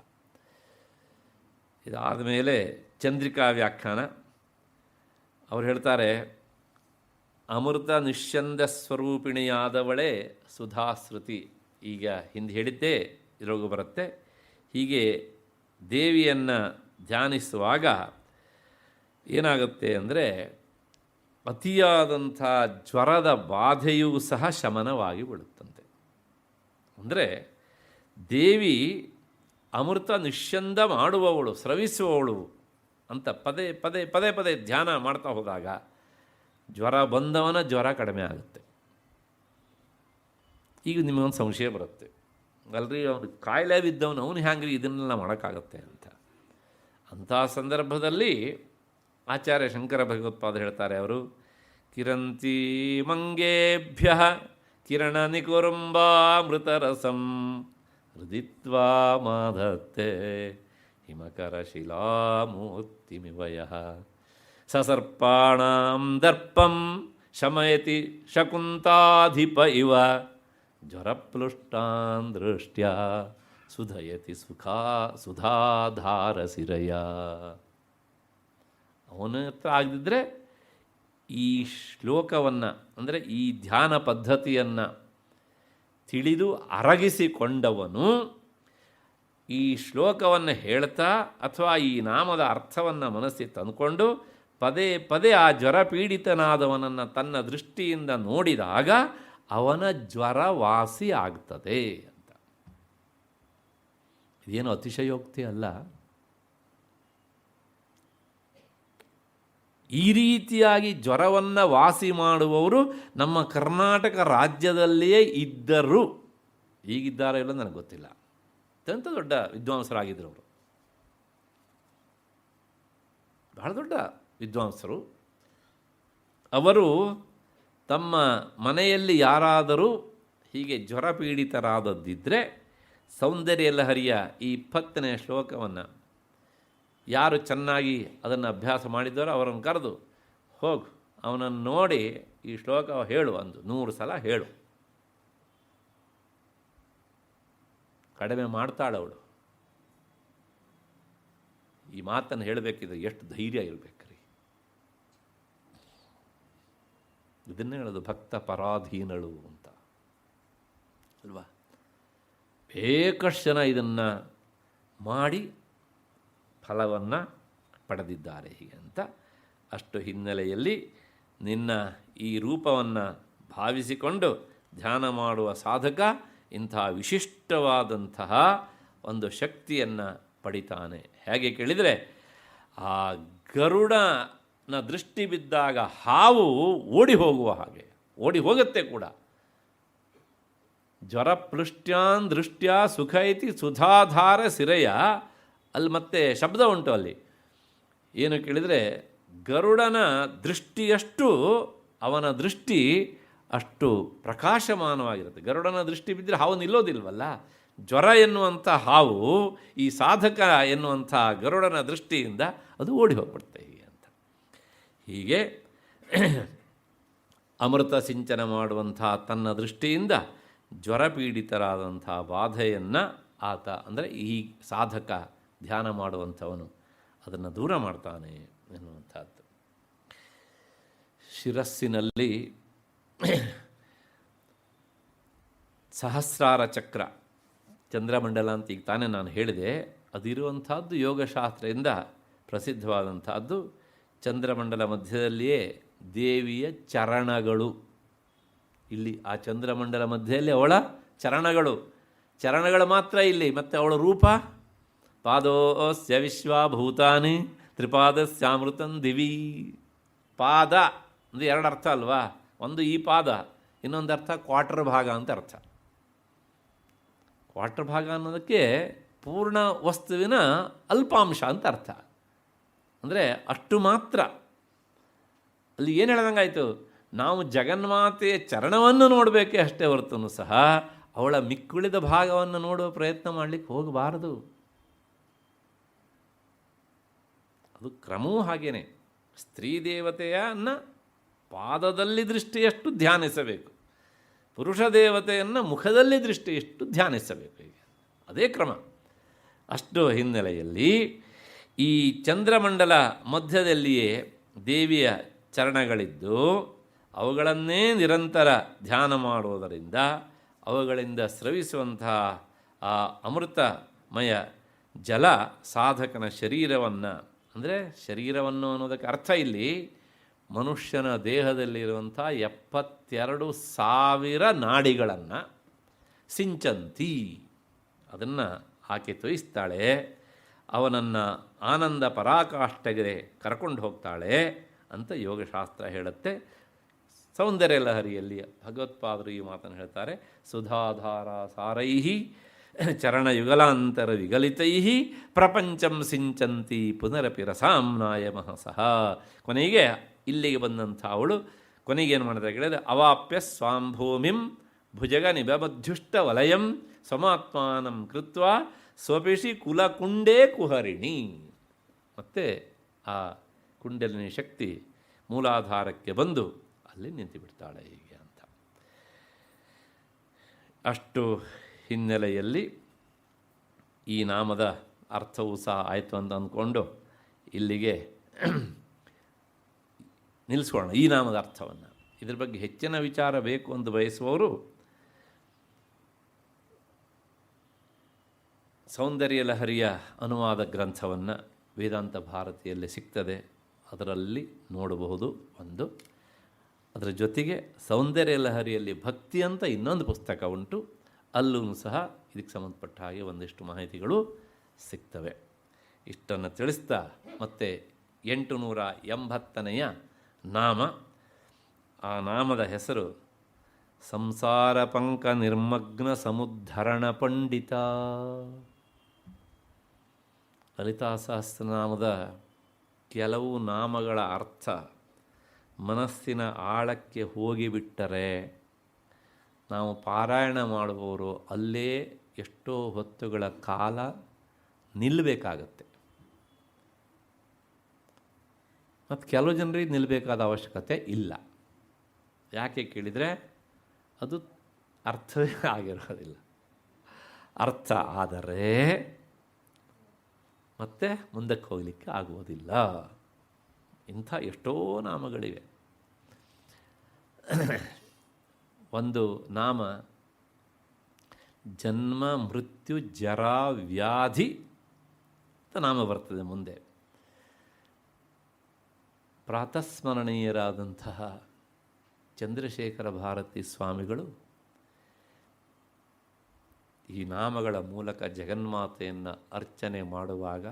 ಇದಾದ ಮೇಲೆ ಚಂದ್ರಿಕಾ ವ್ಯಾಖ್ಯಾನ ಅವ್ರು ಹೇಳ್ತಾರೆ, ಅಮೃತ ನಿಶ್ಚಂದ ಸ್ವರೂಪಿಣಿಯಾದವಳೇ ಸುಧಾಶ್ರುತಿ. ಈಗ ಹಿಂದೆ ಹೇಳಿದ್ದೇ ಇರೋಗು ಬರುತ್ತೆ. ಹೀಗೆ ದೇವಿಯನ್ನು ಧ್ಯಾನಿಸುವಾಗ ಏನಾಗುತ್ತೆ ಅಂದರೆ ಅತಿಯಾದಂಥ ಜ್ವರದ ಬಾಧೆಯೂ ಸಹ ಶಮನವಾಗಿ ಬಿಡುತ್ತಂತೆ. ಅಂದರೆ ದೇವಿ ಅಮೃತ ನಿಶ್ಚಂದ ಮಾಡುವವಳು, ಸ್ರವಿಸುವವಳು ಅಂತ ಪದೇ ಪದೇ ಪದೇ ಪದೇ ಧ್ಯಾನ ಮಾಡ್ತಾ ಹೋದಾಗ ಜ್ವರ ಬಂದವನ ಜ್ವರ ಕಡಿಮೆ ಆಗುತ್ತೆ. ಈಗ ನಿಮಗೊಂದು ಸಂಶಯ ಬರುತ್ತೆ, ಅಲ್ರಿ ಅವನು ಕಾಯಿಲೆ ಬಿದ್ದವನು, ಅವನು ಹ್ಯಾಂಗ್ರಿ ಇದನ್ನೆಲ್ಲ ಮಾಡೋಕ್ಕಾಗತ್ತೆ ಅಂತ. ಅಂಥ ಸಂದರ್ಭದಲ್ಲಿ ಆಚಾರ್ಯ ಶಂಕರ ಭಗವತ್ಪಾದ ಹೇಳ್ತಾರೆ, ಅವರು ಕಿರಂತಿ ಮಂಗೇಭ್ಯ ಕಿರಣ ನಿಕುರುಂಬಾಮೃತರಸಂ ಹೃದಿತ್ವಾ ಮಾಧತ್ತೆ ಹಿಮಕರ ಶಿಲಾಮೂರ್ತಿಮಿವಯ ಸಸರ್ಪಾಣಾಂ ದರ್ಪಂ ಶಮಯತಿ ಶಕುಂತಾಧಿಪ ಇವ ಜ್ವರಪ್ಲುಷ್ಟಾನ್ ದೃಷ್ಟ್ಯ ಸುಧಯತಿ ಸುಧಾಧಾರಸಿರಯ. ಅವನ ಹತ್ರ ಆಗದಿದ್ದರೆ ಈ ಶ್ಲೋಕವನ್ನು, ಅಂದರೆ ಈ ಧ್ಯಾನ ಪದ್ಧತಿಯನ್ನು ತಿಳಿದು ಅರಗಿಸಿಕೊಂಡವನು ಈ ಶ್ಲೋಕವನ್ನು ಹೇಳ್ತಾ ಅಥವಾ ಈ ನಾಮದ ಅರ್ಥವನ್ನು ಮನಸ್ಸಿಗೆ ತಂದುಕೊಂಡು ಪದೇ ಪದೇ ಆ ಜ್ವರ ಪೀಡಿತನಾದವನನ್ನು ತನ್ನ ದೃಷ್ಟಿಯಿಂದ ನೋಡಿದಾಗ ಅವನ ಜ್ವರ ವಾಸಿ ಆಗ್ತದೆ ಅಂತ. ಇದೇನು ಅತಿಶಯೋಕ್ತಿ ಅಲ್ಲ. ಈ ರೀತಿಯಾಗಿ ಜ್ವರವನ್ನು ವಾಸಿ ಮಾಡುವವರು ನಮ್ಮ ಕರ್ನಾಟಕ ರಾಜ್ಯದಲ್ಲಿಯೇ ಇದ್ದರು. ಈಗಿದ್ದಾರೋ ಇಲ್ಲ ನನಗೆ ಗೊತ್ತಿಲ್ಲ. ಅತ್ಯಂತ ದೊಡ್ಡ ವಿದ್ವಾಂಸರಾಗಿದ್ದರು ಅವರು, ಬಹಳ ದೊಡ್ಡ ವಿದ್ವಾಂಸರು. ಅವರು ತಮ್ಮ ಮನೆಯಲ್ಲಿ ಯಾರಾದರೂ ಹೀಗೆ ಜ್ವರ ಪೀಡಿತರಾದದ್ದಿದ್ದರೆ ಸೌಂದರ್ಯ ಲಹರಿಯ ಈ 20ನೇ ಶ್ಲೋಕವನ್ನು ಯಾರು ಚೆನ್ನಾಗಿ ಅದನ್ನು ಅಭ್ಯಾಸ ಮಾಡಿದ್ದಾರೋ ಅವರನ್ನು ಕರೆದು ಹೋಗು, ಅವನನ್ನು ನೋಡಿ ಈ ಶ್ಲೋಕ ಹೇಳು, 100 ಸಲ ಹೇಳು. ಕಡಿಮೆ ಮಾಡ್ತಾಳವಳು. ಈ ಮಾತನ್ನು ಹೇಳಬೇಕಿದ್ರೆ ಎಷ್ಟು ಧೈರ್ಯ ಇರಬೇಕ್ರಿ. ಇದನ್ನೇ ಹೇಳೋದು ಭಕ್ತ ಪರಾಧೀನಳು ಅಂತ ಅಲ್ವಾ. ಬೇಕಷ್ಟು ಜನ ಇದನ್ನು ಮಾಡಿ ಫಲವನ್ನು ಪಡೆದಿದ್ದಾರೆ ಹೀಗೆ ಅಂತ. ಅಷ್ಟು ಹಿನ್ನೆಲೆಯಲ್ಲಿ ನಿನ್ನ ಈ ರೂಪವನ್ನು ಭಾವಿಸಿಕೊಂಡು ಧ್ಯಾನ ಮಾಡುವ ಸಾಧಕ ಇಂಥ ವಿಶಿಷ್ಟವಾದಂತಹ ಒಂದು ಶಕ್ತಿಯನ್ನು ಪಡಿತಾನೆ. ಹೇಗೆ ಕೇಳಿದರೆ, ಆ ಗರುಡನ ದೃಷ್ಟಿ ಬಿದ್ದಾಗ ಹಾವು ಓಡಿ ಹೋಗುವ ಹಾಗೆ ಓಡಿ ಹೋಗುತ್ತೆ ಕೂಡ. ಜ್ವರಪ್ಲುಷ್ಟ್ಯಾನ್ ದೃಷ್ಟ್ಯಾ ಸುಖ ಇತಿ ಸುಧಾಧಾರ ಸಿರೆಯ. ಅಲ್ಲಿ ಮತ್ತೆ ಶಬ್ದ ಉಂಟು ಅಲ್ಲಿ. ಏನು ಕೇಳಿದರೆ, ಗರುಡನ ದೃಷ್ಟಿಯಷ್ಟು ಅವನ ದೃಷ್ಟಿ ಅಷ್ಟು ಪ್ರಕಾಶಮಾನವಾಗಿರುತ್ತೆ. ಗರುಡನ ದೃಷ್ಟಿ ಬಿದ್ದರೆ ಹಾವು ನಿಲ್ಲೋದಿಲ್ವಲ್ಲ. ಜ್ವರ ಎನ್ನುವಂಥ ಹಾವು ಈ ಸಾಧಕ ಎನ್ನುವಂಥ ಗರುಡನ ದೃಷ್ಟಿಯಿಂದ ಅದು ಓಡಿ ಹೋಗ್ಬಿಡುತ್ತೆ ಹೀಗೆ ಅಂತ. ಹೀಗೆ ಅಮೃತ ಸಿಂಚನ ಮಾಡುವಂಥ ತನ್ನ ದೃಷ್ಟಿಯಿಂದ ಜ್ವರ ಪೀಡಿತರಾದಂಥ ಬಾಧೆಯನ್ನು ಆತ, ಅಂದರೆ ಈ ಸಾಧಕ ಧ್ಯಾನ ಮಾಡುವಂಥವನು ಅದನ್ನು ದೂರ ಮಾಡ್ತಾನೆ ಎನ್ನುವಂಥದ್ದು. ಶಿರಸ್ಸಿನಲ್ಲಿ ಸಹಸ್ರಾರ ಚಕ್ರ, ಚಂದ್ರಮಂಡಲ ಅಂತ ಈಗ ತಾನೇ ನಾನು ಹೇಳಿದೆ, ಅದಿರುವಂಥದ್ದು ಯೋಗಶಾಸ್ತ್ರದಿಂದ ಪ್ರಸಿದ್ಧವಾದಂಥದ್ದು. ಚಂದ್ರಮಂಡಲ ಮಧ್ಯದಲ್ಲಿಯೇ ದೇವಿಯ ಚರಣಗಳು. ಇಲ್ಲಿ ಆ ಚಂದ್ರಮಂಡಲ ಮಧ್ಯದಲ್ಲಿ ಅವಳ ಚರಣಗಳು ಮಾತ್ರ ಇಲ್ಲಿ. ಮತ್ತು ಅವಳ ರೂಪ ಪಾದೋಸ್ಯ ವಿಶ್ವಭೂತಾನಿ ತ್ರಿಪಾದಸ್ಯಾಮೃತಂ ದಿವಿ. ಪಾದ ಅಂದರೆ 2 ಅರ್ಥ ಅಲ್ವಾ. ಒಂದು ಈ ಪಾದ, ಇನ್ನೊಂದು ಅರ್ಥ ಕ್ವಾರ್ಟರ್ ಭಾಗ ಅಂತ ಅರ್ಥ. ಕ್ವಾರ್ಟರ್ ಭಾಗ ಅನ್ನೋದಕ್ಕೆ ಪೂರ್ಣ ವಸ್ತುವಿನ ಅಲ್ಪಾಂಶ ಅಂತ ಅರ್ಥ. ಅಂದರೆ ಅಷ್ಟು ಮಾತ್ರ. ಅಲ್ಲಿ ಏನು ಹೇಳ್ದಂಗಾಯಿತು, ನಾವು ಜಗನ್ಮಾತೆಯ ಚರಣವನ್ನು ನೋಡಬೇಕೇ ಅಷ್ಟೇ ಹೊರತೂ ಸಹ ಅವಳ ಮಿಕ್ಕುಳಿದ ಭಾಗವನ್ನು ನೋಡುವ ಪ್ರಯತ್ನ ಮಾಡಲಿಕ್ಕೆ ಹೋಗಬಾರದು. ಅದು ಕ್ರಮವೂ ಹಾಗೇನೆ. ಸ್ತ್ರೀ ದೇವತೆಯನ್ನು ಪಾದದಲ್ಲಿ ದೃಷ್ಟಿಯಷ್ಟು ಧ್ಯಾನಿಸಬೇಕು, ಪುರುಷ ದೇವತೆಯನ್ನು ಮುಖದಲ್ಲಿ ದೃಷ್ಟಿಯಷ್ಟು ಧ್ಯಾನಿಸಬೇಕು. ಹೀಗೆ ಅದೇ ಕ್ರಮ. ಅಷ್ಟು ಹಿನ್ನೆಲೆಯಲ್ಲಿ ಈ ಚಂದ್ರಮಂಡಲ ಮಧ್ಯದಲ್ಲಿಯೇ ದೇವಿಯ ಚರಣಗಳಿದ್ದು ಅವುಗಳನ್ನೇ ನಿರಂತರ ಧ್ಯಾನ ಮಾಡುವುದರಿಂದ ಅವುಗಳಿಂದ ಸ್ರವಿಸುವಂತಹ ಆ ಅಮೃತಮಯ ಜಲ ಸಾಧಕನ ಶರೀರವನ್ನು, ಅಂದರೆ ಶರೀರವನ್ನು ಅನ್ನೋದಕ್ಕೆ ಅರ್ಥ ಇಲ್ಲಿ ಮನುಷ್ಯನ ದೇಹದಲ್ಲಿರುವಂಥ 72,000 ನಾಡಿಗಳನ್ನು ಸಿಂಚಂತಿ, ಅದನ್ನು ಆಕೆ ತೋಯಿಸ್ತಾಳೆ. ಅವನನ್ನು ಆನಂದ ಪರಾಕಾಷ್ಠೆಗೆ ಕರ್ಕೊಂಡು ಹೋಗ್ತಾಳೆ ಅಂತ ಯೋಗಶಾಸ್ತ್ರ ಹೇಳುತ್ತೆ. ಸೌಂದರ್ಯ ಲಹರಿಯಲ್ಲಿ ಭಗವತ್ಪಾದರು ಈ ಮಾತನ್ನು ಹೇಳ್ತಾರೆ. ಸುಧಾಧಾರ ಸಾರೈಹಿ ಚರಣಯುಗಲಾಂತರ ವಿಗಲಿತೈ ಪ್ರಪಂಚಂ ಸಿಂಚಂತಿ ಪುನರಪಿ ರಸಾಂನಾಯ ಮಹಸಃ. ಕೊನೆಗೆ ಇಲ್ಲಿಗೆ ಬಂದಂಥ ಅವಳು ಕೊನೆಗೇನು ಮಾಡಿದ್ರೆ ಕೇಳಿದರೆ, ಅವಾಪ್ಯ ಸ್ವಾಂಭೂಮಿಂ ಭುಜಗ ನಿಬಮಧ್ಯುಷ್ಟ ವಲಯಂ ಸ್ವಮಾತ್ಮಾನಂ ಕೃತ್ವ ಸ್ವಪಿಷಿ ಕುಲಕುಂಡೇ ಕುಹರಿಣಿ. ಮತ್ತು ಆ ಕುಂಡಲಿನಿ ಶಕ್ತಿ ಮೂಲಾಧಾರಕ್ಕೆ ಬಂದು ಅಲ್ಲಿ ನಿಂತು ಬಿಡ್ತಾಳೆ ಹೀಗೆ ಅಂತ. ಅಷ್ಟು ಹಿನ್ನೆಲೆಯಲ್ಲಿ ಈ ನಾಮದ ಅರ್ಥವೂ ಸಹ ಆಯಿತು ಅಂತ ಅಂದ್ಕೊಂಡು ಇಲ್ಲಿಗೆ ನಿಲ್ಲಿಸ್ಕೊಳ್ಳೋಣ ಈ ನಾಮದ ಅರ್ಥವನ್ನು. ಇದ್ರ ಬಗ್ಗೆ ಹೆಚ್ಚಿನ ವಿಚಾರ ಬೇಕು ಅಂತ ಬಯಸುವವರು ಸೌಂದರ್ಯ ಲಹರಿಯ ಅನುವಾದ ಗ್ರಂಥವನ್ನು ವೇದಾಂತ ಭಾರತಿಯಲ್ಲಿ ಸಿಗ್ತದೆ, ಅದರಲ್ಲಿ ನೋಡಬಹುದು ಒಂದು. ಅದರ ಜೊತೆಗೆ ಸೌಂದರ್ಯ ಲಹರಿಯಲ್ಲಿ ಭಕ್ತಿ ಅಂತ ಇನ್ನೊಂದು ಪುಸ್ತಕ ಉಂಟು, ಅಲ್ಲೂ ಸಹ ಇದಕ್ಕೆ ಸಂಬಂಧಪಟ್ಟ ಹಾಗೆ ಒಂದಿಷ್ಟು ಮಾಹಿತಿಗಳು ಸಿಗ್ತವೆ. ಇಷ್ಟನ್ನು ತಿಳಿಸ್ತಾ ಮತ್ತೆ 880ನೆಯ ನಾಮ, ಆ ನಾಮದ ಹೆಸರು ಸಂಸಾರ ಪಂಕ ನಿರ್ಮಗ್ನ ಸಮುದ್ಧರಣ ಪಂಡಿತ. ಲಲಿತಾ ಸಹಸ್ರನಾಮದ ಕೆಲವು ನಾಮಗಳ ಅರ್ಥ ಮನಸ್ಸಿನ ಆಳಕ್ಕೆ ಹೋಗಿಬಿಟ್ಟರೆ ನಾವು ಪಾರಾಯಣ ಮಾಡುವವರು ಅಲ್ಲೇ ಎಷ್ಟೋ ಹೊತ್ತುಗಳ ಕಾಲ ನಿಲ್ಲಬೇಕಾಗತ್ತೆ. ಮತ್ತು ಕೆಲವು ಜನರಿಗೆ ನಿಲ್ಲಬೇಕಾದ ಅವಶ್ಯಕತೆ ಇಲ್ಲ. ಯಾಕೆ ಕೇಳಿದರೆ ಅದು ಅರ್ಥವೇ ಆಗಿರೋದಿಲ್ಲ. ಅರ್ಥ ಆದರೆ ಮತ್ತೆ ಮುಂದಕ್ಕೆ ಹೋಗಲಿಕ್ಕೆ ಆಗುವುದಿಲ್ಲ. ಇಂಥ ಎಷ್ಟೋ ನಾಮಗಳಿವೆ. ಒಂದು ನಾಮ ಜನ್ಮ ಮೃತ್ಯು ಜರಾ ವ್ಯಾಧಿ ಅಂತ ನಾಮ ಬರ್ತದೆ ಮುಂದೆ. ಪ್ರಾತಸ್ಮರಣೀಯರಾದಂತಹ ಚಂದ್ರಶೇಖರ ಭಾರತಿ ಸ್ವಾಮಿಗಳು ಈ ನಾಮಗಳ ಮೂಲಕ ಜಗನ್ಮಾತೆಯನ್ನು ಅರ್ಚನೆ ಮಾಡುವಾಗ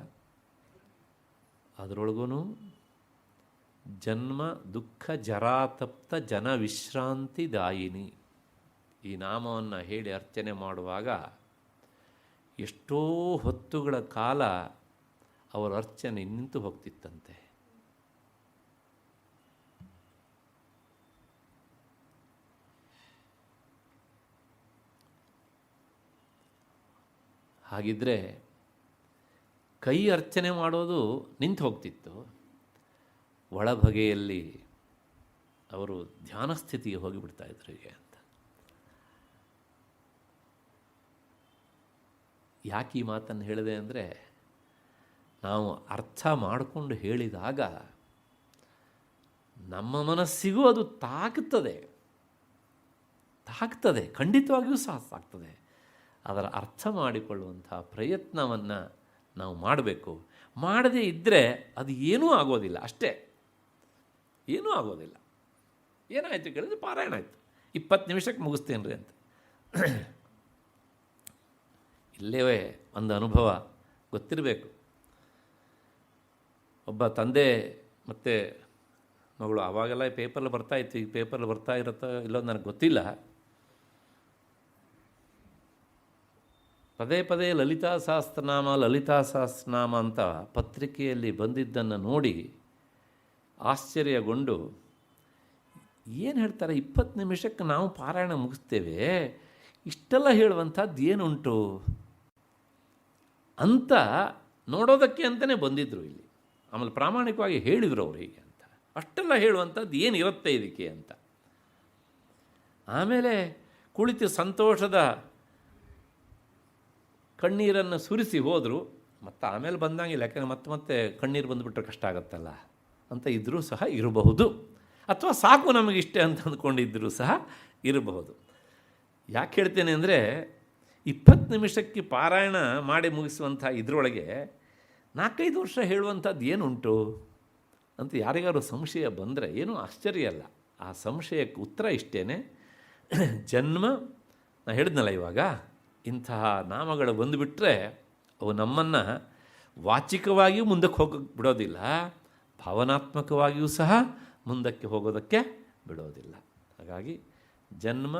ಅದರೊಳಗೂ ಜನ್ಮ ದುಃಖ ಜರಾತಪ್ತ ಜನ ವಿಶ್ರಾಂತಿದಾಯಿನಿ ಈ ನಾಮವನ್ನು ಹೇಳಿ ಅರ್ಚನೆ ಮಾಡುವಾಗ ಎಷ್ಟೋ ಹೊತ್ತುಗಳ ಕಾಲ ಅವರ ಅರ್ಚನೆ ನಿಂತು ಹೋಗ್ತಿತ್ತಂತೆ. ಹಾಗಿದ್ದರೆ ಕೈ ಅರ್ಚನೆ ಮಾಡೋದು ನಿಂತು ಹೋಗ್ತಿತ್ತು, ಒಳಬಗೆಯಲ್ಲಿ ಅವರು ಧ್ಯಾನ ಸ್ಥಿತಿಗೆ ಹೋಗಿಬಿಡ್ತಾಯಿದ್ರು ಹೀಗೆ ಅಂತ. ಯಾಕೆ ಈ ಮಾತನ್ನು ಹೇಳಿದೆ ಅಂದರೆ, ನಾವು ಅರ್ಥ ಮಾಡಿಕೊಂಡು ಹೇಳಿದಾಗ ನಮ್ಮ ಮನಸ್ಸಿಗೂ ಅದು ತಾಕ್ತದೆ, ಖಂಡಿತವಾಗಿಯೂ ಸಹ ಸಾಕ್ತದೆ. ಅದರ ಅರ್ಥ ಮಾಡಿಕೊಳ್ಳುವಂಥ ಪ್ರಯತ್ನವನ್ನು ನಾವು ಮಾಡಬೇಕು. ಮಾಡದೇ ಇದ್ದರೆ ಅದು ಏನೂ ಆಗೋದಿಲ್ಲ, ಅಷ್ಟೇ, ಏನೂ ಆಗೋದಿಲ್ಲ. ಏನಾಯಿತು ಕೇಳಿದ್ರೆ ಪಾರಾಯಣ ಆಯಿತು, 20 ನಿಮಿಷಕ್ಕೆ ಮುಗಿಸ್ತೇನೆ ರೀ ಅಂತ. ಇಲ್ಲೇ ಒಂದು ಅನುಭವ ಗೊತ್ತಿರಬೇಕು. ಒಬ್ಬ ತಂದೆ ಮತ್ತು ಮಗಳು, ಆವಾಗೆಲ್ಲ ಪೇಪರಲ್ಲಿ ಬರ್ತಾಯಿತ್ತು, ಈಗ ಪೇಪರಲ್ಲಿ ಬರ್ತಾ ಇರುತ್ತೋ ಇಲ್ಲೋ ನನಗೆ ಗೊತ್ತಿಲ್ಲ. ಪದೇ ಪದೇ ಲಲಿತಾ ಸಹಸ್ರನಾಮ ಅಂತ ಪತ್ರಿಕೆಯಲ್ಲಿ ಬಂದಿದ್ದನ್ನು ನೋಡಿ ಆಶ್ಚರ್ಯಗೊಂಡು, ಏನು ಹೇಳ್ತಾರೆ, 20 ನಿಮಿಷಕ್ಕೆ ನಾವು ಪಾರಾಯಣ ಮುಗಿಸ್ತೇವೆ, ಇಷ್ಟೆಲ್ಲ ಹೇಳುವಂಥದ್ದು ಏನುಂಟು ಅಂತ ನೋಡೋದಕ್ಕೆ ಅಂತಲೇ ಬಂದಿದ್ದರು ಇಲ್ಲಿ. ಆಮೇಲೆ ಪ್ರಾಮಾಣಿಕವಾಗಿ ಹೇಳಿದರು ಅವರು ಹೀಗೆ ಅಂತ, ಅಷ್ಟೆಲ್ಲ ಹೇಳುವಂಥದ್ದು ಏನಿರುತ್ತೆ ಇದಕ್ಕೆ ಅಂತ. ಆಮೇಲೆ ಕುಳಿತು ಸಂತೋಷದ ಕಣ್ಣೀರನ್ನು ಸುರಿಸಿ ಹೋದರು. ಮತ್ತು ಆಮೇಲೆ ಬಂದಂಗಿಲ್ಲ, ಯಾಕೆಂದರೆ ಮತ್ತೆ ಕಣ್ಣೀರು ಬಂದುಬಿಟ್ರೆ ಕಷ್ಟ ಆಗುತ್ತಲ್ಲ ಅಂತ ಇದ್ದರೂ ಸಹ ಇರಬಹುದು, ಅಥವಾ ಸಾಕು ನಮಗಿಷ್ಟೇ ಅಂತ ಅಂದ್ಕೊಂಡಿದ್ದರೂ ಸಹ ಇರಬಹುದು. ಯಾಕೆ ಹೇಳ್ತೇನೆ ಅಂದರೆ, 20 ನಿಮಿಷಕ್ಕೆ ಪಾರಾಯಣ ಮಾಡಿ ಮುಗಿಸುವಂಥ ಇದರೊಳಗೆ 4-5 ವರ್ಷ ಹೇಳುವಂಥದ್ದು ಏನುಂಟು ಅಂತ ಯಾರಿಗಾರು ಸಂಶಯ ಬಂದರೆ ಏನೂ ಆಶ್ಚರ್ಯ ಅಲ್ಲ. ಆ ಸಂಶಯಕ್ಕೆ ಉತ್ತರ ಇಷ್ಟೇ, ಜನ್ಮ, ನಾನು ಹೇಳಿದ್ನಲ್ಲ ಇವಾಗ, ಇಂತಹ ನಾಮಗಳು ಬಂದುಬಿಟ್ರೆ ಅವು ನಮ್ಮನ್ನು ವಾಚಿಕವಾಗಿಯೂ ಮುಂದಕ್ಕೆ ಹೋಗೋಕ್ಕೆ ಬಿಡೋದಿಲ್ಲ, ಭಾವನಾತ್ಮಕವಾಗಿಯೂ ಸಹ ಮುಂದಕ್ಕೆ ಹೋಗೋದಕ್ಕೆ ಬಿಡೋದಿಲ್ಲ. ಹಾಗಾಗಿ ಜನ್ಮ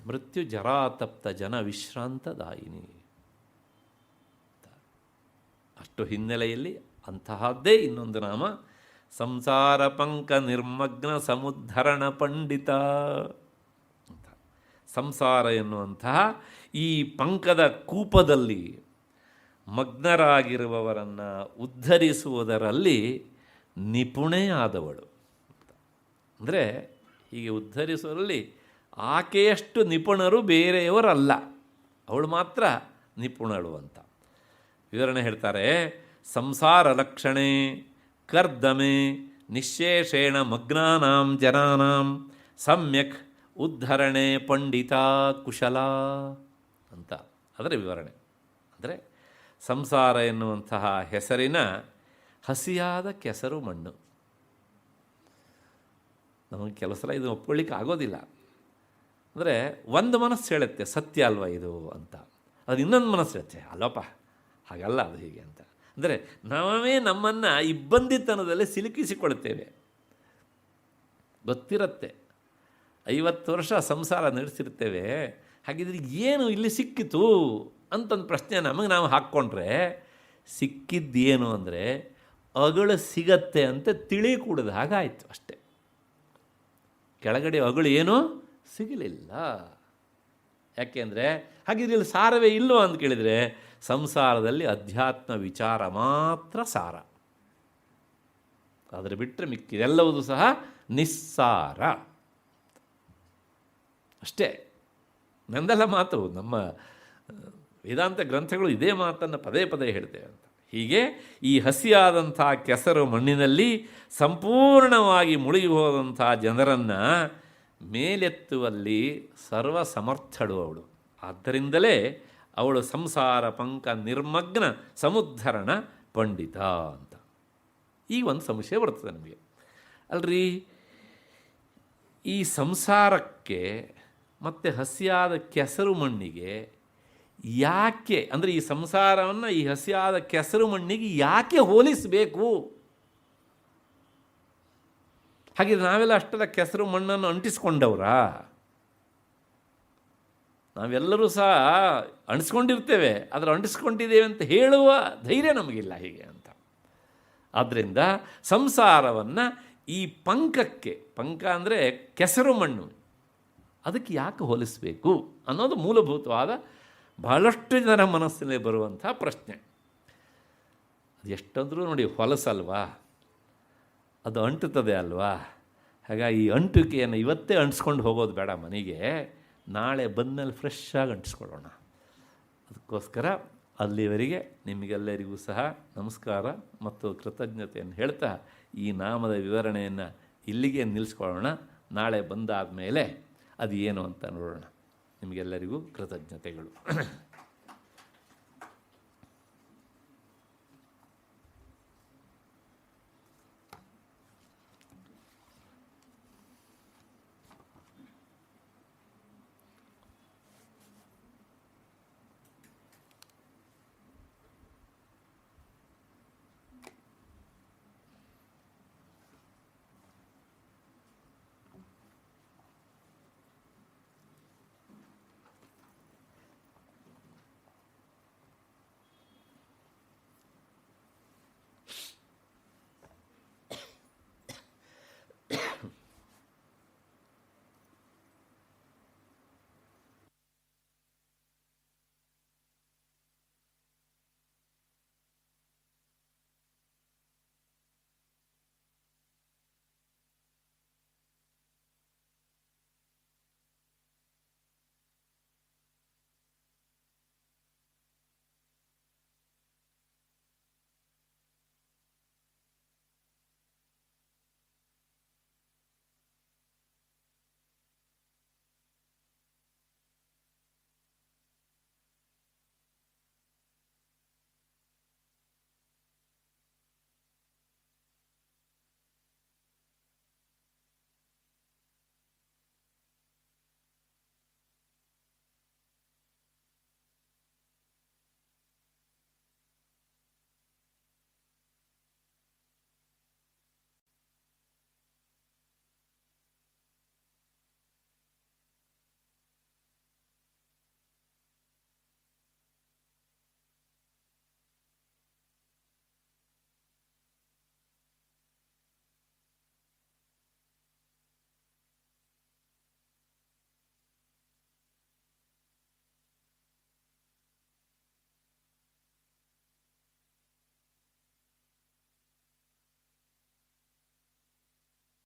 ಮೃತ್ಯು ಜರಾತಪ್ತ ಜನ ವಿಶ್ರಾಂತದಾಯಿನಿ, ಅಷ್ಟು ಹಿನ್ನೆಲೆಯಲ್ಲಿ ಅಂತಹದ್ದೇ ಇನ್ನೊಂದು ನಾಮ ಸಂಸಾರ ಪಂಕ ನಿರ್ಮಗ್ನ ಸಮುದ್ಧರಣ ಪಂಡಿತ ಅಂತ. ಸಂಸಾರ ಎನ್ನುವಂತಹ ಈ ಪಂಕದ ಕೂಪದಲ್ಲಿ ಮಗ್ನರಾಗಿರುವವರನ್ನು ಉದ್ಧರಿಸುವುದರಲ್ಲಿ ನಿಪುಣೆಯಾದವಳು. ಅಂದರೆ ಹೀಗೆ ಉದ್ಧರಿಸುವಲ್ಲಿ ಆಕೆಯಷ್ಟು ನಿಪುಣರು ಬೇರೆಯವರಲ್ಲ, ಅವಳು ಮಾತ್ರ ನಿಪುಣಳು ಅಂತ ವಿವರಣೆ ಹೇಳ್ತಾರೆ. ಸಂಸಾರ ಲಕ್ಷಣೆ ಕರ್ದಮೆ ನಿಶೇಷೇಣ ಮಗ್ನಾನಾಂ ಜನಾನಾಂ ಸಮ್ಯಕ್ ಉದ್ಧರಣೆ ಪಂಡಿತ ಕುಶಲ ಅಂತ ಅದರ ವಿವರಣೆ. ಅಂದರೆ ಸಂಸಾರ ಎನ್ನುವಂತಹ ಹೆಸರಿನ ಹಸಿಯಾದ ಕೆಸರು ಮಣ್ಣು. ನಮಗೆ ಕೆಲವು ಸಲ ಇದು ಒಪ್ಕೊಳ್ಳಿಕ್ಕೆ ಆಗೋದಿಲ್ಲ. ಅಂದರೆ ಒಂದು ಮನಸ್ಸು ಹೇಳುತ್ತೆ ಸತ್ಯ ಅಲ್ವಾ ಇದು ಅಂತ, ಅದು ಇನ್ನೊಂದು ಮನಸ್ಸು ಹೇಳುತ್ತೆ ಅಲ್ಲಪ್ಪ ಹಾಗಲ್ಲ ಅದು ಹೀಗೆ ಅಂತ. ಅಂದರೆ ನಾವೇ ನಮ್ಮನ್ನು ಇಬ್ಬಂದಿತನದಲ್ಲಿ ಸಿಲುಕಿಸಿಕೊಳ್ತೇವೆ. ಗೊತ್ತಿರುತ್ತೆ 50 ವರ್ಷ ಸಂಸಾರ ನಡೆಸಿರ್ತೇವೆ, ಹಾಗಿದ್ರೆ ಏನು ಇಲ್ಲಿ ಸಿಕ್ಕಿತು ಅಂತೊಂದು ಪ್ರಶ್ನೆ ನಮಗೆ ನಾವು ಹಾಕ್ಕೊಂಡ್ರೆ, ಸಿಕ್ಕಿದ್ದೇನು ಅಂದರೆ ಅಗಳು ಸಿಗತ್ತೆ ಅಂತ ತಿಳಿ ಕೂಡಿದ ಹಾಗಾಯಿತು ಅಷ್ಟೆ. ಕೆಳಗಡೆ ಅಗಳು ಏನೂ ಸಿಗಲಿಲ್ಲ. ಯಾಕೆಂದರೆ ಹಾಗಿದ್ರೆ ಇಲ್ಲಿ ಸಾರವೇ ಇಲ್ಲೋ ಅಂತ ಕೇಳಿದರೆ, ಸಂಸಾರದಲ್ಲಿ ಅಧ್ಯಾತ್ಮ ವಿಚಾರ ಮಾತ್ರ ಸಾರ, ಅದರ ಬಿಟ್ಟರೆ ಮಿಕ್ಕಿದೆಲ್ಲವೂ ಸಹ ನಿಸ್ಸಾರ ಅಷ್ಟೇ. ನಂದೆಲ್ಲ ಮಾತು, ನಮ್ಮ ವೇದಾಂತ ಗ್ರಂಥಗಳು ಇದೇ ಮಾತನ್ನು ಪದೇ ಪದೇ ಹೇಳ್ತೇವೆ ಅಂತ. ಹೀಗೆ ಈ ಹಸಿಯಾದಂಥ ಕೆಸರು ಮಣ್ಣಿನಲ್ಲಿ ಸಂಪೂರ್ಣವಾಗಿ ಮುಳುಗಿ ಹೋದಂಥ ಜನರನ್ನು ಮೇಲೆತ್ತುವಲ್ಲಿ ಸರ್ವಸಮರ್ಥಳು ಅವಳು. ಆದ್ದರಿಂದಲೇ ಅವಳು ಸಂಸಾರ ಪಂಕ ನಿರ್ಮಗ್ನ ಸಮುದ್ಧರಣ ಪಂಡಿತ ಅಂತ. ಈಗ ಒಂದು ಸಂಶಯ ಬರ್ತದೆ ನಮಗೆ, ಅಲ್ರಿ ಈ ಸಂಸಾರಕ್ಕೆ ಮತ್ತು ಹಸಿಯಾದ ಕೆಸರು ಮಣ್ಣಿಗೆ ಯಾಕೆ, ಅಂದರೆ ಈ ಸಂಸಾರವನ್ನು ಈ ಹಸಿಯಾದ ಕೆಸರು ಮಣ್ಣಿಗೆ ಯಾಕೆ ಹೋಲಿಸಬೇಕು? ಹಾಗಿದ್ರೆ ನಾವೆಲ್ಲ ಅಷ್ಟೆಲ್ಲ ಕೆಸರು ಮಣ್ಣನ್ನು ಅಂಟಿಸ್ಕೊಂಡವ್ರಾ? ನಾವೆಲ್ಲರೂ ಸಹ ಅಂಟಿಸ್ಕೊಂಡಿರ್ತೇವೆ, ಆದರೆ ಅಂಟಿಸ್ಕೊಂಡಿದ್ದೇವೆ ಅಂತ ಹೇಳುವ ಧೈರ್ಯ ನಮಗಿಲ್ಲ ಹೀಗೆ ಅಂತ. ಆದ್ದರಿಂದ ಸಂಸಾರವನ್ನು ಈ ಪಂಕಕ್ಕೆ, ಪಂಕ ಅಂದರೆ ಕೆಸರು ಮಣ್ಣು, ಅದಕ್ಕೆ ಯಾಕೆ ಹೋಲಿಸಬೇಕು ಅನ್ನೋದು ಮೂಲಭೂತವಾದ ಬಹಳಷ್ಟು ಜನರ ಮನಸ್ಸಿನಲ್ಲಿ ಬರುವಂಥ ಪ್ರಶ್ನೆ. ಅದು ಎಷ್ಟಂದ್ರೂ ನೋಡಿ ಹೊಲಸಲ್ವಾ, ಅದು ಅಂಟುತ್ತದೆ ಅಲ್ವಾ. ಹಾಗಾಗಿ ಈ ಅಂಟುಕೆಯನ್ನು ಇವತ್ತೇ ಅಂಟಿಸ್ಕೊಂಡು ಹೋಗೋದು ಬೇಡ ಮನೆಗೆ, ನಾಳೆ ಬಂದಮೇಲೆ ಫ್ರೆಶ್ ಆಗಿ ಅಂಟಿಸ್ಕೊಳ್ಳೋಣ. ಅದಕ್ಕೋಸ್ಕರ ಅಲ್ಲಿವರೆಗೆ ನಿಮಗೆಲ್ಲರಿಗೂ ಸಹ ನಮಸ್ಕಾರ ಮತ್ತು ಕೃತಜ್ಞತೆಯನ್ನು ಹೇಳ್ತಾ ಈ ನಾಮದ ವಿವರಣೆಯನ್ನು ಇಲ್ಲಿಗೆ ನಿಲ್ಲಿಸ್ಕೊಳ್ಳೋಣ. ನಾಳೆ ಬಂದಾದ ಮೇಲೆ ಅದು ಏನು ಅಂತ ನೋಡೋಣ. ನಿಮಗೆಲ್ಲರಿಗೂ ಕೃತಜ್ಞತೆಗಳು.